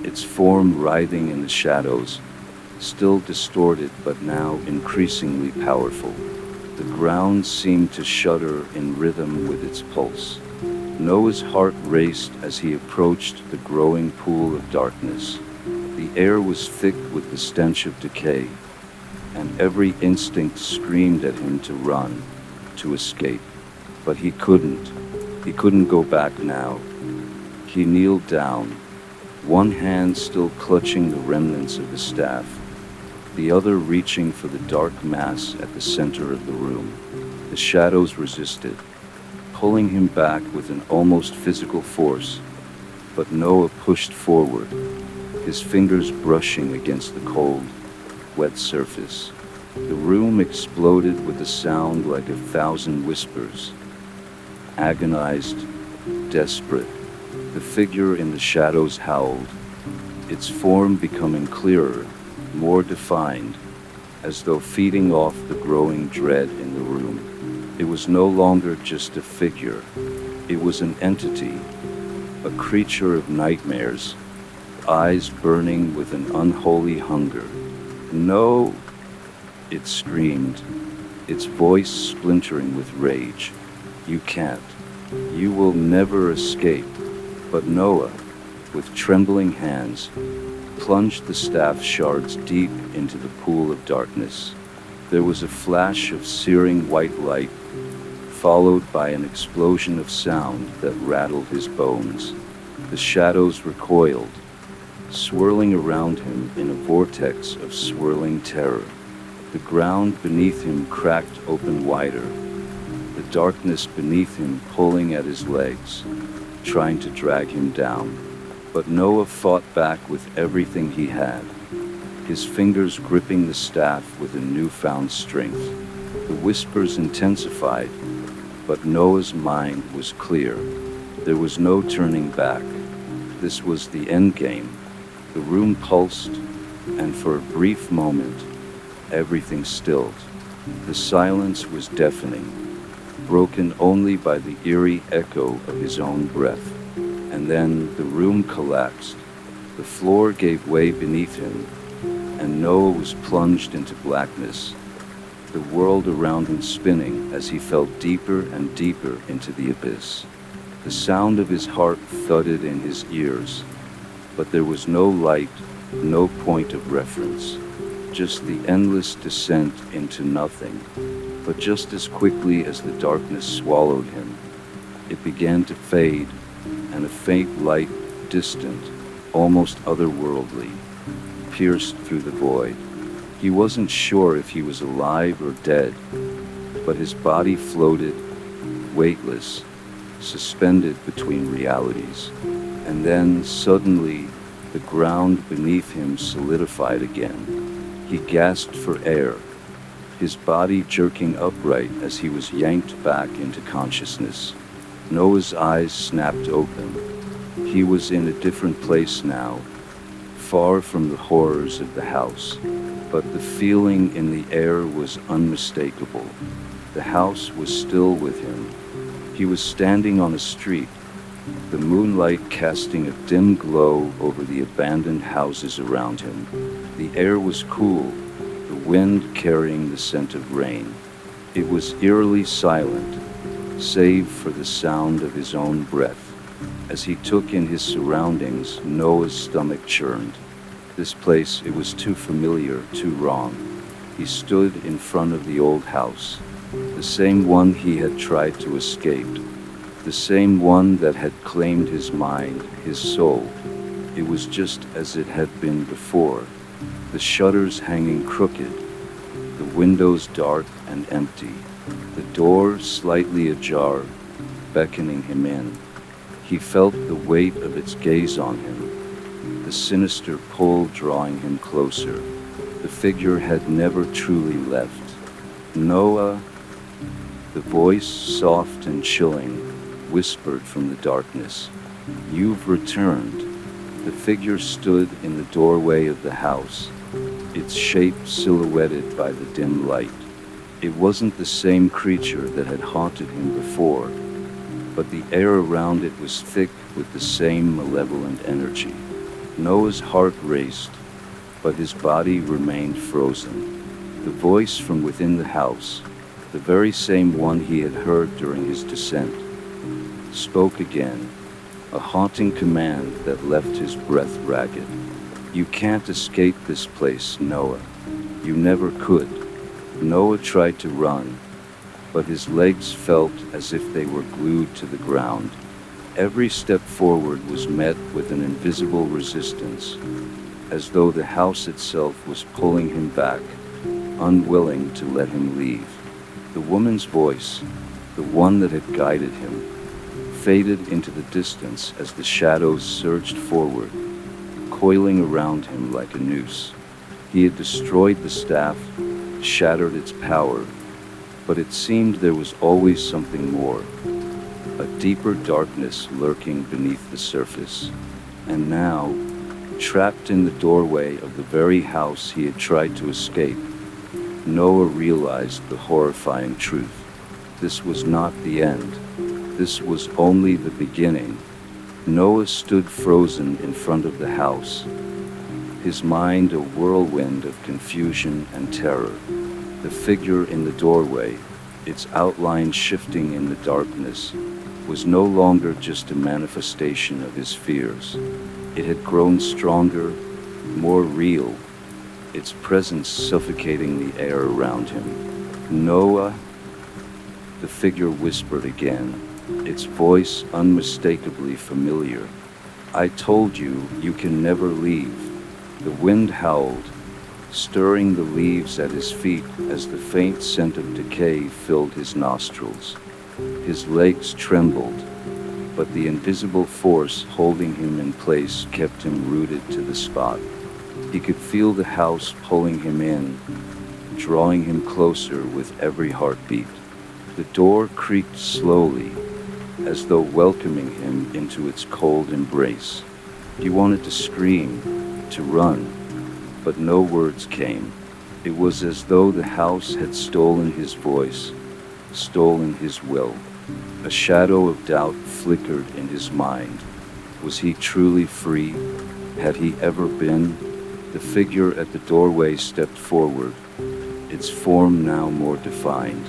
its form writhing in the shadows, still distorted but now increasingly powerful. The ground seemed to shudder in rhythm with its pulse. Noah's heart raced as he approached the growing pool of darkness. The air was thick with the stench of decay, and every instinct screamed at him to run, to escape. But he couldn't. He couldn't go back now. He kneeled down, one hand still clutching the remnants of the staff, the other reaching for the dark mass at the center of the room. The shadows resisted, pulling him back with an almost physical force, but Noah pushed forward, his fingers brushing against the cold, wet surface. The room exploded with a sound like 1,000 whispers, agonized, desperate. The figure in the shadows howled, its form becoming clearer, more defined, as though feeding off the growing dread in the room. It was no longer just a figure. It was an entity, a creature of nightmares, eyes burning with an unholy hunger. "No!" it screamed, its voice splintering with rage. "You can't. You will never escape." But Noah, with trembling hands, plunged the staff shards deep into the pool of darkness. There was a flash of searing white light, followed by an explosion of sound that rattled his bones. The shadows recoiled, swirling around him in a vortex of swirling terror. The ground beneath him cracked open wider, the darkness beneath him pulling at his legs, trying to drag him down. But Noah fought back with everything he had, his fingers gripping the staff with a newfound strength. The whispers intensified, but Noah's mind was clear. There was no turning back. This was the end game. The room pulsed, and for a brief moment, everything stilled. The silence was deafening, broken only by the eerie echo of his own breath. And then the room collapsed. The floor gave way beneath him, and Noah was plunged into blackness, the world around him spinning as he fell deeper and deeper into the abyss. The sound of his heart thudded in his ears, but there was no light, no point of reference, just the endless descent into nothing. But just as quickly as the darkness swallowed him, it began to fade, and a faint light, distant, almost otherworldly, pierced through the void. He wasn't sure if he was alive or dead, but his body floated, weightless, suspended between realities. And then, suddenly, the ground beneath him solidified again. He gasped for air, his body jerking upright as he was yanked back into consciousness. Noah's eyes snapped open. He was in a different place now, far from the horrors of the house. But the feeling in the air was unmistakable. The house was still with him. He was standing on a street, the moonlight casting a dim glow over the abandoned houses around him. The air was cool, the wind carrying the scent of rain. It was eerily silent, save for the sound of his own breath. As he took in his surroundings, Noah's stomach churned. This place, it was too familiar, too wrong. He stood in front of the old house, the same one he had tried to escape, the same one that had claimed his mind, his soul. It was just as it had been before, the shutters hanging crooked, the windows dark and empty, the door slightly ajar, beckoning him in. He felt the weight of its gaze on him, the sinister pull drawing him closer. The figure had never truly left. Noah, the voice, soft and chilling, whispered from the darkness. You've returned. The figure stood in the doorway of the house, its shape silhouetted by the dim light. It wasn't the same creature that had haunted him before, but the air around it was thick with the same malevolent energy. Noah's heart raced, but his body remained frozen. The voice from within the house, the very same one he had heard during his descent, spoke again, a haunting command that left his breath ragged. You can't escape this place, Noah. You never could. Noah tried to run, but his legs felt as if they were glued to the ground. Every step forward was met with an invisible resistance, as though the house itself was pulling him back, unwilling to let him leave. The woman's voice, the one that had guided him, faded into the distance as the shadows surged forward, coiling around him like a noose. He had destroyed the staff, shattered its power, but it seemed there was always something more, a deeper darkness lurking beneath the surface. And now, trapped in the doorway of the very house he had tried to escape, Noah realized the horrifying truth. This was not the end. This was only the beginning. Noah stood frozen in front of the house, his mind a whirlwind of confusion and terror. The figure in the doorway, its outline shifting in the darkness, was no longer just a manifestation of his fears. It had grown stronger, more real, its presence suffocating the air around him. Noah, the figure whispered again, its voice unmistakably familiar. I told you, you can never leave. The wind howled, stirring the leaves at his feet as the faint scent of decay filled his nostrils. His legs trembled, but the invisible force holding him in place kept him rooted to the spot. He could feel the house pulling him in, drawing him closer with every heartbeat. The door creaked slowly, as though welcoming him into its cold embrace. He wanted to scream, to run, but no words came. It was as though the house had stolen his voice, stolen his will. A shadow of doubt flickered in his mind. Was he truly free? Had he ever been? The figure at the doorway stepped forward, its form now more defined.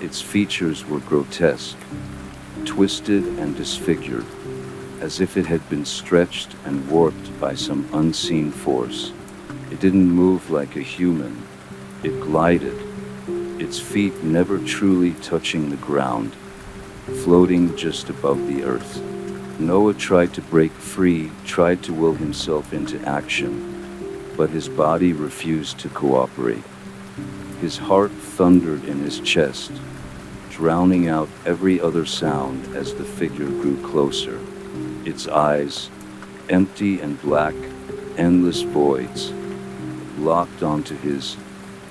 Its features were grotesque, twisted and disfigured, as if it had been stretched and warped by some unseen force. It didn't move like a human. It glided, its feet never truly touching the ground, floating just above the earth. Noah tried to break free, tried to will himself into action, but his body refused to cooperate. His heart thundered in his chest, drowning out every other sound as the figure grew closer. Its eyes, empty and black, endless voids, locked onto his,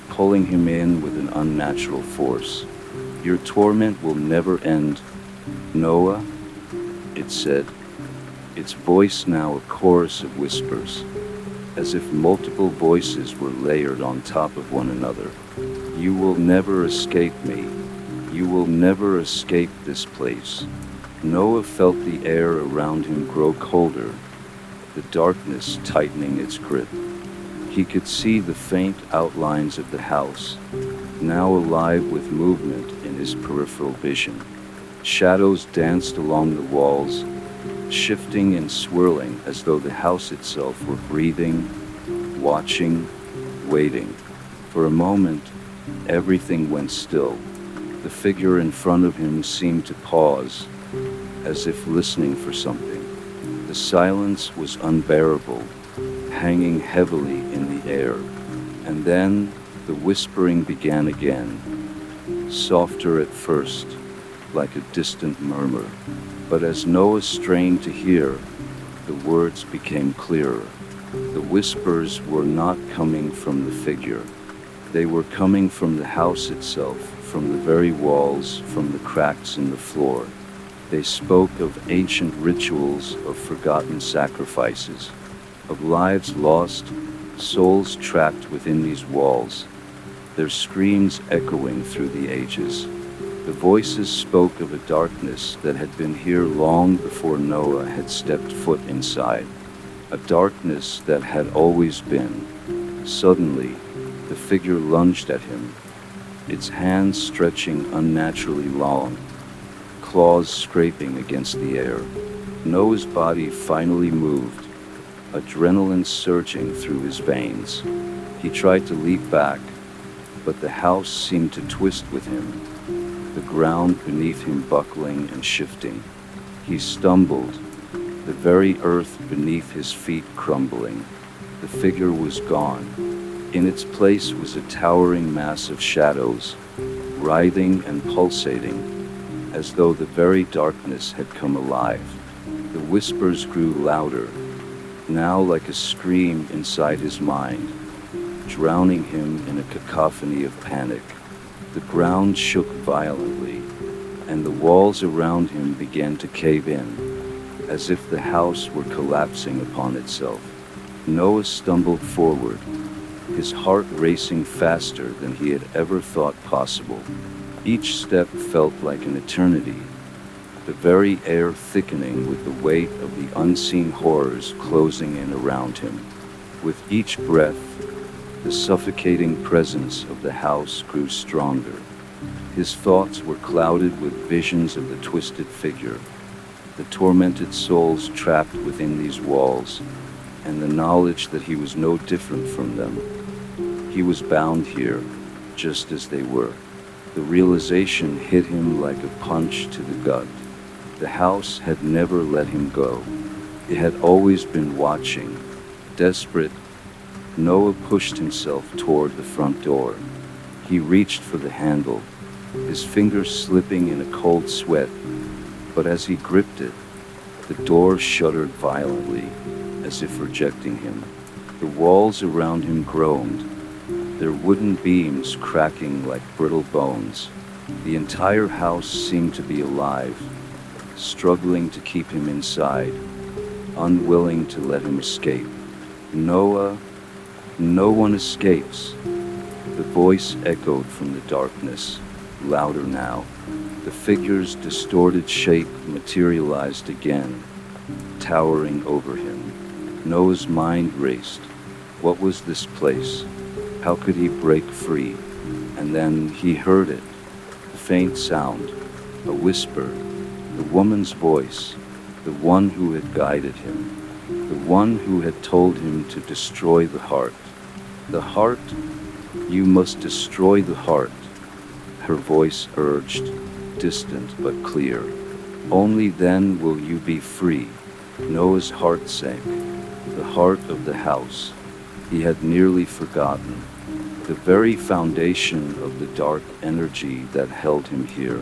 pulling him in with an unnatural force. Your torment will never end, Noah, it said, its voice now a chorus of whispers, as if multiple voices were layered on top of one another. You will never escape me. You will never escape this place. Noah felt the air around him grow colder, the darkness tightening its grip. He could see the faint outlines of the house, now alive with movement in his peripheral vision. Shadows danced along the walls, shifting and swirling as though the house itself were breathing, watching, waiting. For a moment, everything went still. The figure in front of him seemed to pause, as if listening for something. The silence was unbearable, hanging heavily in the air. And then, the whispering began again, softer at first, like a distant murmur. But as Noah strained to hear, the words became clearer. The whispers were not coming from the figure. They were coming from the house itself, from the very walls, from the cracks in the floor. They spoke of ancient rituals, of forgotten sacrifices, of lives lost, souls trapped within these walls, their screams echoing through the ages. The voices spoke of a darkness that had been here long before Noah had stepped foot inside, a darkness that had always been. Suddenly, the figure lunged at him, its hands stretching unnaturally long, claws scraping against the air. Noah's body finally moved, adrenaline surging through his veins. He tried to leap back, but the house seemed to twist with him, the ground beneath him buckling and shifting. He stumbled, the very earth beneath his feet crumbling. The figure was gone. In its place was a towering mass of shadows, writhing and pulsating, as though the very darkness had come alive. The whispers grew louder, now like a scream inside his mind, drowning him in a cacophony of panic. The ground shook violently, and the walls around him began to cave in, as if the house were collapsing upon itself. Noah stumbled forward, his heart racing faster than he had ever thought possible. Each step felt like an eternity, the very air thickening with the weight of the unseen horrors closing in around him. With each breath, the suffocating presence of the house grew stronger. His thoughts were clouded with visions of the twisted figure, the tormented souls trapped within these walls, and the knowledge that he was no different from them. He was bound here, just as they were. The realization hit him like a punch to the gut. The house had never let him go. It had always been watching. Desperate, Noah pushed himself toward the front door. He reached for the handle, his fingers slipping in a cold sweat, but as he gripped it, the door shuddered violently, as if rejecting him. The walls around him groaned, their wooden beams cracking like brittle bones. The entire house seemed to be alive, struggling to keep him inside, unwilling to let him escape. Noah, no one escapes. The voice echoed from the darkness, louder now. The figure's distorted shape materialized again, towering over him. Noah's mind raced. What was this place? How could he break free? And then he heard it, a faint sound, a whisper, the woman's voice, the one who had guided him, the one who had told him to destroy the heart. The heart? You must destroy the heart, her voice urged, distant but clear. Only then will you be free. Noah's heart sank, the heart of the house. He had nearly forgotten, the very foundation of the dark energy that held him here.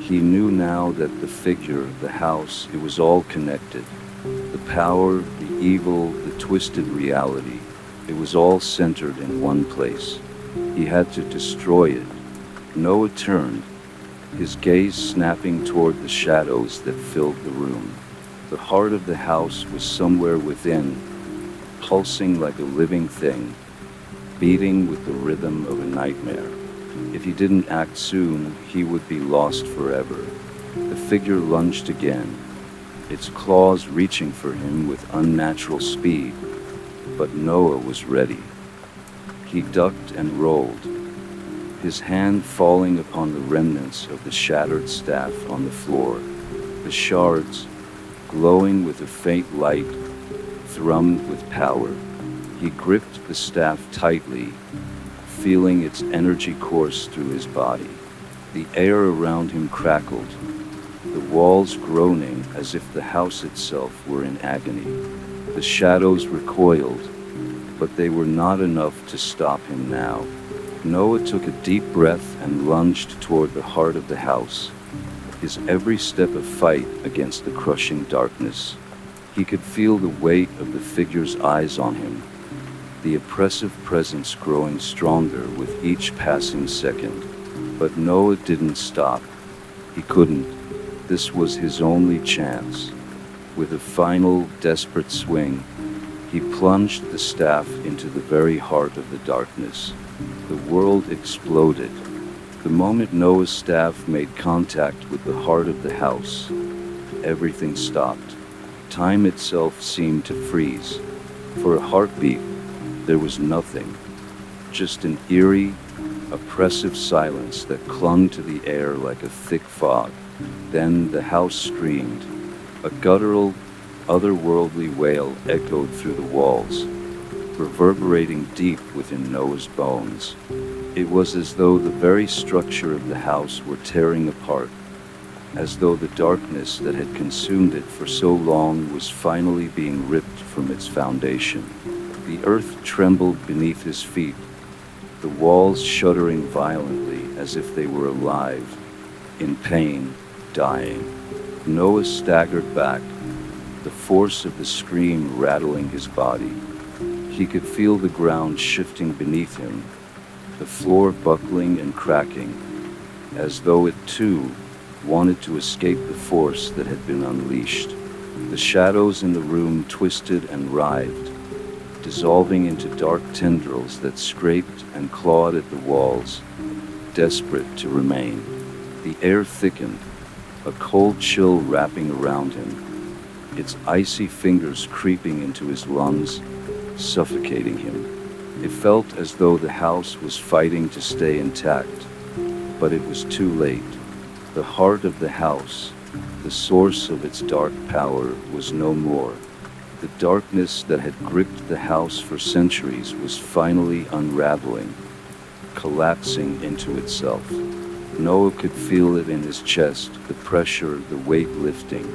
He knew now that the figure, the house, it was all connected. The power, the evil, the twisted reality, it was all centered in one place. He had to destroy it. Noah turned, his gaze snapping toward the shadows that filled the room. The heart of the house was somewhere within, pulsing like a living thing, beating with the rhythm of a nightmare. If he didn't act soon, he would be lost forever. The figure lunged again, its claws reaching for him with unnatural speed, but Noah was ready. He ducked and rolled, his hand falling upon the remnants of the shattered staff on the floor. The shards, glowing with a faint light, thrummed with power. He gripped the staff tightly, feeling its energy course through his body. The air around him crackled, the walls groaning as if the house itself were in agony. The shadows recoiled, but they were not enough to stop him now. Noah took a deep breath and lunged toward the heart of the house, his every step a fight against the crushing darkness. He could feel the weight of the figure's eyes on him, the oppressive presence growing stronger with each passing second. But Noah didn't stop. He couldn't. This was his only chance. With a final, desperate swing, he plunged the staff into the very heart of the darkness. The world exploded. The moment Noah's staff made contact with the heart of the house, everything stopped. Time itself seemed to freeze. For a heartbeat, there was nothing. Just an eerie, oppressive silence that clung to the air like a thick fog. Then the house screamed. A guttural, otherworldly wail echoed through the walls, reverberating deep within Noah's bones. It was as though the very structure of the house were tearing apart, as though the darkness that had consumed it for so long was finally being ripped from its foundation. The earth trembled beneath his feet, the walls shuddering violently as if they were alive, in pain, dying. Noah staggered back, the force of the scream rattling his body. He could feel the ground shifting beneath him, the floor buckling and cracking, as though it too wanted to escape the force that had been unleashed. The shadows in the room twisted and writhed, dissolving into dark tendrils that scraped and clawed at the walls, desperate to remain. The air thickened, a cold chill wrapping around him, its icy fingers creeping into his lungs, suffocating him. It felt as though the house was fighting to stay intact, but it was too late. The heart of the house, the source of its dark power, was no more. The darkness that had gripped the house for centuries was finally unraveling, collapsing into itself. Noah could feel it in his chest, the pressure, the weight lifting,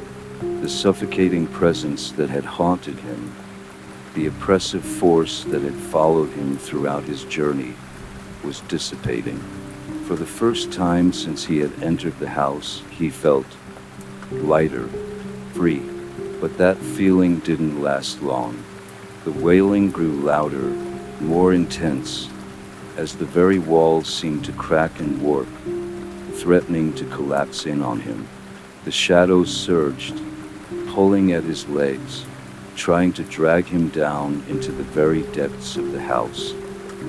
the suffocating presence that had haunted him, the oppressive force that had followed him throughout his journey, was dissipating. For the first time since he had entered the house, he felt lighter, free. But that feeling didn't last long. The wailing grew louder, more intense, as the very walls seemed to crack and warp, threatening to collapse in on him. The shadows surged, pulling at his legs, trying to drag him down into the very depths of the house.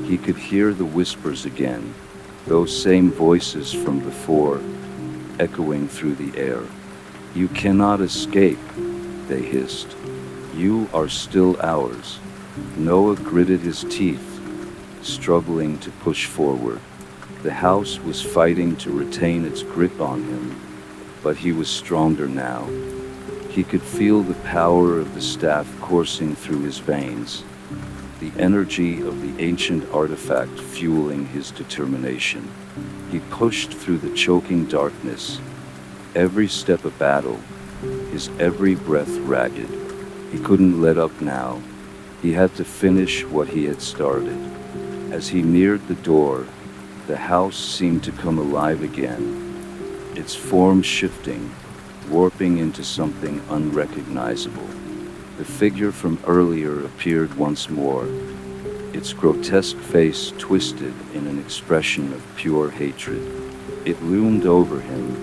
He could hear the whispers again, those same voices from before, echoing through the air. "You cannot escape," they hissed. "You are still ours." Noah gritted his teeth, struggling to push forward. The house was fighting to retain its grip on him, but he was stronger now. He could feel the power of the staff coursing through his veins, the energy of the ancient artifact fueling his determination. He pushed through the choking darkness, every step a battle, his every breath ragged. He couldn't let up now. He had to finish what he had started. As he neared the door, the house seemed to come alive again, its form shifting, warping into something unrecognizable. The figure from earlier appeared once more, its grotesque face twisted in an expression of pure hatred. It loomed over him,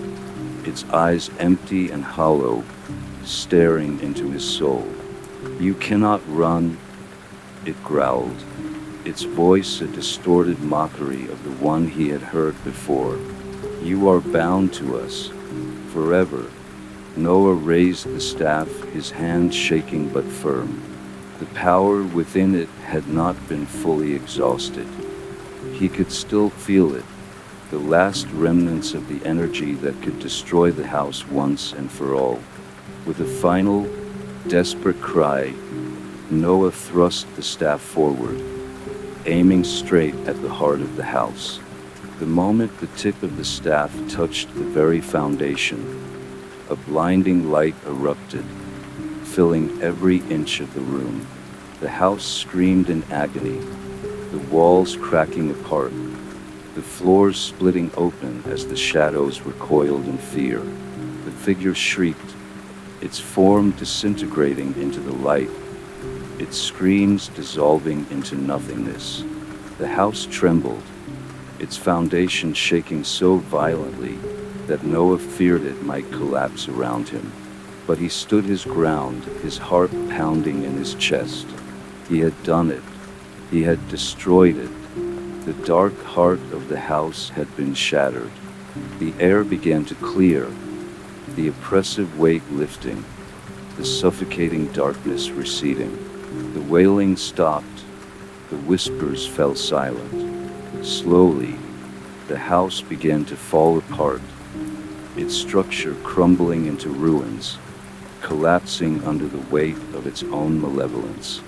its eyes empty and hollow, staring into his soul. "You cannot run," it growled, its voice a distorted mockery of the one he had heard before. "You are bound to us, forever." Noah raised the staff, his hand shaking but firm. The power within it had not been fully exhausted. He could still feel it, the last remnants of the energy that could destroy the house once and for all. With a final, desperate cry, Noah thrust the staff forward, aiming straight at the heart of the house. The moment the tip of the staff touched the very foundation, a blinding light erupted, filling every inch of the room. The house screamed in agony, the walls cracking apart, the floors splitting open as the shadows recoiled in fear. The figure shrieked, its form disintegrating into the light, its screams dissolving into nothingness. The house trembled, its foundation shaking so violently that Noah feared it might collapse around him. But he stood his ground, his heart pounding in his chest. He had done it. He had destroyed it. The dark heart of the house had been shattered. The air began to clear, the oppressive weight lifting, the suffocating darkness receding. The wailing stopped, the whispers fell silent. Slowly, the house began to fall apart, its structure crumbling into ruins, collapsing under the weight of its own malevolence.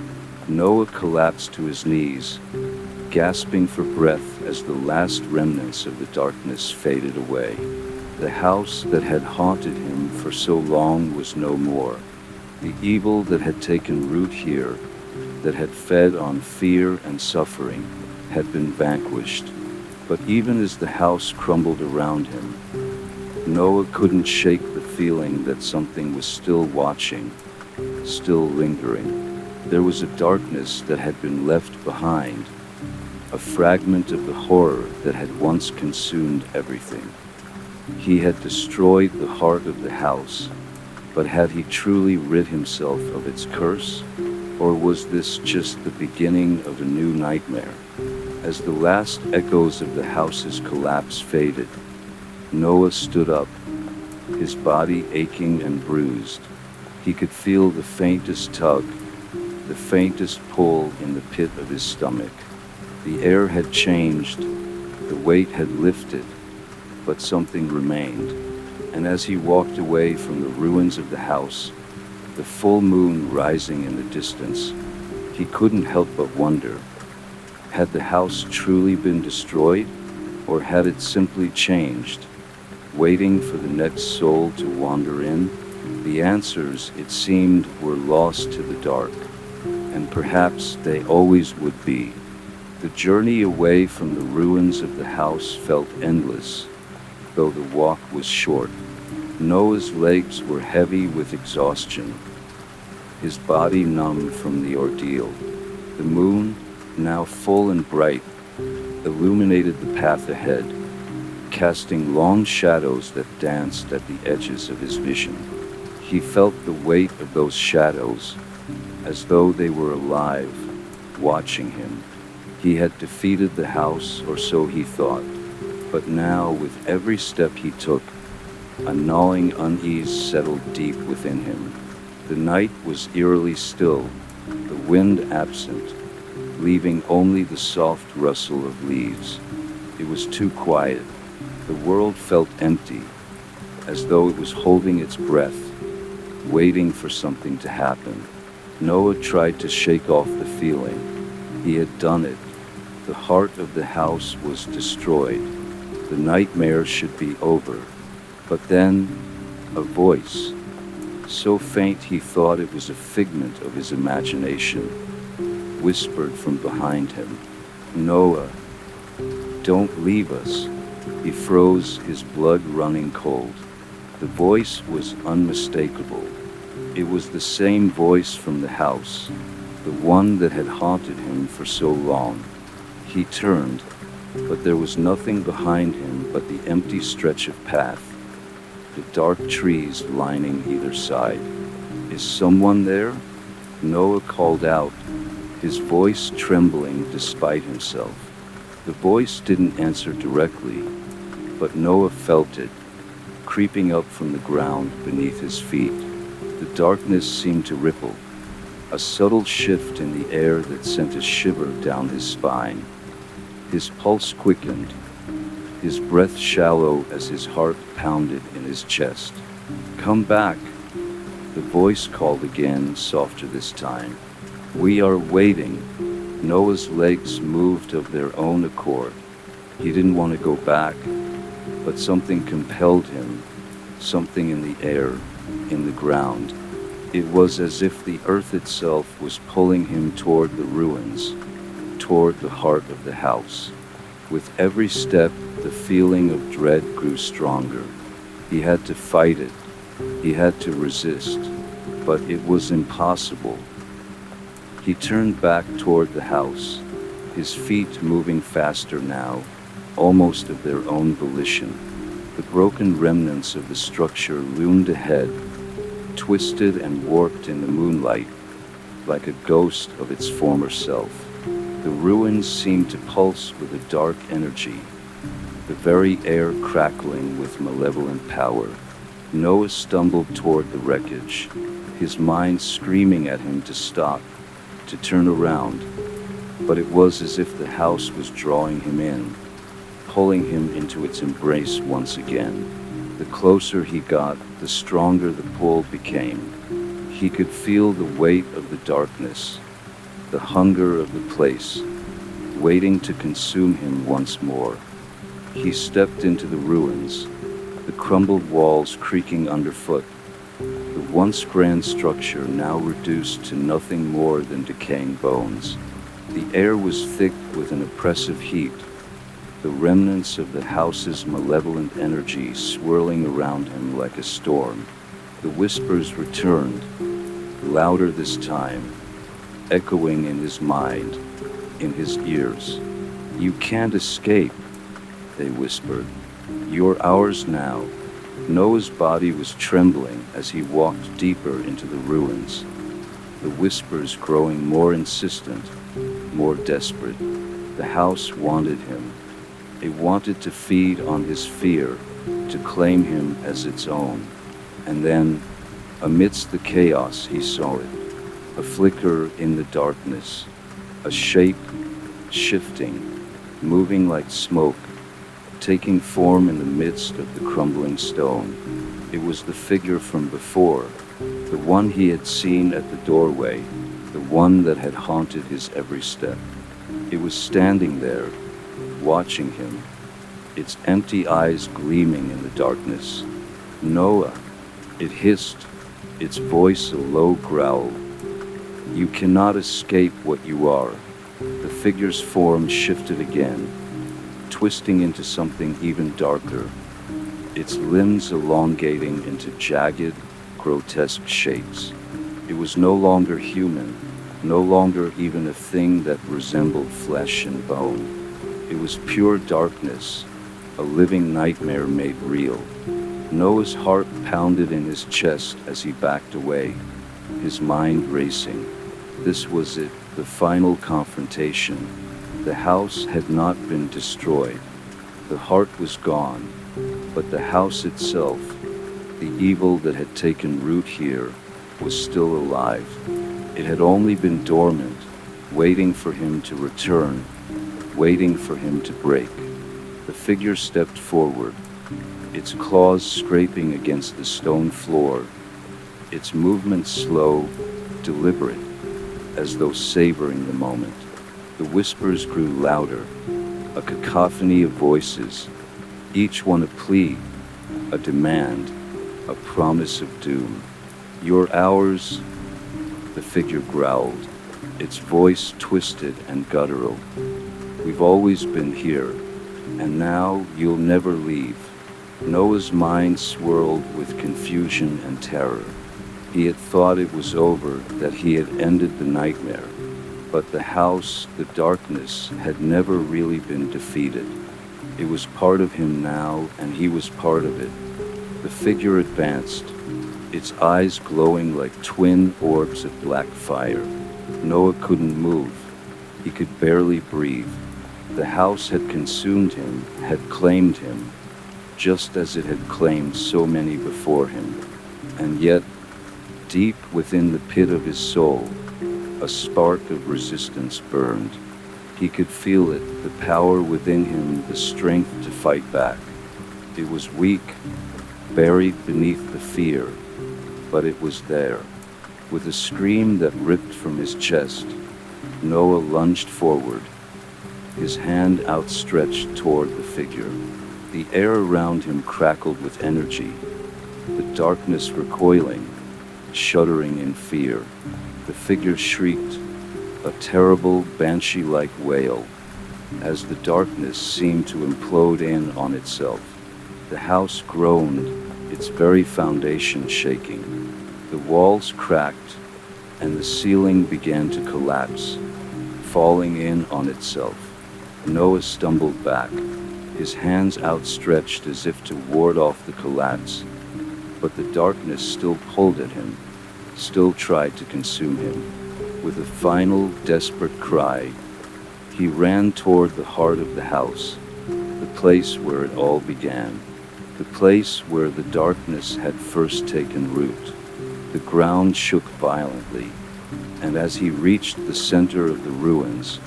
Noah collapsed to his knees, gasping for breath as the last remnants of the darkness faded away. The house that had haunted him for so long was no more. The evil that had taken root here, that had fed on fear and suffering, had been vanquished. But even as the house crumbled around him, Noah couldn't shake the feeling that something was still watching, still lingering. There was a darkness that had been left behind, a fragment of the horror that had once consumed everything. He had destroyed the heart of the house, but had he truly rid himself of its curse? Or was this just the beginning of a new nightmare? As the last echoes of the house's collapse faded, Noah stood up, his body aching and bruised. He could feel the faintest tug, the faintest pull in the pit of his stomach. The air had changed, the weight had lifted, but something remained. And as he walked away from the ruins of the house, the full moon rising in the distance, he couldn't help but wonder, had the house truly been destroyed, or had it simply changed, waiting for the next soul to wander in? The answers, it seemed, were lost to the dark, and perhaps they always would be. The journey away from the ruins of the house felt endless, though the walk was short. Noah's legs were heavy with exhaustion, his body numb from the ordeal. The moon, now full and bright, illuminated the path ahead, casting long shadows that danced at the edges of his vision. He felt the weight of those shadows, as though they were alive, watching him. He had defeated the house, or so he thought, but now, with every step he took, a gnawing unease settled deep within him. The night was eerily still, the wind absent, leaving only the soft rustle of leaves. It was too quiet. The world felt empty, as though it was holding its breath, waiting for something to happen. Noah tried to shake off the feeling. He had done it. The heart of the house was destroyed. The nightmare should be over. But then, a voice, so faint he thought it was a figment of his imagination, whispered from behind him, "Noah, don't leave us." He froze, his blood running cold. The voice was unmistakable. It was the same voice from the house, the one that had haunted him for so long. He turned, but there was nothing behind him but the empty stretch of path, the dark trees lining either side. "Is someone there?" Noah called out, his voice trembling despite himself. The voice didn't answer directly, but Noah felt it, creeping up from the ground beneath his feet. The darkness seemed to ripple, a subtle shift in the air that sent a shiver down his spine. His pulse quickened, his breath shallow as his heart pounded in his chest. "Come back," the voice called again, softer this time. "We are waiting." Noah's legs moved of their own accord. He didn't want to go back, but something compelled him, something in the air, in the ground. It was as if the earth itself was pulling him toward the ruins, toward the heart of the house. With every step, the feeling of dread grew stronger. He had to fight it. He had to resist. But it was impossible. He turned back toward the house, his feet moving faster now, almost of their own volition. The broken remnants of the structure loomed ahead, twisted and warped in the moonlight, like a ghost of its former self. The ruins seemed to pulse with a dark energy, the very air crackling with malevolent power. Noah stumbled toward the wreckage, his mind screaming at him to stop, to turn around, but it was as if the house was drawing him in, pulling him into its embrace once again. The closer he got, the stronger the pull became. He could feel the weight of the darkness, the hunger of the place, waiting to consume him once more. He stepped into the ruins, the crumbled walls creaking underfoot, the once grand structure now reduced to nothing more than decaying bones. The air was thick with an oppressive heat, the remnants of the house's malevolent energy swirling around him like a storm. The whispers returned, louder this time, echoing in his mind, in his ears. "You can't escape," they whispered. "You're ours now." Noah's body was trembling as he walked deeper into the ruins, the whispers growing more insistent, more desperate. The house wanted him. It wanted to feed on his fear, to claim him as its own. And then, amidst the chaos, he saw it. A flicker in the darkness, a shape shifting, moving like smoke, taking form in the midst of the crumbling stone. It was the figure from before, the one he had seen at the doorway, the one that had haunted his every step. It was standing there, watching him, its empty eyes gleaming in the darkness. "Noah," it hissed, its voice a low growl. "You cannot escape what you are." The figure's form shifted again, twisting into something even darker, its limbs elongating into jagged, grotesque shapes. It was no longer human, no longer even a thing that resembled flesh and bone. It was pure darkness, a living nightmare made real. Noah's heart pounded in his chest as he backed away, his mind racing. This was it, the final confrontation. The house had not been destroyed. The heart was gone, but the house itself, the evil that had taken root here, was still alive. It had only been dormant, waiting for him to return, waiting for him to break. The figure stepped forward, its claws scraping against the stone floor, its movements slow, deliberate, as though savoring the moment. The whispers grew louder, a cacophony of voices, each one a plea, a demand, a promise of doom. "You're ours," the figure growled, its voice twisted and guttural. "We've always been here, and now you'll never leave." Noah's mind swirled with confusion and terror. He had thought it was over, that he had ended the nightmare. But the house, the darkness, had never really been defeated. It was part of him now, and he was part of it. The figure advanced, its eyes glowing like twin orbs of black fire. Noah couldn't move. He could barely breathe. The house had consumed him, had claimed him, just as it had claimed so many before him. And yet, deep within the pit of his soul, a spark of resistance burned. He could feel it, the power within him, the strength to fight back. It was weak, buried beneath the fear, but it was there. With a scream that ripped from his chest, Noah lunged forward, his hand outstretched toward the figure. The air around him crackled with energy, the darkness recoiling, shuddering in fear. The figure shrieked, a terrible banshee-like wail, as the darkness seemed to implode in on itself. The house groaned, its very foundation shaking. The walls cracked, and the ceiling began to collapse, falling in on itself. Noah stumbled back, his hands outstretched as if to ward off the collapse, but the darkness still pulled at him, still tried to consume him. With a final, desperate cry, he ran toward the heart of the house, the place where it all began, the place where the darkness had first taken root. The ground shook violently, and as he reached the center of the ruins,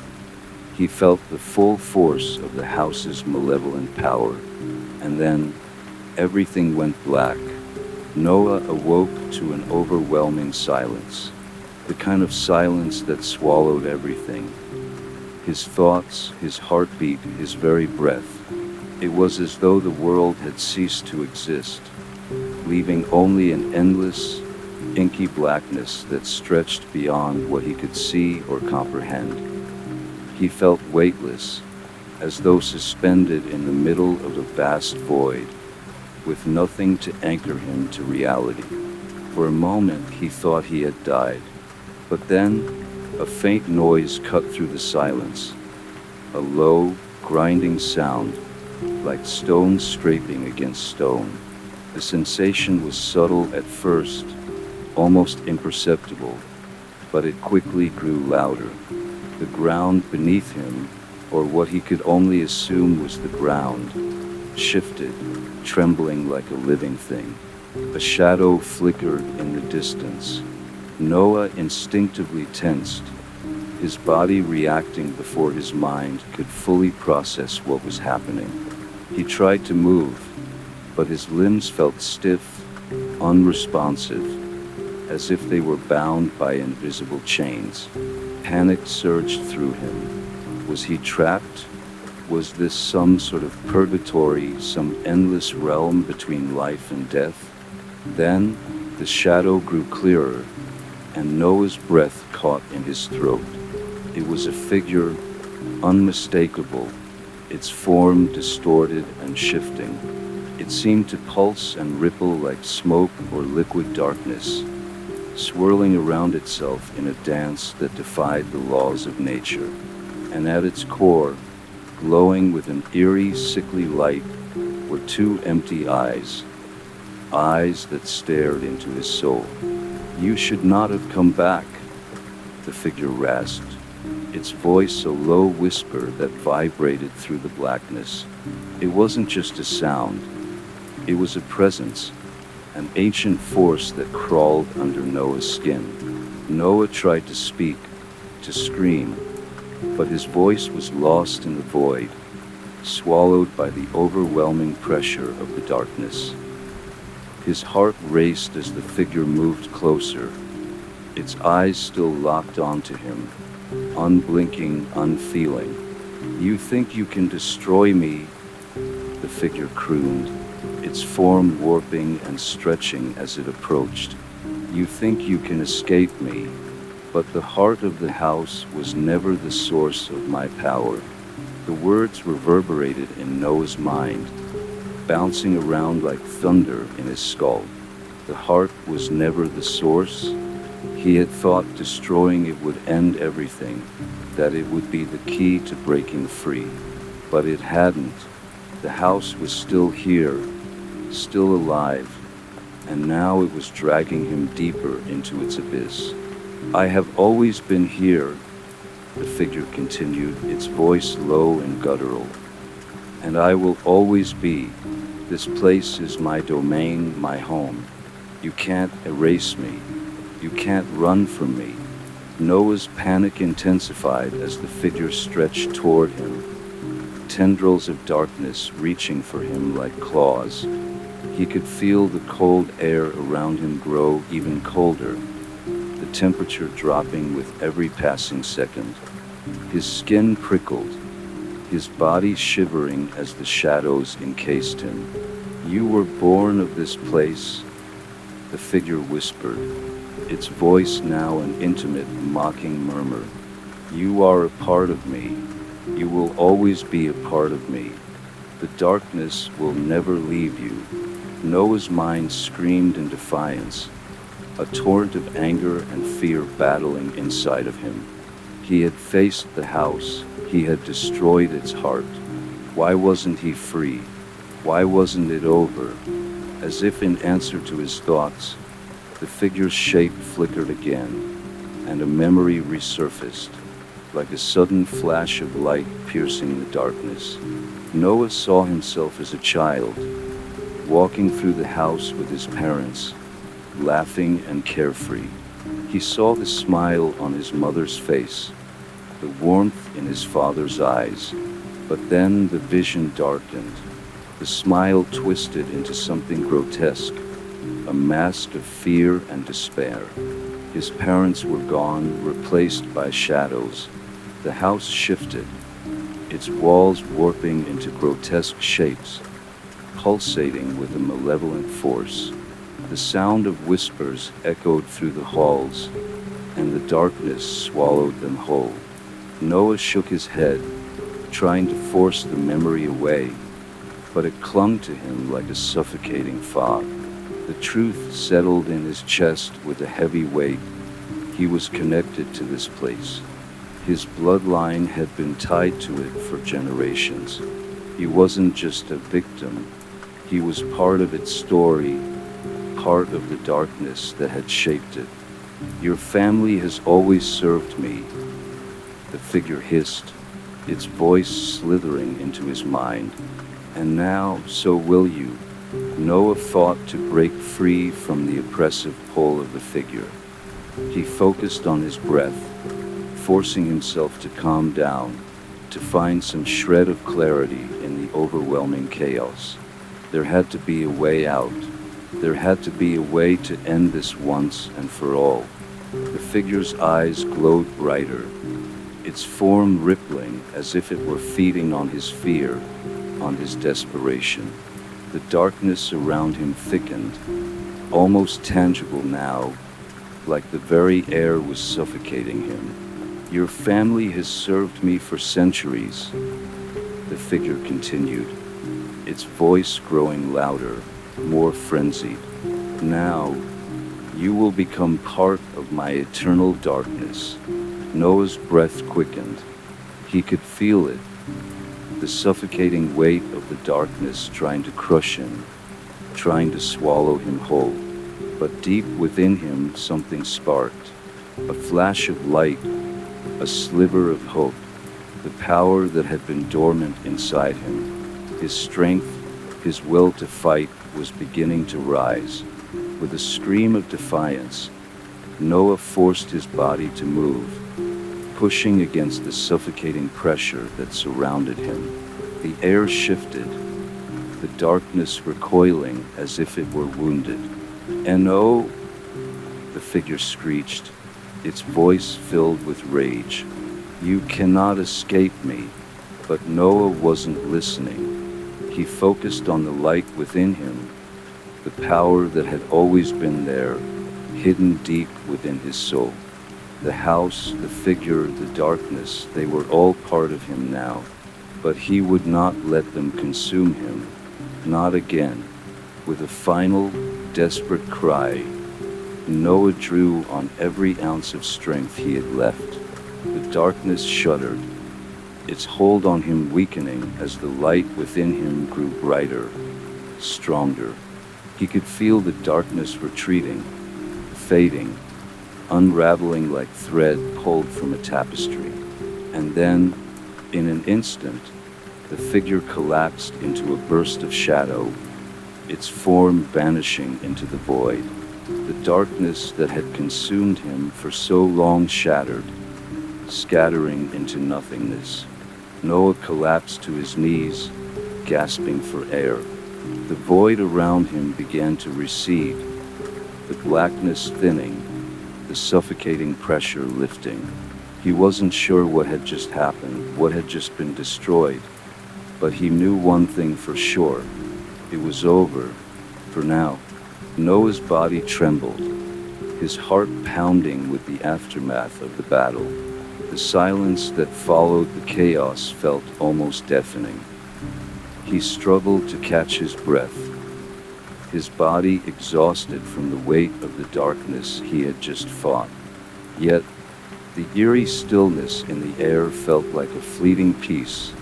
he felt the full force of the house's malevolent power. And then, everything went black. Noah awoke to an overwhelming silence, the kind of silence that swallowed everything. His thoughts, his heartbeat, his very breath. It was as though the world had ceased to exist, leaving only an endless, inky blackness that stretched beyond what he could see or comprehend. He felt weightless, as though suspended in the middle of a vast void, with nothing to anchor him to reality. For a moment he thought he had died, but then a faint noise cut through the silence, a low, grinding sound, like stone scraping against stone. The sensation was subtle at first, almost imperceptible, but it quickly grew louder. The ground beneath him, or what he could only assume was the ground, shifted, trembling like a living thing. A shadow flickered in the distance. Noah instinctively tensed, his body reacting before his mind could fully process what was happening. He tried to move, but his limbs felt stiff, unresponsive, as if they were bound by invisible chains. Panic surged through him. Was he trapped? Was this some sort of purgatory, some endless realm between life and death? Then, the shadow grew clearer, and Noah's breath caught in his throat. It was a figure, unmistakable, its form distorted and shifting. It seemed to pulse and ripple like smoke or liquid darkness, swirling around itself in a dance that defied the laws of nature. And at its core, glowing with an eerie, sickly light, were two empty eyes, eyes that stared into his soul. "You should not have come back," the figure rasped, its voice a low whisper that vibrated through the blackness. It wasn't just a sound, it was a presence, an ancient force that crawled under Noah's skin. Noah tried to speak, to scream, but his voice was lost in the void, swallowed by the overwhelming pressure of the darkness. His heart raced as the figure moved closer, its eyes still locked onto him, unblinking, unfeeling. "You think you can destroy me?" the figure crooned, its form warping and stretching as it approached. "You think you can escape me, but the heart of the house was never the source of my power." The words reverberated in Noah's mind, bouncing around like thunder in his skull. The heart was never the source. He had thought destroying it would end everything, that it would be the key to breaking free. But it hadn't. The house was still here, still alive, and now it was dragging him deeper into its abyss. "I have always been here," the figure continued, its voice low and guttural. "And I will always be. This place is my domain, my home. You can't erase me. You can't run from me." Noah's panic intensified as the figure stretched toward him, tendrils of darkness reaching for him like claws. He could feel the cold air around him grow even colder, the temperature dropping with every passing second. His skin prickled, his body shivering as the shadows encased him. "You were born of this place," the figure whispered, its voice now an intimate, mocking murmur. "You are a part of me. You will always be a part of me. The darkness will never leave you." Noah's mind screamed in defiance, a torrent of anger and fear battling inside of him. He had faced the house, he had destroyed its heart. Why wasn't he free? Why wasn't it over? As if in answer to his thoughts, the figure's shape flickered again, and a memory resurfaced, like a sudden flash of light piercing the darkness. Noah saw himself as a child, walking through the house with his parents, laughing and carefree. He saw the smile on his mother's face, the warmth in his father's eyes, but then the vision darkened. The smile twisted into something grotesque, a mask of fear and despair. His parents were gone, replaced by shadows. The house shifted, its walls warping into grotesque shapes, pulsating with a malevolent force. The sound of whispers echoed through the halls, and the darkness swallowed them whole. Noah shook his head, trying to force the memory away, but it clung to him like a suffocating fog. The truth settled in his chest with a heavy weight. He was connected to this place. His bloodline had been tied to it for generations. He wasn't just a victim, he was part of its story, part of the darkness that had shaped it. Your family has always served me, the figure hissed, its voice slithering into his mind. And now, so will you. Noah fought to break free from the oppressive pull of the figure. He focused on his breath, forcing himself to calm down, to find some shred of clarity in the overwhelming chaos. There had to be a way out. There had to be a way to end this once and for all. The figure's eyes glowed brighter, its form rippling as if it were feeding on his fear, on his desperation. The darkness around him thickened, almost tangible now, like the very air was suffocating him. Your family has served me for centuries, the figure continued, its voice growing louder, more frenzied. Now, you will become part of my eternal darkness. Noah's breath quickened. He could feel it, the suffocating weight of the darkness trying to crush him, trying to swallow him whole. But deep within him something sparked, a flash of light, a sliver of hope, the power that had been dormant inside him. His strength, his will to fight was beginning to rise. With a scream of defiance, Noah forced his body to move, pushing against the suffocating pressure that surrounded him. The air shifted, the darkness recoiling as if it were wounded. "No," the figure screeched, its voice filled with rage. "You cannot escape me." But Noah wasn't listening. He focused on the light within him, the power that had always been there, hidden deep within his soul. The house, the figure, the darkness, they were all part of him now, but he would not let them consume him. Not again. With a final, desperate cry, Noah drew on every ounce of strength he had left. The darkness shuddered, its hold on him weakening as the light within him grew brighter, stronger. He could feel the darkness retreating, fading, unraveling like thread pulled from a tapestry. And then, in an instant, the figure collapsed into a burst of shadow, its form vanishing into the void. The darkness that had consumed him for so long shattered, scattering into nothingness. Noah collapsed to his knees, gasping for air. The void around him began to recede, the blackness thinning, the suffocating pressure lifting. He wasn't sure what had just happened, what had just been destroyed, but he knew one thing for sure. It was over, for now. Noah's body trembled, his heart pounding with the aftermath of the battle. The silence that followed the chaos felt almost deafening. He struggled to catch his breath, his body exhausted from the weight of the darkness he had just fought. Yet, the eerie stillness in the air felt like a fleeting peace,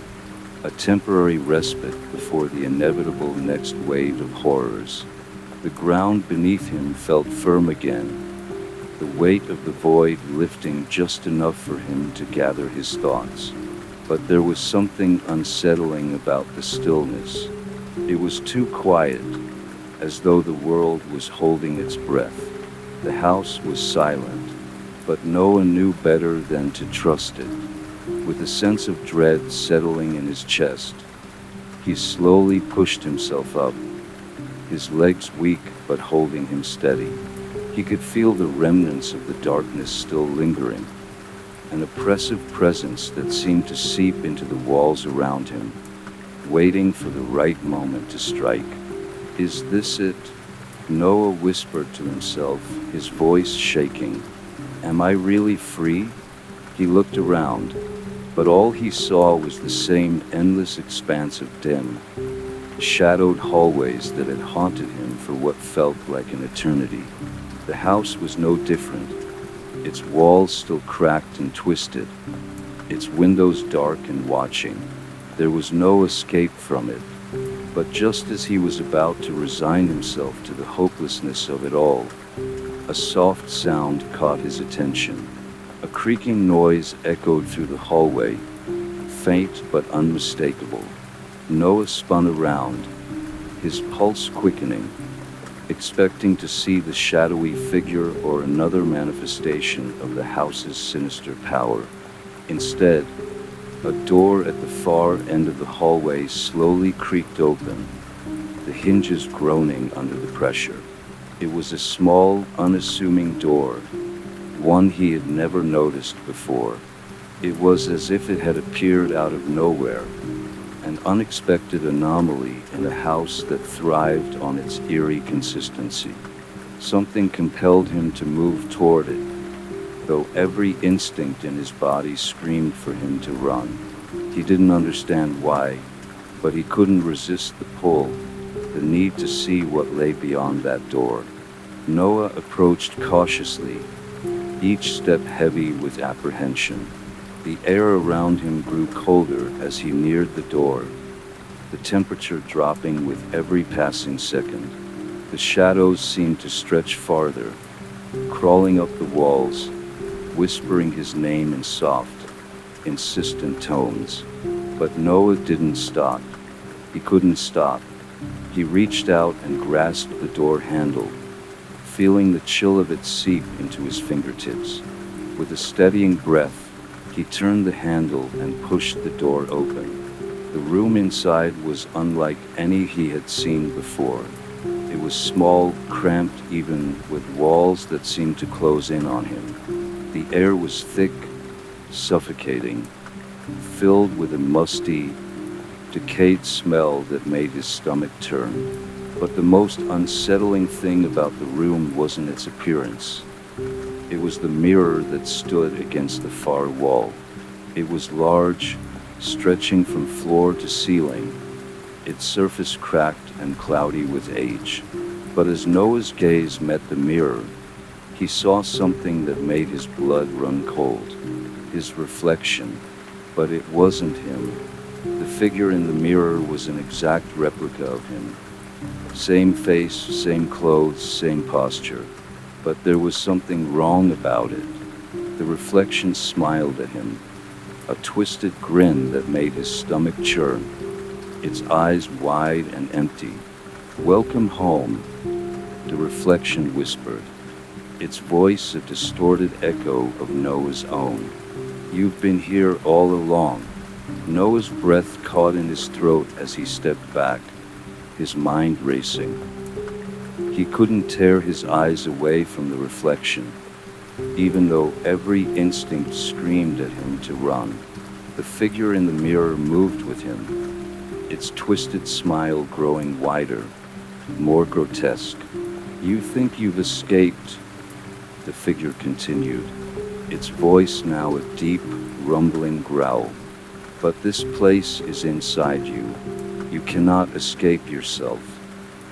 a temporary respite before the inevitable next wave of horrors. The ground beneath him felt firm again, the weight of the void lifting just enough for him to gather his thoughts. But there was something unsettling about the stillness. It was too quiet, as though the world was holding its breath. The house was silent, but Noah knew better than to trust it. With a sense of dread settling in his chest, he slowly pushed himself up, his legs weak but holding him steady. He could feel the remnants of the darkness still lingering, an oppressive presence that seemed to seep into the walls around him, waiting for the right moment to strike. "Is this it?" Noah whispered to himself, his voice shaking. "Am I really free?" He looked around, but all he saw was the same endless expanse of dim, shadowed hallways that had haunted him for what felt like an eternity. The house was no different, its walls still cracked and twisted, its windows dark and watching. There was no escape from it. But just as he was about to resign himself to the hopelessness of it all, a soft sound caught his attention. A creaking noise echoed through the hallway, faint but unmistakable. Noah spun around, his pulse quickening, expecting to see the shadowy figure or another manifestation of the house's sinister power. Instead, a door at the far end of the hallway slowly creaked open, the hinges groaning under the pressure. It was a small, unassuming door, one he had never noticed before. It was as if it had appeared out of nowhere, an unexpected anomaly in a house that thrived on its eerie consistency. Something compelled him to move toward it, though every instinct in his body screamed for him to run. He didn't understand why, but he couldn't resist the pull, the need to see what lay beyond that door. Noah approached cautiously, each step heavy with apprehension. The air around him grew colder as he neared the door, the temperature dropping with every passing second. The shadows seemed to stretch farther, crawling up the walls, whispering his name in soft, insistent tones. But Noah didn't stop. He couldn't stop. He reached out and grasped the door handle, feeling the chill of it seep into his fingertips. With a steadying breath, he turned the handle and pushed the door open. The room inside was unlike any he had seen before. It was small, cramped even, with walls that seemed to close in on him. The air was thick, suffocating, filled with a musty, decayed smell that made his stomach turn. But the most unsettling thing about the room wasn't its appearance. It was the mirror that stood against the far wall. It was large, stretching from floor to ceiling, its surface cracked and cloudy with age. But as Noah's gaze met the mirror, he saw something that made his blood run cold. His reflection. But it wasn't him. The figure in the mirror was an exact replica of him. Same face, same clothes, same posture. But there was something wrong about it. The reflection smiled at him, a twisted grin that made his stomach churn, its eyes wide and empty. "Welcome home," the reflection whispered, its voice a distorted echo of Noah's own. "You've been here all along." Noah's breath caught in his throat as he stepped back, his mind racing. He couldn't tear his eyes away from the reflection, even though every instinct screamed at him to run. The figure in the mirror moved with him, its twisted smile growing wider, more grotesque. "You think you've escaped," the figure continued, its voice now a deep, rumbling growl. "But this place is inside you. You cannot escape yourself."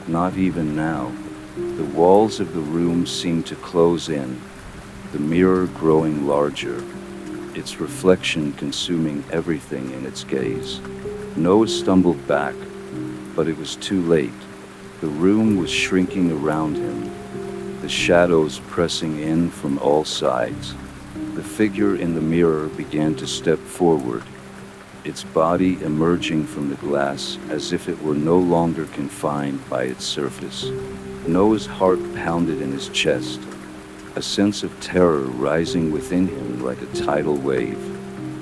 Not even now. The walls of the room seemed to close in, the mirror growing larger, its reflection consuming everything in its gaze. Noah stumbled back, but it was too late. The room was shrinking around him, the shadows pressing in from all sides. The figure in the mirror began to step forward, its body emerging from the glass as if it were no longer confined by its surface. Noah's heart pounded in his chest, a sense of terror rising within him like a tidal wave.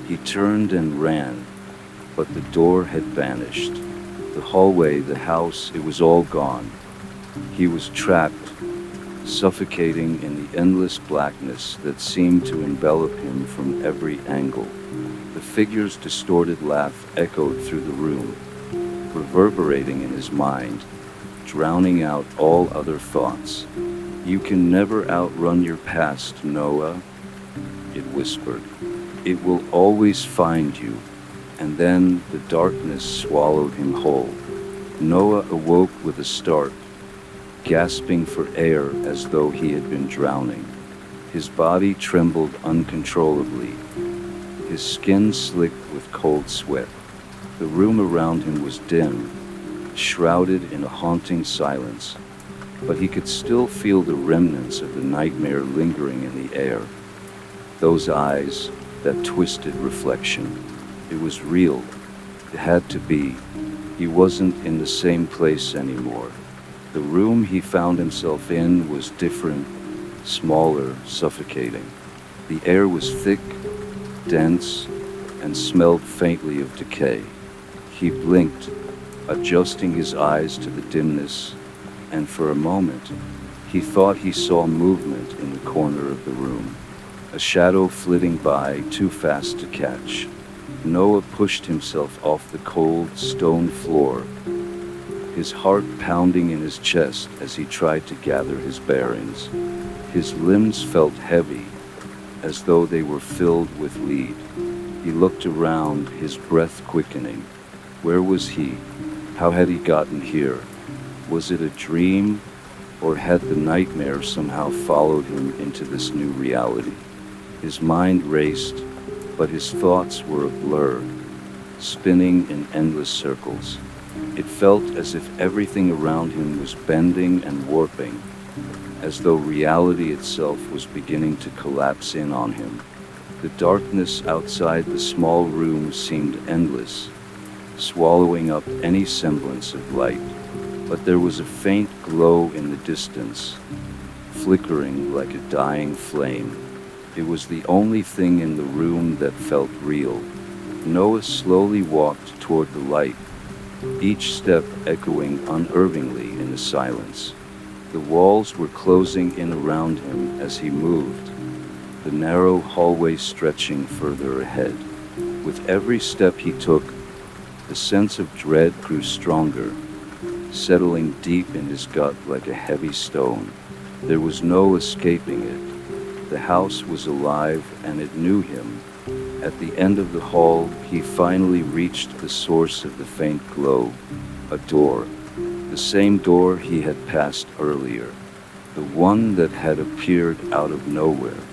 He turned and ran, but the door had vanished. The hallway, the house, it was all gone. He was trapped, suffocating in the endless blackness that seemed to envelop him from every angle. The figure's distorted laugh echoed through the room, reverberating in his mind, drowning out all other thoughts. "You can never outrun your past, Noah," it whispered. "It will always find you." And then the darkness swallowed him whole. Noah awoke with a start, gasping for air as though he had been drowning. His body trembled uncontrollably, his skin slicked with cold sweat. The room around him was dim, shrouded in a haunting silence, but he could still feel the remnants of the nightmare lingering in the air. Those eyes, that twisted reflection. It was real. It had to be. He wasn't in the same place anymore. The room he found himself in was different, smaller, suffocating. The air was thick, dense, and smelled faintly of decay. He blinked, adjusting his eyes to the dimness, and for a moment, he thought he saw movement in the corner of the room. A shadow flitting by, too fast to catch. Noah pushed himself off the cold stone floor, his heart pounding in his chest as he tried to gather his bearings. His limbs felt heavy, as though they were filled with lead. He looked around, his breath quickening. Where was he? How had he gotten here? Was it a dream, or had the nightmare somehow followed him into this new reality? His mind raced, but his thoughts were a blur, spinning in endless circles. It felt as if everything around him was bending and warping, as though reality itself was beginning to collapse in on him. The darkness outside the small room seemed endless, swallowing up any semblance of light. But there was a faint glow in the distance, flickering like a dying flame. It was the only thing in the room that felt real. Noah slowly walked toward the light, each step echoing unervingly in the silence. The walls were closing in around him as he moved, the narrow hallway stretching further ahead. With every step he took, the sense of dread grew stronger, settling deep in his gut like a heavy stone. There was no escaping it. The house was alive and it knew him. At the end of the hall, he finally reached the source of the faint glow, a door. The same door he had passed earlier, the one that had appeared out of nowhere.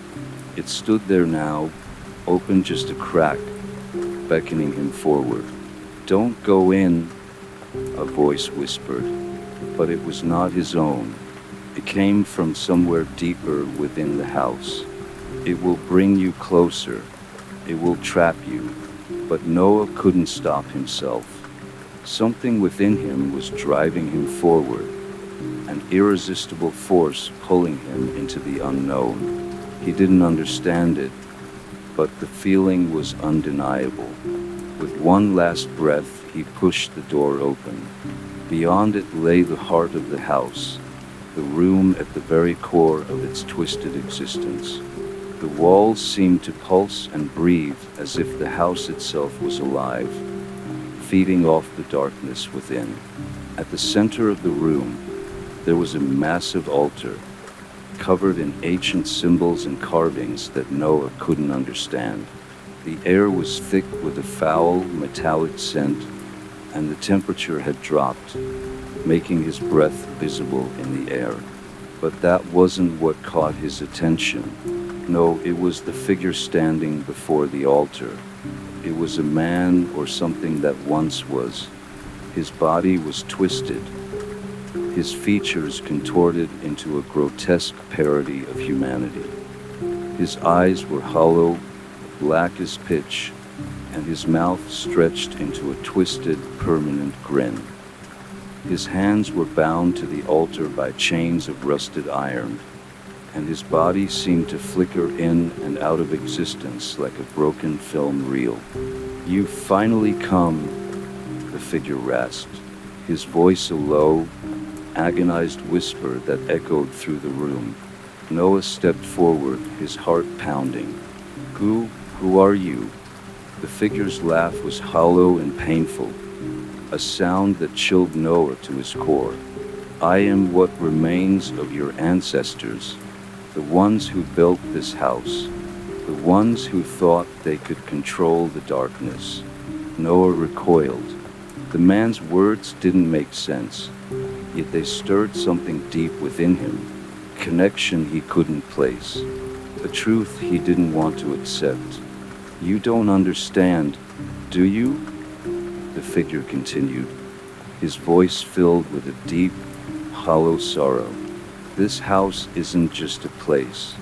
It stood there now, open just a crack, beckoning him forward. "Don't go in," a voice whispered, but it was not his own. It came from somewhere deeper within the house. "It will bring you closer. It will trap you." But Noah couldn't stop himself. Something within him was driving him forward, an irresistible force pulling him into the unknown. He didn't understand it, but the feeling was undeniable. With one last breath, he pushed the door open. Beyond it lay the heart of the house, the room at the very core of its twisted existence. The walls seemed to pulse and breathe as if the house itself was alive, feeding off the darkness within. At the center of the room, there was a massive altar, covered in ancient symbols and carvings that Noah couldn't understand. The air was thick with a foul, metallic scent, and the temperature had dropped, making his breath visible in the air. But that wasn't what caught his attention. No, it was the figure standing before the altar. It was a man or something that once was. His body was twisted, his features contorted into a grotesque parody of humanity. His eyes were hollow, black as pitch, and his mouth stretched into a twisted, permanent grin. His hands were bound to the altar by chains of rusted iron, and his body seemed to flicker in and out of existence like a broken film reel. "You've finally come," the figure rasped, his voice a low, agonized whisper that echoed through the room. Noah stepped forward, his heart pounding. Who are you?" The figure's laugh was hollow and painful, a sound that chilled Noah to his core. "I am what remains of your ancestors, the ones who built this house, the ones who thought they could control the darkness." Noah recoiled. The man's words didn't make sense, yet they stirred something deep within him, connection he couldn't place, a truth he didn't want to accept. "You don't understand, do you?" the figure continued, his voice filled with a deep, hollow sorrow. "This house isn't just a place.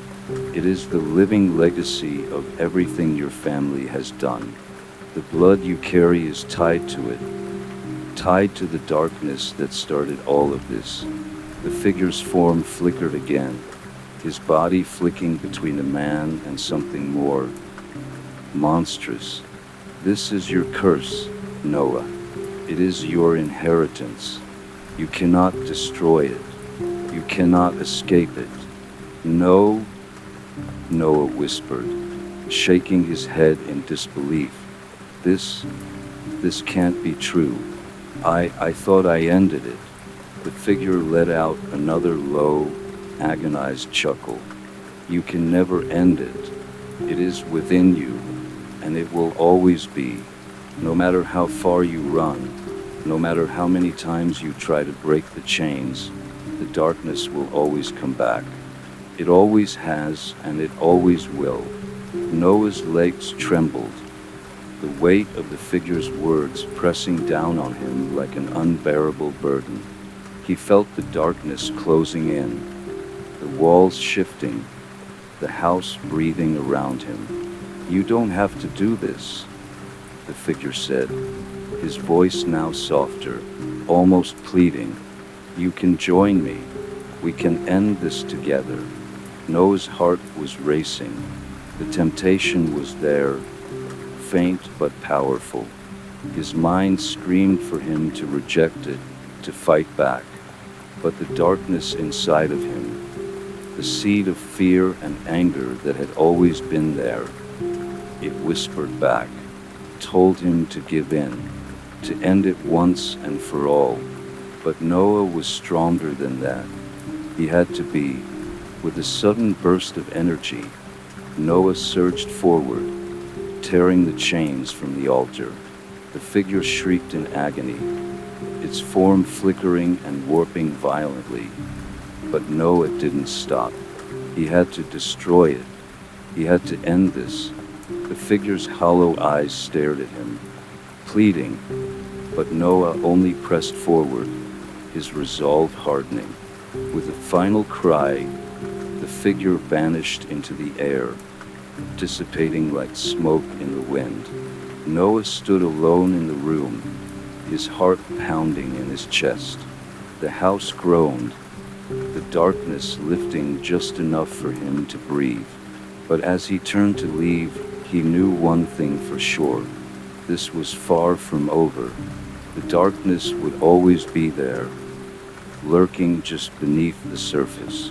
It is the living legacy of everything your family has done. The blood you carry is tied to it, tied to the darkness that started all of this." The figure's form flickered again, his body flicking between a man and something more monstrous. "This is your curse, Noah. It is your inheritance. You cannot destroy it. You cannot escape it." "No," Noah whispered, shaking his head in disbelief. This can't be true. I thought I ended it." The figure let out another low, agonized chuckle. "You can never end it. It is within you, and it will always be. No matter how far you run, no matter how many times you try to break the chains, the darkness will always come back. It always has, and it always will." Noah's legs trembled, the weight of the figure's words pressing down on him like an unbearable burden. He felt the darkness closing in, the walls shifting, the house breathing around him. "You don't have to do this," the figure said, his voice now softer, almost pleading. "You can join me. We can end this together." Noah's heart was racing. The temptation was there, faint but powerful. His mind screamed for him to reject it, to fight back. But the darkness inside of him, the seed of fear and anger that had always been there, it whispered back, told him to give in, to end it once and for all. But Noah was stronger than that. He had to be. With a sudden burst of energy, Noah surged forward, tearing the chains from the altar. The figure shrieked in agony, its form flickering and warping violently. But Noah didn't stop. He had to destroy it. He had to end this. The figure's hollow eyes stared at him, pleading, but Noah only pressed forward, his resolve hardening. With a final cry, the figure vanished into the air, dissipating like smoke in the wind. Noah stood alone in the room, his heart pounding in his chest. The house groaned, the darkness lifting just enough for him to breathe. But as he turned to leave, he knew one thing for sure. This was far from over. The darkness would always be there, lurking just beneath the surface.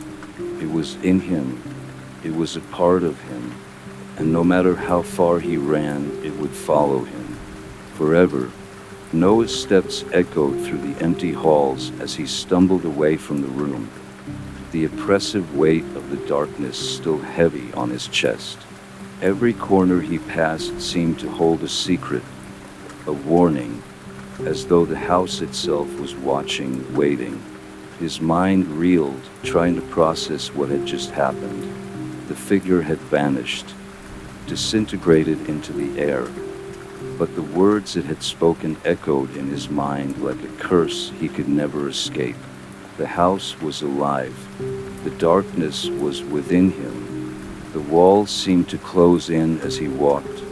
It was in him, it was a part of him, and no matter how far he ran, it would follow him, forever. Noah's steps echoed through the empty halls as he stumbled away from the room, the oppressive weight of the darkness still heavy on his chest. Every corner he passed seemed to hold a secret, a warning, as though the house itself was watching, waiting. His mind reeled, trying to process what had just happened. The figure had vanished, disintegrated into the air, but the words it had spoken echoed in his mind like a curse he could never escape. The house was alive. The darkness was within him. The walls seemed to close in as he walked,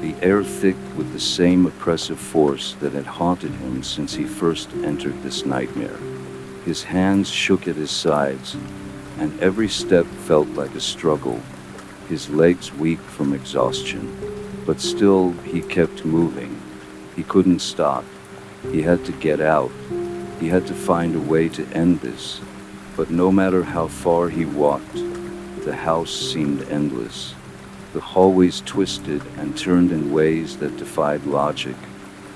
the air thick with the same oppressive force that had haunted him since he first entered this nightmare. His hands shook at his sides, and every step felt like a struggle, his legs weak from exhaustion. But still, he kept moving. He couldn't stop. He had to get out. He had to find a way to end this. But no matter how far he walked, the house seemed endless. The hallways twisted and turned in ways that defied logic,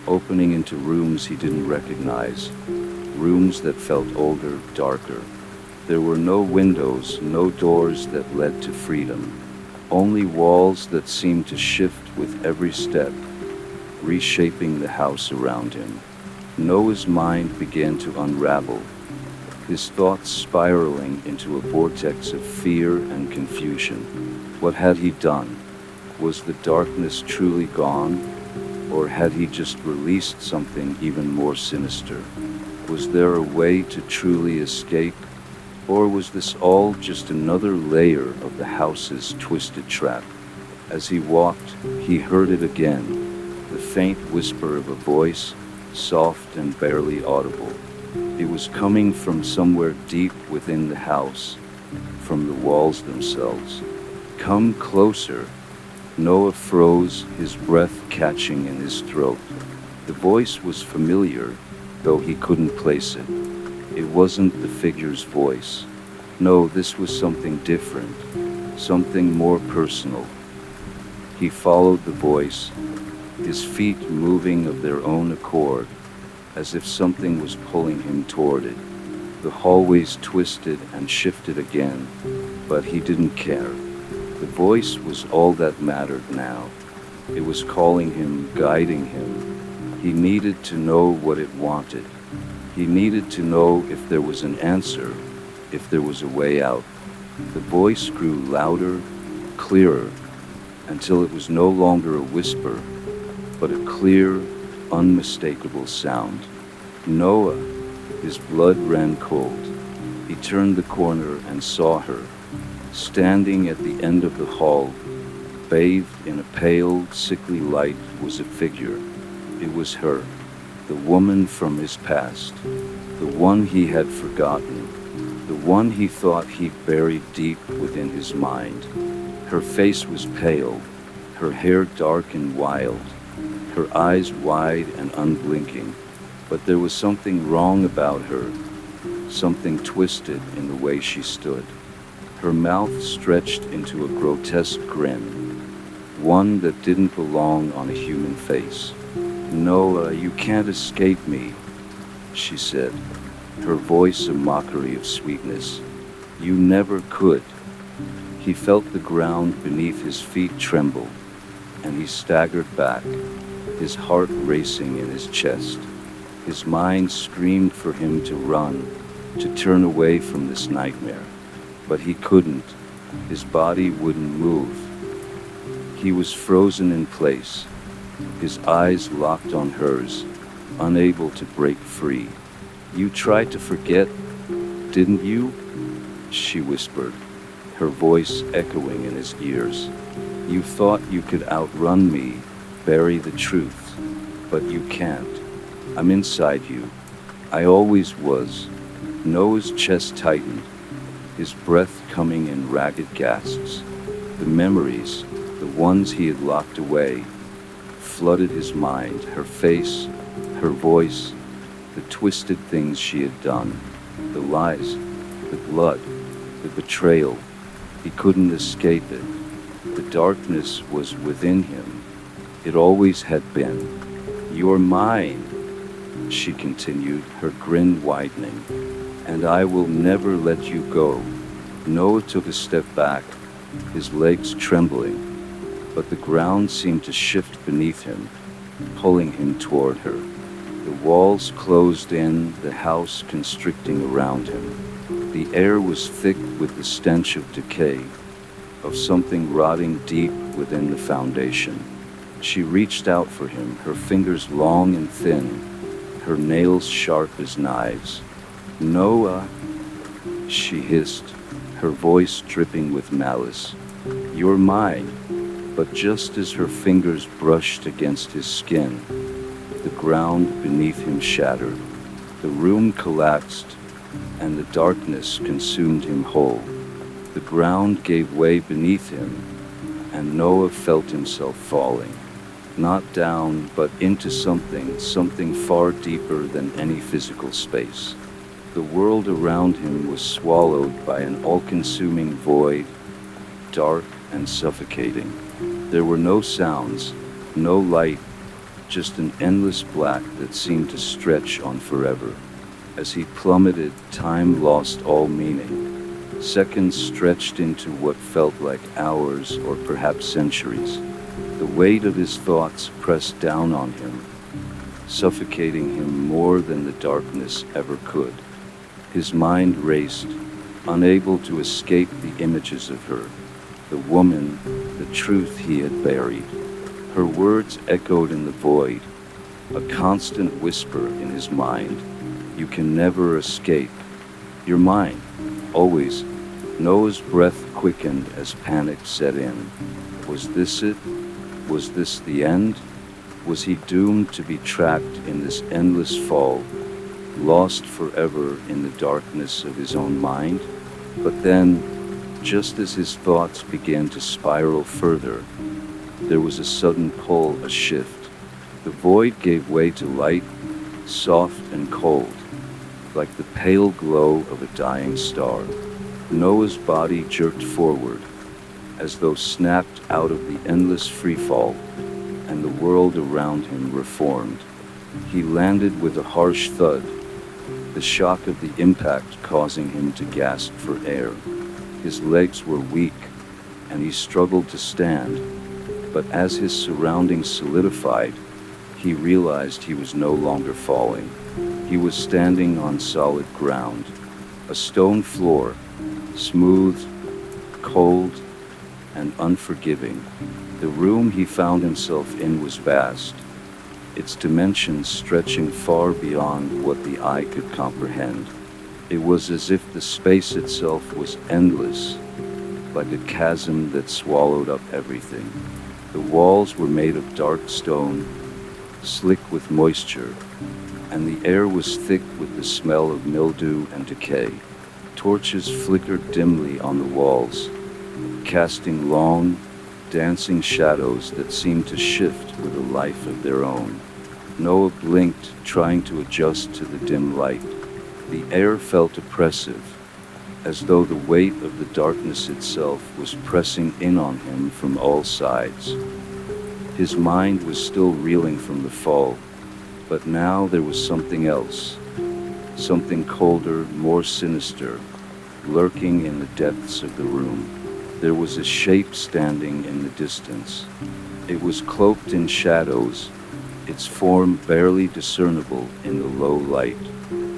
opening into rooms he didn't recognize, rooms that felt older, darker. There were no windows, no doors that led to freedom, only walls that seemed to shift with every step, reshaping the house around him. Noah's mind began to unravel, his thoughts spiraling into a vortex of fear and confusion. What had he done? Was the darkness truly gone? Or had he just released something even more sinister? Was there a way to truly escape? Or was this all just another layer of the house's twisted trap? As he walked, he heard it again, the faint whisper of a voice, soft and barely audible. It was coming from somewhere deep within the house, from the walls themselves. "Come closer." Noah froze, his breath catching in his throat. The voice was familiar, though he couldn't place it. It wasn't the figure's voice. No, this was something different, something more personal. He followed the voice, his feet moving of their own accord, as if something was pulling him toward it. The hallways twisted and shifted again, but he didn't care. The voice was all that mattered now. It was calling him, guiding him. He needed to know what it wanted. He needed to know if there was an answer, if there was a way out. The voice grew louder, clearer, until it was no longer a whisper, but a clear, unmistakable sound. Noah, his blood ran cold. He turned the corner and saw her, standing at the end of the hall, bathed in a pale, sickly light, was a figure. It was her, the woman from his past, the one he had forgotten, the one he thought he'd buried deep within his mind. Her face was pale, her hair dark and wild, her eyes wide and unblinking, but there was something wrong about her, something twisted in the way she stood. Her mouth stretched into a grotesque grin, one that didn't belong on a human face. "Noah, you can't escape me," she said, her voice a mockery of sweetness. "You never could." He felt the ground beneath his feet tremble, and he staggered back, his heart racing in his chest. His mind screamed for him to run, to turn away from this nightmare. But he couldn't. His body wouldn't move. He was frozen in place, his eyes locked on hers, unable to break free. "You tried to forget, didn't you?" she whispered, her voice echoing in his ears. "You thought you could outrun me, bury the truth, but you can't. I'm inside you. I always was." Noah's chest tightened, his breath coming in ragged gasps. The memories, the ones he had locked away, flooded his mind, her face, her voice, the twisted things she had done, the lies, the blood, the betrayal. He couldn't escape it. The darkness was within him. It always had been. "You're mine," she continued, her grin widening, "and I will never let you go." Noah took a step back, his legs trembling, but the ground seemed to shift beneath him, pulling him toward her. The walls closed in, the house constricting around him. The air was thick with the stench of decay, of something rotting deep within the foundation. She reached out for him, her fingers long and thin, her nails sharp as knives. "Noah," she hissed, her voice dripping with malice. "You're mine." But just as her fingers brushed against his skin, the ground beneath him shattered. The room collapsed, and the darkness consumed him whole. The ground gave way beneath him, and Noah felt himself falling. Not down, but into something far deeper than any physical space. The world around him was swallowed by an all-consuming void, dark and suffocating. There were no sounds, no light, just an endless black that seemed to stretch on forever. As he plummeted, time lost all meaning. Seconds stretched into what felt like hours or perhaps centuries. The weight of his thoughts pressed down on him, suffocating him more than the darkness ever could. His mind raced, unable to escape the images of her, the woman, the truth he had buried. Her words echoed in the void, a constant whisper in his mind. "You can never escape. You're mine, always." Noah's breath quickened as panic set in. Was this it? Was this the end? Was he doomed to be trapped in this endless fall, lost forever in the darkness of his own mind? But then, just as his thoughts began to spiral further, there was a sudden pull, a shift. The void gave way to light, soft and cold, like the pale glow of a dying star. Noah's body jerked forward, as though snapped out of the endless freefall, and the world around him reformed. He landed with a harsh thud, the shock of the impact causing him to gasp for air. His legs were weak, and he struggled to stand, but as his surroundings solidified, he realized he was no longer falling. He was standing on solid ground, a stone floor, smooth, cold, and unforgiving. The room he found himself in was vast, its dimensions stretching far beyond what the eye could comprehend. It was as if the space itself was endless, like a chasm that swallowed up everything. The walls were made of dark stone, slick with moisture, and the air was thick with the smell of mildew and decay. Torches flickered dimly on the walls, casting long, dancing shadows that seemed to shift with a life of their own. Noah blinked, trying to adjust to the dim light. The air felt oppressive, as though the weight of the darkness itself was pressing in on him from all sides. His mind was still reeling from the fall, but now there was something else, something colder, more sinister, lurking in the depths of the room. There was a shape standing in the distance. It was cloaked in shadows, its form barely discernible in the low light,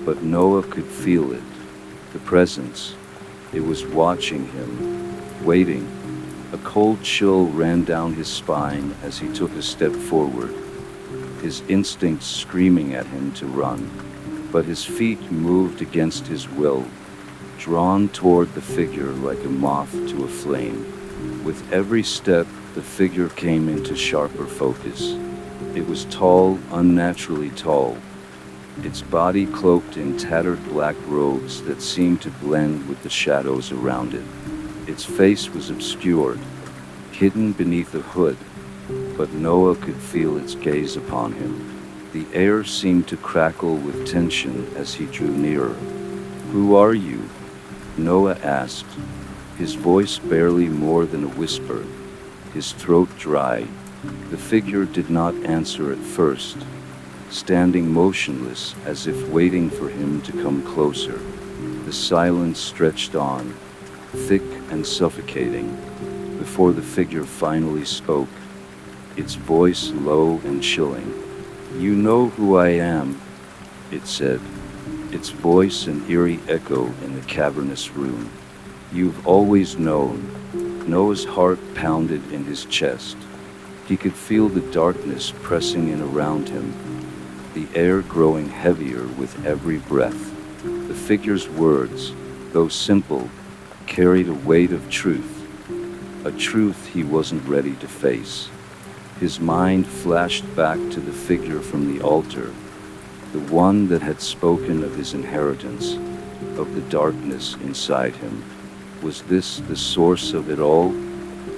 but Noah could feel it, the presence. It was watching him, waiting. A cold chill ran down his spine as he took a step forward, his instincts screaming at him to run. But his feet moved against his will, drawn toward the figure like a moth to a flame. With every step, the figure came into sharper focus. It was tall, unnaturally tall, its body cloaked in tattered black robes that seemed to blend with the shadows around it. Its face was obscured, hidden beneath a hood, but Noah could feel its gaze upon him. The air seemed to crackle with tension as he drew nearer. "Who are you?" Noah asked, his voice barely more than a whisper, his throat dry. The figure did not answer at first, standing motionless as if waiting for him to come closer. The silence stretched on, thick and suffocating, before the figure finally spoke, its voice low and chilling. You know who I am, it said, its voice an eerie echo in the cavernous room. You've always known. Noah's heart pounded in his chest. He could feel the darkness pressing in around him, the air growing heavier with every breath. The figure's words, though simple, carried a weight of truth, a truth he wasn't ready to face. His mind flashed back to the figure from the altar, the one that had spoken of his inheritance, of the darkness inside him. Was this the source of it all?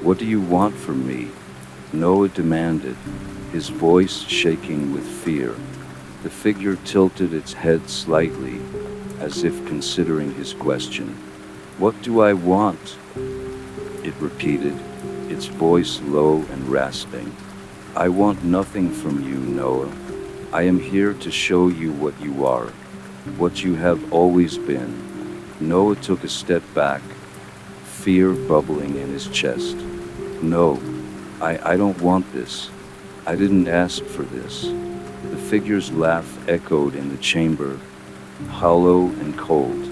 What do you want from me? Noah demanded, his voice shaking with fear. The figure tilted its head slightly, as if considering his question. What do I want? It repeated, its voice low and rasping. I want nothing from you, Noah. I am here to show you what you are, what you have always been. Noah took a step back, fear bubbling in his chest. No, I don't want this. I didn't ask for this. The figure's laugh echoed in the chamber, hollow and cold.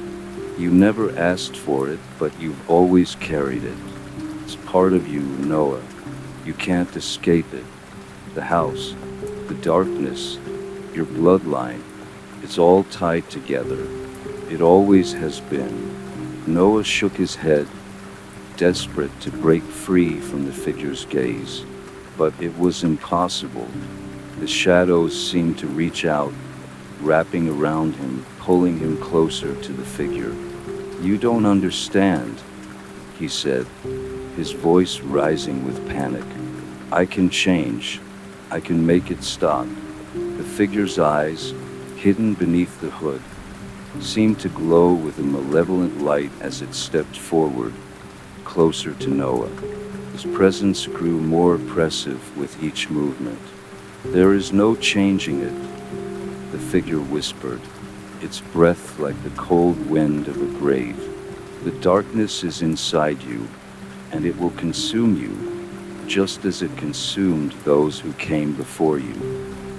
You never asked for it, but you've always carried it. It's part of you, Noah. You can't escape it. The house, the darkness, your bloodline, it's all tied together. It always has been. Noah shook his head, desperate to break free from the figure's gaze. But it was impossible. The shadows seemed to reach out, wrapping around him, pulling him closer to the figure. You don't understand, he said, his voice rising with panic. I can change. I can make it stop. The figure's eyes, hidden beneath the hood, seemed to glow with a malevolent light as it stepped forward, closer to Noah. His presence grew more oppressive with each movement. There is no changing it, the figure whispered, its breath like the cold wind of a grave. The darkness is inside you, and it will consume you, just as it consumed those who came before you.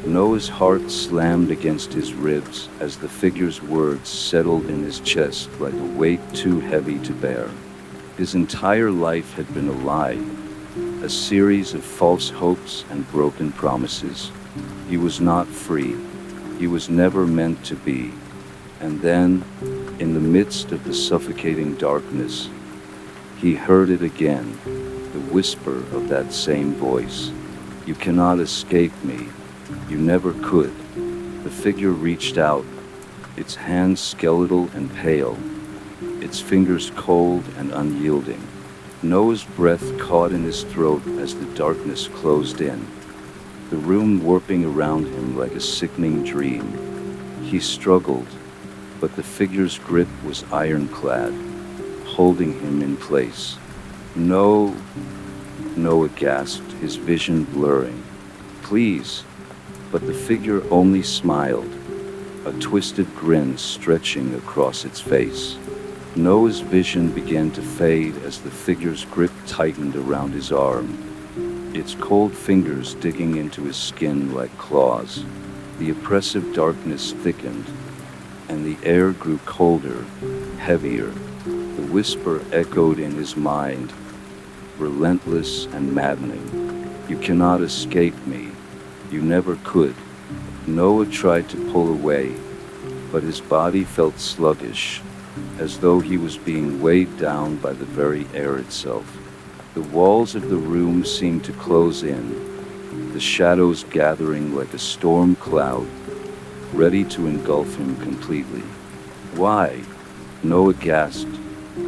Noah's heart slammed against his ribs as the figure's words settled in his chest like a weight too heavy to bear. His entire life had been a lie, a series of false hopes and broken promises. He was not free. He was never meant to be. And then, in the midst of the suffocating darkness, he heard it again, the whisper of that same voice. You cannot escape me. You never could. The figure reached out, its hands skeletal and pale, its fingers cold and unyielding. Noah's breath caught in his throat as the darkness closed in, the room warping around him like a sickening dream. He struggled, but the figure's grip was ironclad, holding him in place. No, Noah gasped, his vision blurring. Please. But the figure only smiled, a twisted grin stretching across its face. Noah's vision began to fade as the figure's grip tightened around his arm, its cold fingers digging into his skin like claws. The oppressive darkness thickened, and the air grew colder, heavier. The whisper echoed in his mind, relentless and maddening. You cannot escape me. You never could. Noah tried to pull away, but his body felt sluggish, as though he was being weighed down by the very air itself. The walls of the room seemed to close in, the shadows gathering like a storm cloud, ready to engulf him completely. Why? Noah gasped,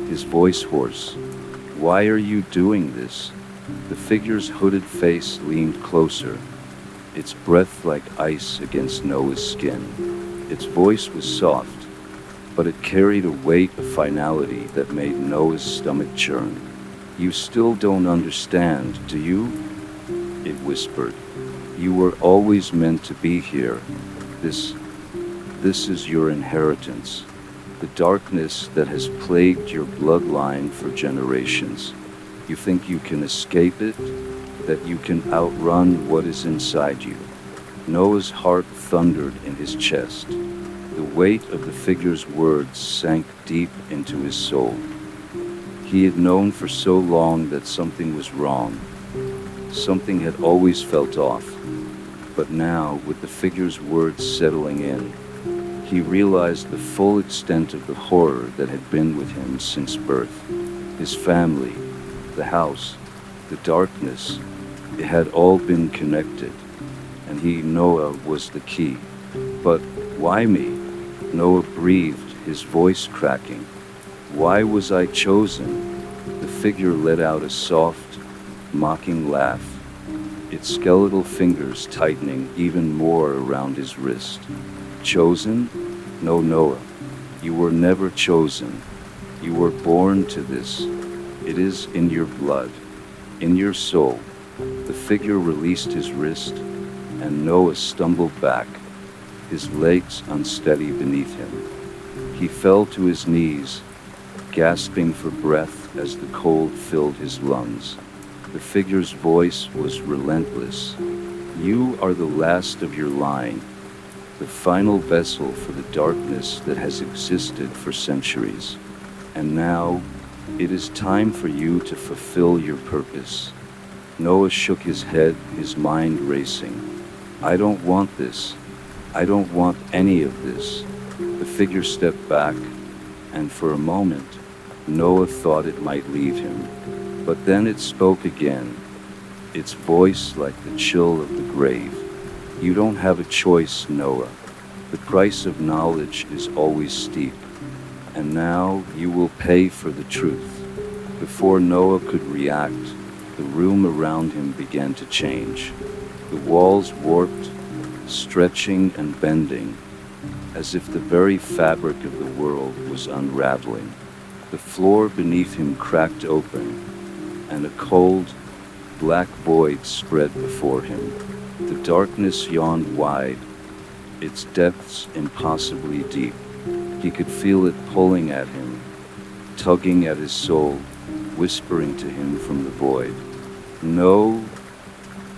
his voice hoarse. Why are you doing this? The figure's hooded face leaned closer, its breath like ice against Noah's skin. Its voice was soft, but it carried a weight of finality that made Noah's stomach churn. You still don't understand, do you? It whispered. You were always meant to be here. This is your inheritance. The darkness that has plagued your bloodline for generations. You think you can escape it? That you can outrun what is inside you? Noah's heart thundered in his chest. The weight of the figure's words sank deep into his soul. He had known for so long that something was wrong. Something had always felt off. But now, with the figure's words settling in, he realized the full extent of the horror that had been with him since birth. His family, the house, the darkness, it had all been connected, and he, Noah, was the key. But why me? Noah breathed, his voice cracking. Why was I chosen? The figure let out a soft, mocking laugh, its skeletal fingers tightening even more around his wrist. Chosen? No, Noah. You were never chosen. You were born to this. It is in your blood, in your soul. The figure released his wrist, and Noah stumbled back, his legs unsteady beneath him. He fell to his knees, gasping for breath as the cold filled his lungs. The figure's voice was relentless. You are the last of your line, the final vessel for the darkness that has existed for centuries. And now, it is time for you to fulfill your purpose. Noah shook his head, his mind racing. I don't want this. I don't want any of this. The figure stepped back, and for a moment, Noah thought it might leave him. But then it spoke again, its voice like the chill of the grave. You don't have a choice, Noah. The price of knowledge is always steep. And now you will pay for the truth. Before Noah could react, the room around him began to change. The walls warped, stretching and bending, as if the very fabric of the world was unraveling. The floor beneath him cracked open, and a cold, black void spread before him. The darkness yawned wide, its depths impossibly deep. He could feel it pulling at him, tugging at his soul, whispering to him from the void. No,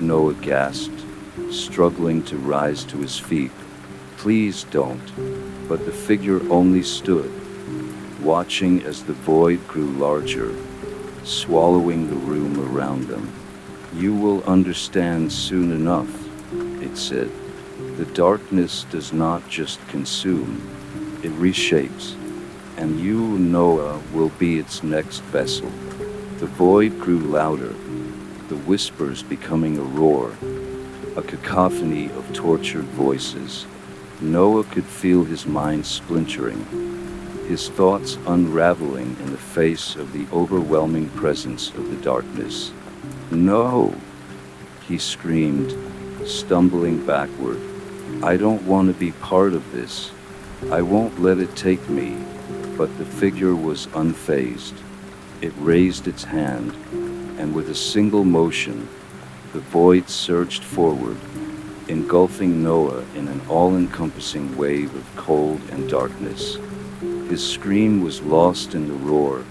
Noah gasped, struggling to rise to his feet. Please don't. But the figure only stood, watching as the void grew larger, swallowing the room around them. You will understand soon enough, it said. The darkness does not just consume, it reshapes, and you, Noah, will be its next vessel. The void grew louder, the whispers becoming a roar, a cacophony of tortured voices. Noah could feel his mind splintering, his thoughts unraveling in the face of the overwhelming presence of the darkness. No, he screamed, stumbling backward. I don't want to be part of this. I won't let it take me. But the figure was unfazed. It raised its hand, and with a single motion, the void surged forward, engulfing Noah in an all-encompassing wave of cold and darkness. His scream was lost in the roar,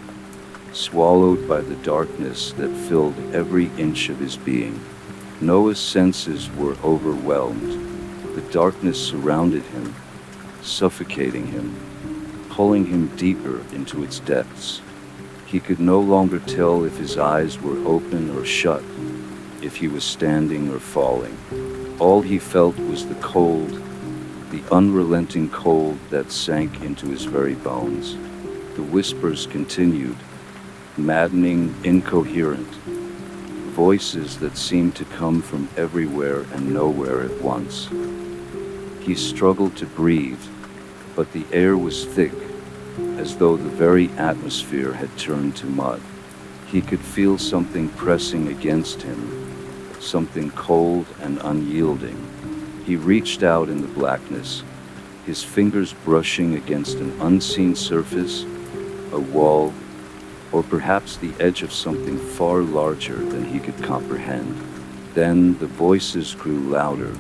swallowed by the darkness that filled every inch of his being. Noah's senses were overwhelmed. The darkness surrounded him, suffocating him, pulling him deeper into its depths. He could no longer tell if his eyes were open or shut, if he was standing or falling. All he felt was the cold, the unrelenting cold that sank into his very bones. The whispers continued, maddening, incoherent, voices that seemed to come from everywhere and nowhere at once. He struggled to breathe, but the air was thick, as though the very atmosphere had turned to mud. He could feel something pressing against him, something cold and unyielding. He reached out in the blackness, his fingers brushing against an unseen surface, a wall, or perhaps the edge of something far larger than he could comprehend. Then the voices grew louder,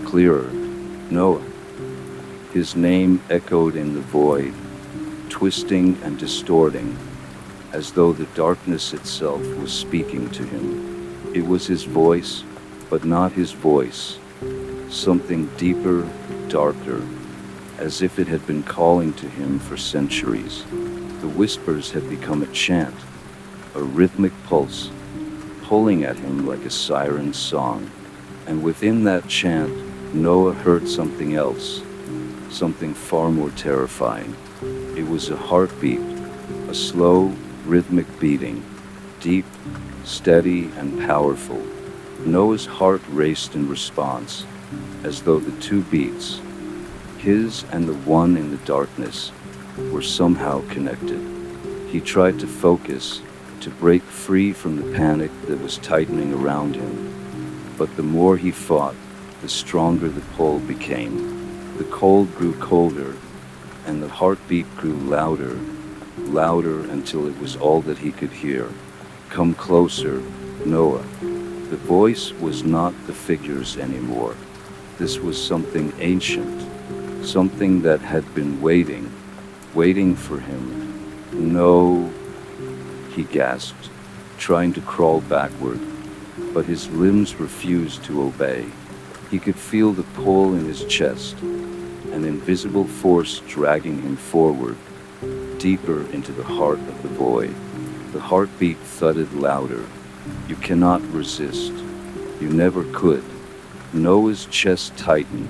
clearer. Noah. His name echoed in the void, twisting and distorting, as though the darkness itself was speaking to him. It was his voice, but not his voice. something deeper, darker, as if it had been calling to him for centuries. The whispers had become a chant, a rhythmic pulse, pulling at him like a siren's song. And within that chant, Noah heard something else, something far more terrifying. It was a heartbeat, a slow, rhythmic beating, deep, steady, and powerful. Noah's heart raced in response, as though the two beats, his and the one in the darkness, were somehow connected. He tried to focus, to break free from the panic that was tightening around him. But the more he fought, the stronger the pull became. The cold grew colder, and the heartbeat grew louder, louder until it was all that he could hear. Come closer, Noah. The voice was not the figures anymore. This was something ancient, something that had been waiting for him. No, he gasped, trying to crawl backward, but his limbs refused to obey. He could feel the pull in his chest, an invisible force dragging him forward, deeper into the heart of the void. The heartbeat thudded louder. You cannot resist. You never could. Noah's chest tightened,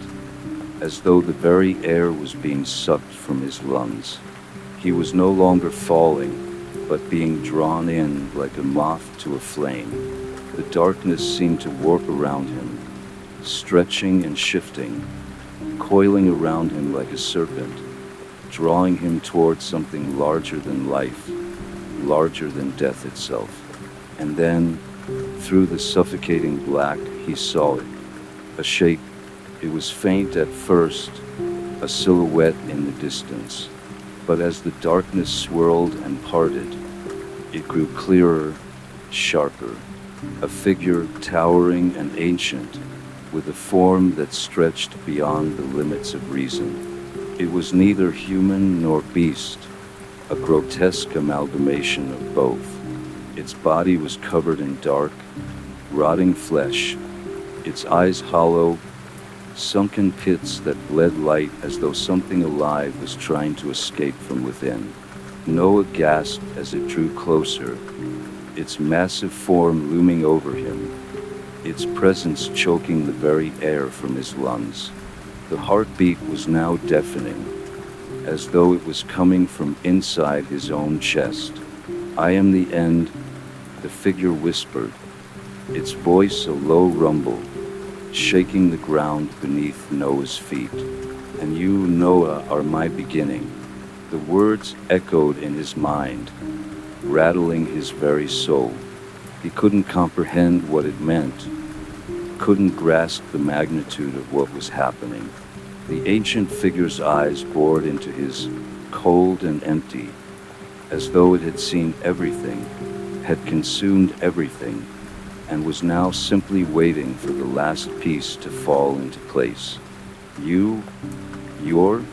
as though the very air was being sucked from his lungs. He was no longer falling, but being drawn in like a moth to a flame. The darkness seemed to warp around him, stretching and shifting, coiling around him like a serpent, drawing him towards something larger than life, larger than death itself. And then, through the suffocating black, he saw it, a shape. It was faint at first, a silhouette in the distance. But as the darkness swirled and parted, it grew clearer, sharper. A figure towering and ancient, with a form that stretched beyond the limits of reason. It was neither human nor beast, a grotesque amalgamation of both. Its body was covered in dark, rotting flesh, its eyes hollow, sunken pits that bled light as though something alive was trying to escape from within. Noah gasped as it drew closer, its massive form looming over him, its presence choking the very air from his lungs. The heartbeat was now deafening, as though it was coming from inside his own chest. I am the end, the figure whispered, its voice a low rumble, shaking the ground beneath Noah's feet. And you, Noah, are my beginning. The words echoed in his mind, rattling his very soul. He couldn't comprehend what it meant, couldn't grasp the magnitude of what was happening. The ancient figure's eyes bored into his, cold and empty, as though it had seen everything, had consumed everything, and was now simply waiting for the last piece to fall into place. You're?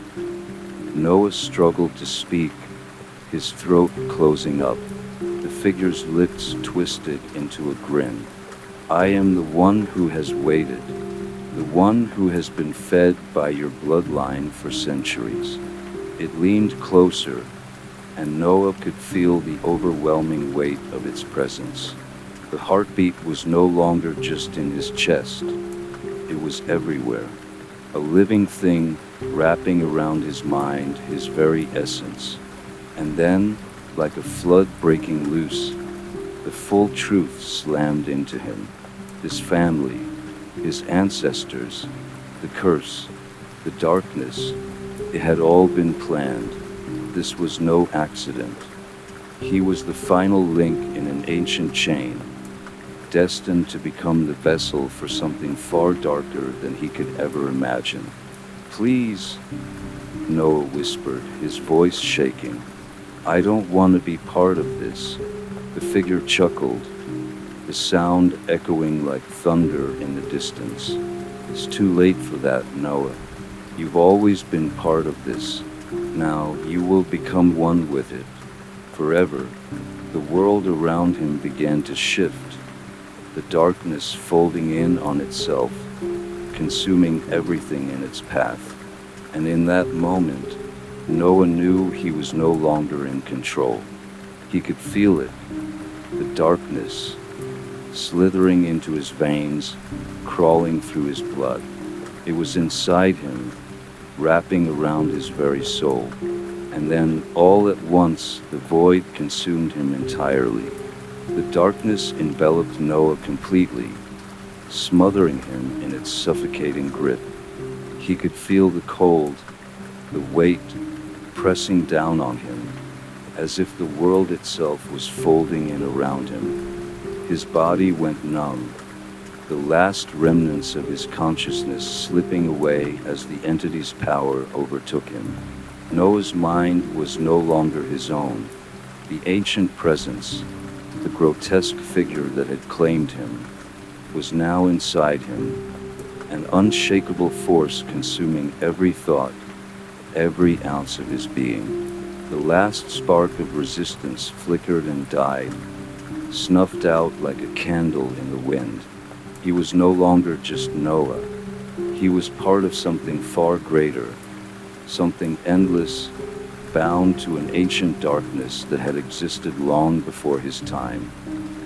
Noah struggled to speak, his throat closing up. The figure's lips twisted into a grin. I am the one who has waited, the one who has been fed by your bloodline for centuries. It leaned closer, and Noah could feel the overwhelming weight of its presence. The heartbeat was no longer just in his chest, it was everywhere. A living thing wrapping around his mind, his very essence. And then, like a flood breaking loose, the full truth slammed into him. His family, his ancestors, the curse, the darkness, it had all been planned. This was no accident. He was the final link in an ancient chain, destined to become the vessel for something far darker than he could ever imagine. Please, Noah whispered, his voice shaking. I don't want to be part of this. The figure chuckled, the sound echoing like thunder in the distance. It's too late for that, Noah. You've always been part of this. Now you will become one with it. Forever. The world around him began to shift, the darkness folding in on itself, consuming everything in its path. And in that moment, Noah knew he was no longer in control. He could feel it, the darkness, slithering into his veins, crawling through his blood. It was inside him, wrapping around his very soul. And then, all at once, the void consumed him entirely. The darkness enveloped Noah completely, smothering him in its suffocating grip. He could feel the cold, the weight, pressing down on him, as if the world itself was folding in around him. His body went numb, the last remnants of his consciousness slipping away as the entity's power overtook him. Noah's mind was no longer his own. The ancient presence, the grotesque figure that had claimed him, was now inside him, an unshakable force consuming every thought, every ounce of his being. The last spark of resistance flickered and died, snuffed out like a candle in the wind. He was no longer just Noah. He was part of something far greater, something endless, bound to an ancient darkness that had existed long before his time,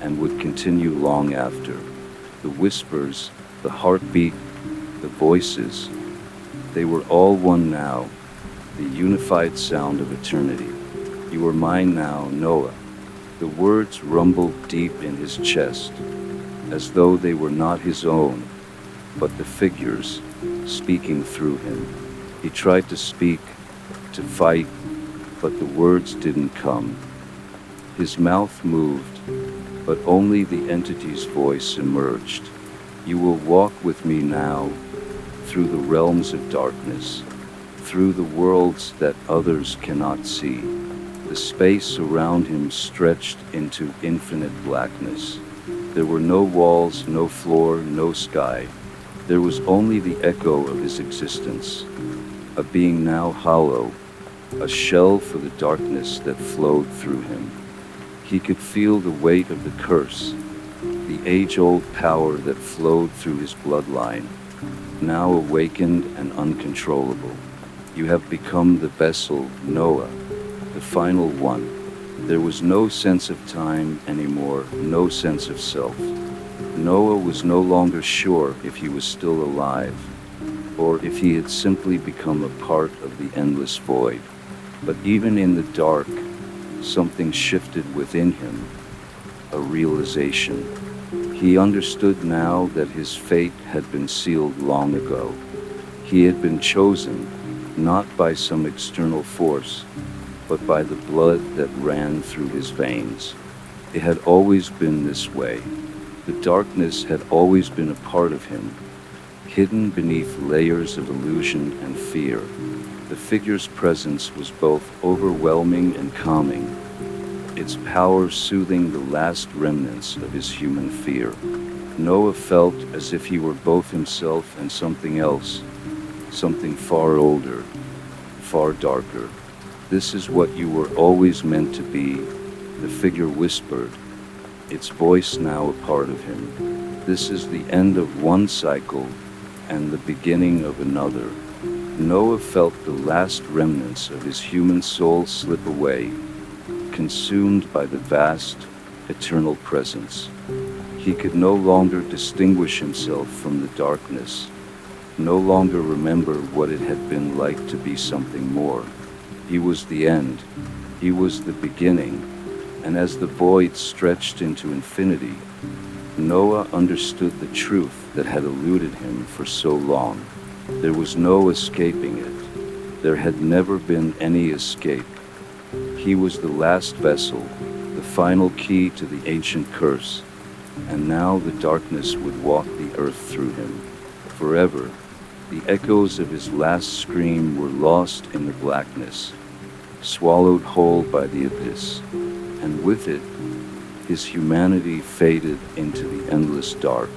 and would continue long after. The whispers, the heartbeat, the voices, they were all one now, the unified sound of eternity. You are mine now, Noah. The words rumbled deep in his chest, as though they were not his own, but the figures speaking through him. He tried to speak, to fight, but the words didn't come. His mouth moved, but only the entity's voice emerged. You will walk with me now, through the realms of darkness, through the worlds that others cannot see. The space around him stretched into infinite blackness. There were no walls, no floor, no sky. There was only the echo of his existence, a being now hollow, a shell for the darkness that flowed through him. He could feel the weight of the curse, the age-old power that flowed through his bloodline, now awakened and uncontrollable. You have become the vessel, Noah, the final one. There was no sense of time anymore, no sense of self. Noah was no longer sure if he was still alive, or if he had simply become a part of the endless void. But even in the dark, something shifted within him, a realization. He understood now that his fate had been sealed long ago. He had been chosen, not by some external force, but by the blood that ran through his veins. It had always been this way. The darkness had always been a part of him, hidden beneath layers of illusion and fear. The figure's presence was both overwhelming and calming, its power soothing the last remnants of his human fear. Noah felt as if he were both himself and something else, something far older, far darker. This is what you were always meant to be, the figure whispered, its voice now a part of him. This is the end of one cycle and the beginning of another. Noah felt the last remnants of his human soul slip away, consumed by the vast, eternal presence. He could no longer distinguish himself from the darkness, no longer remember what it had been like to be something more. He was the end, he was the beginning, and as the void stretched into infinity, Noah understood the truth that had eluded him for so long. There was no escaping it. There had never been any escape. He was the last vessel, the final key to the ancient curse, and now the darkness would walk the earth through him. Forever, the echoes of his last scream were lost in the blackness, swallowed whole by the abyss, and with it, his humanity faded into the endless dark.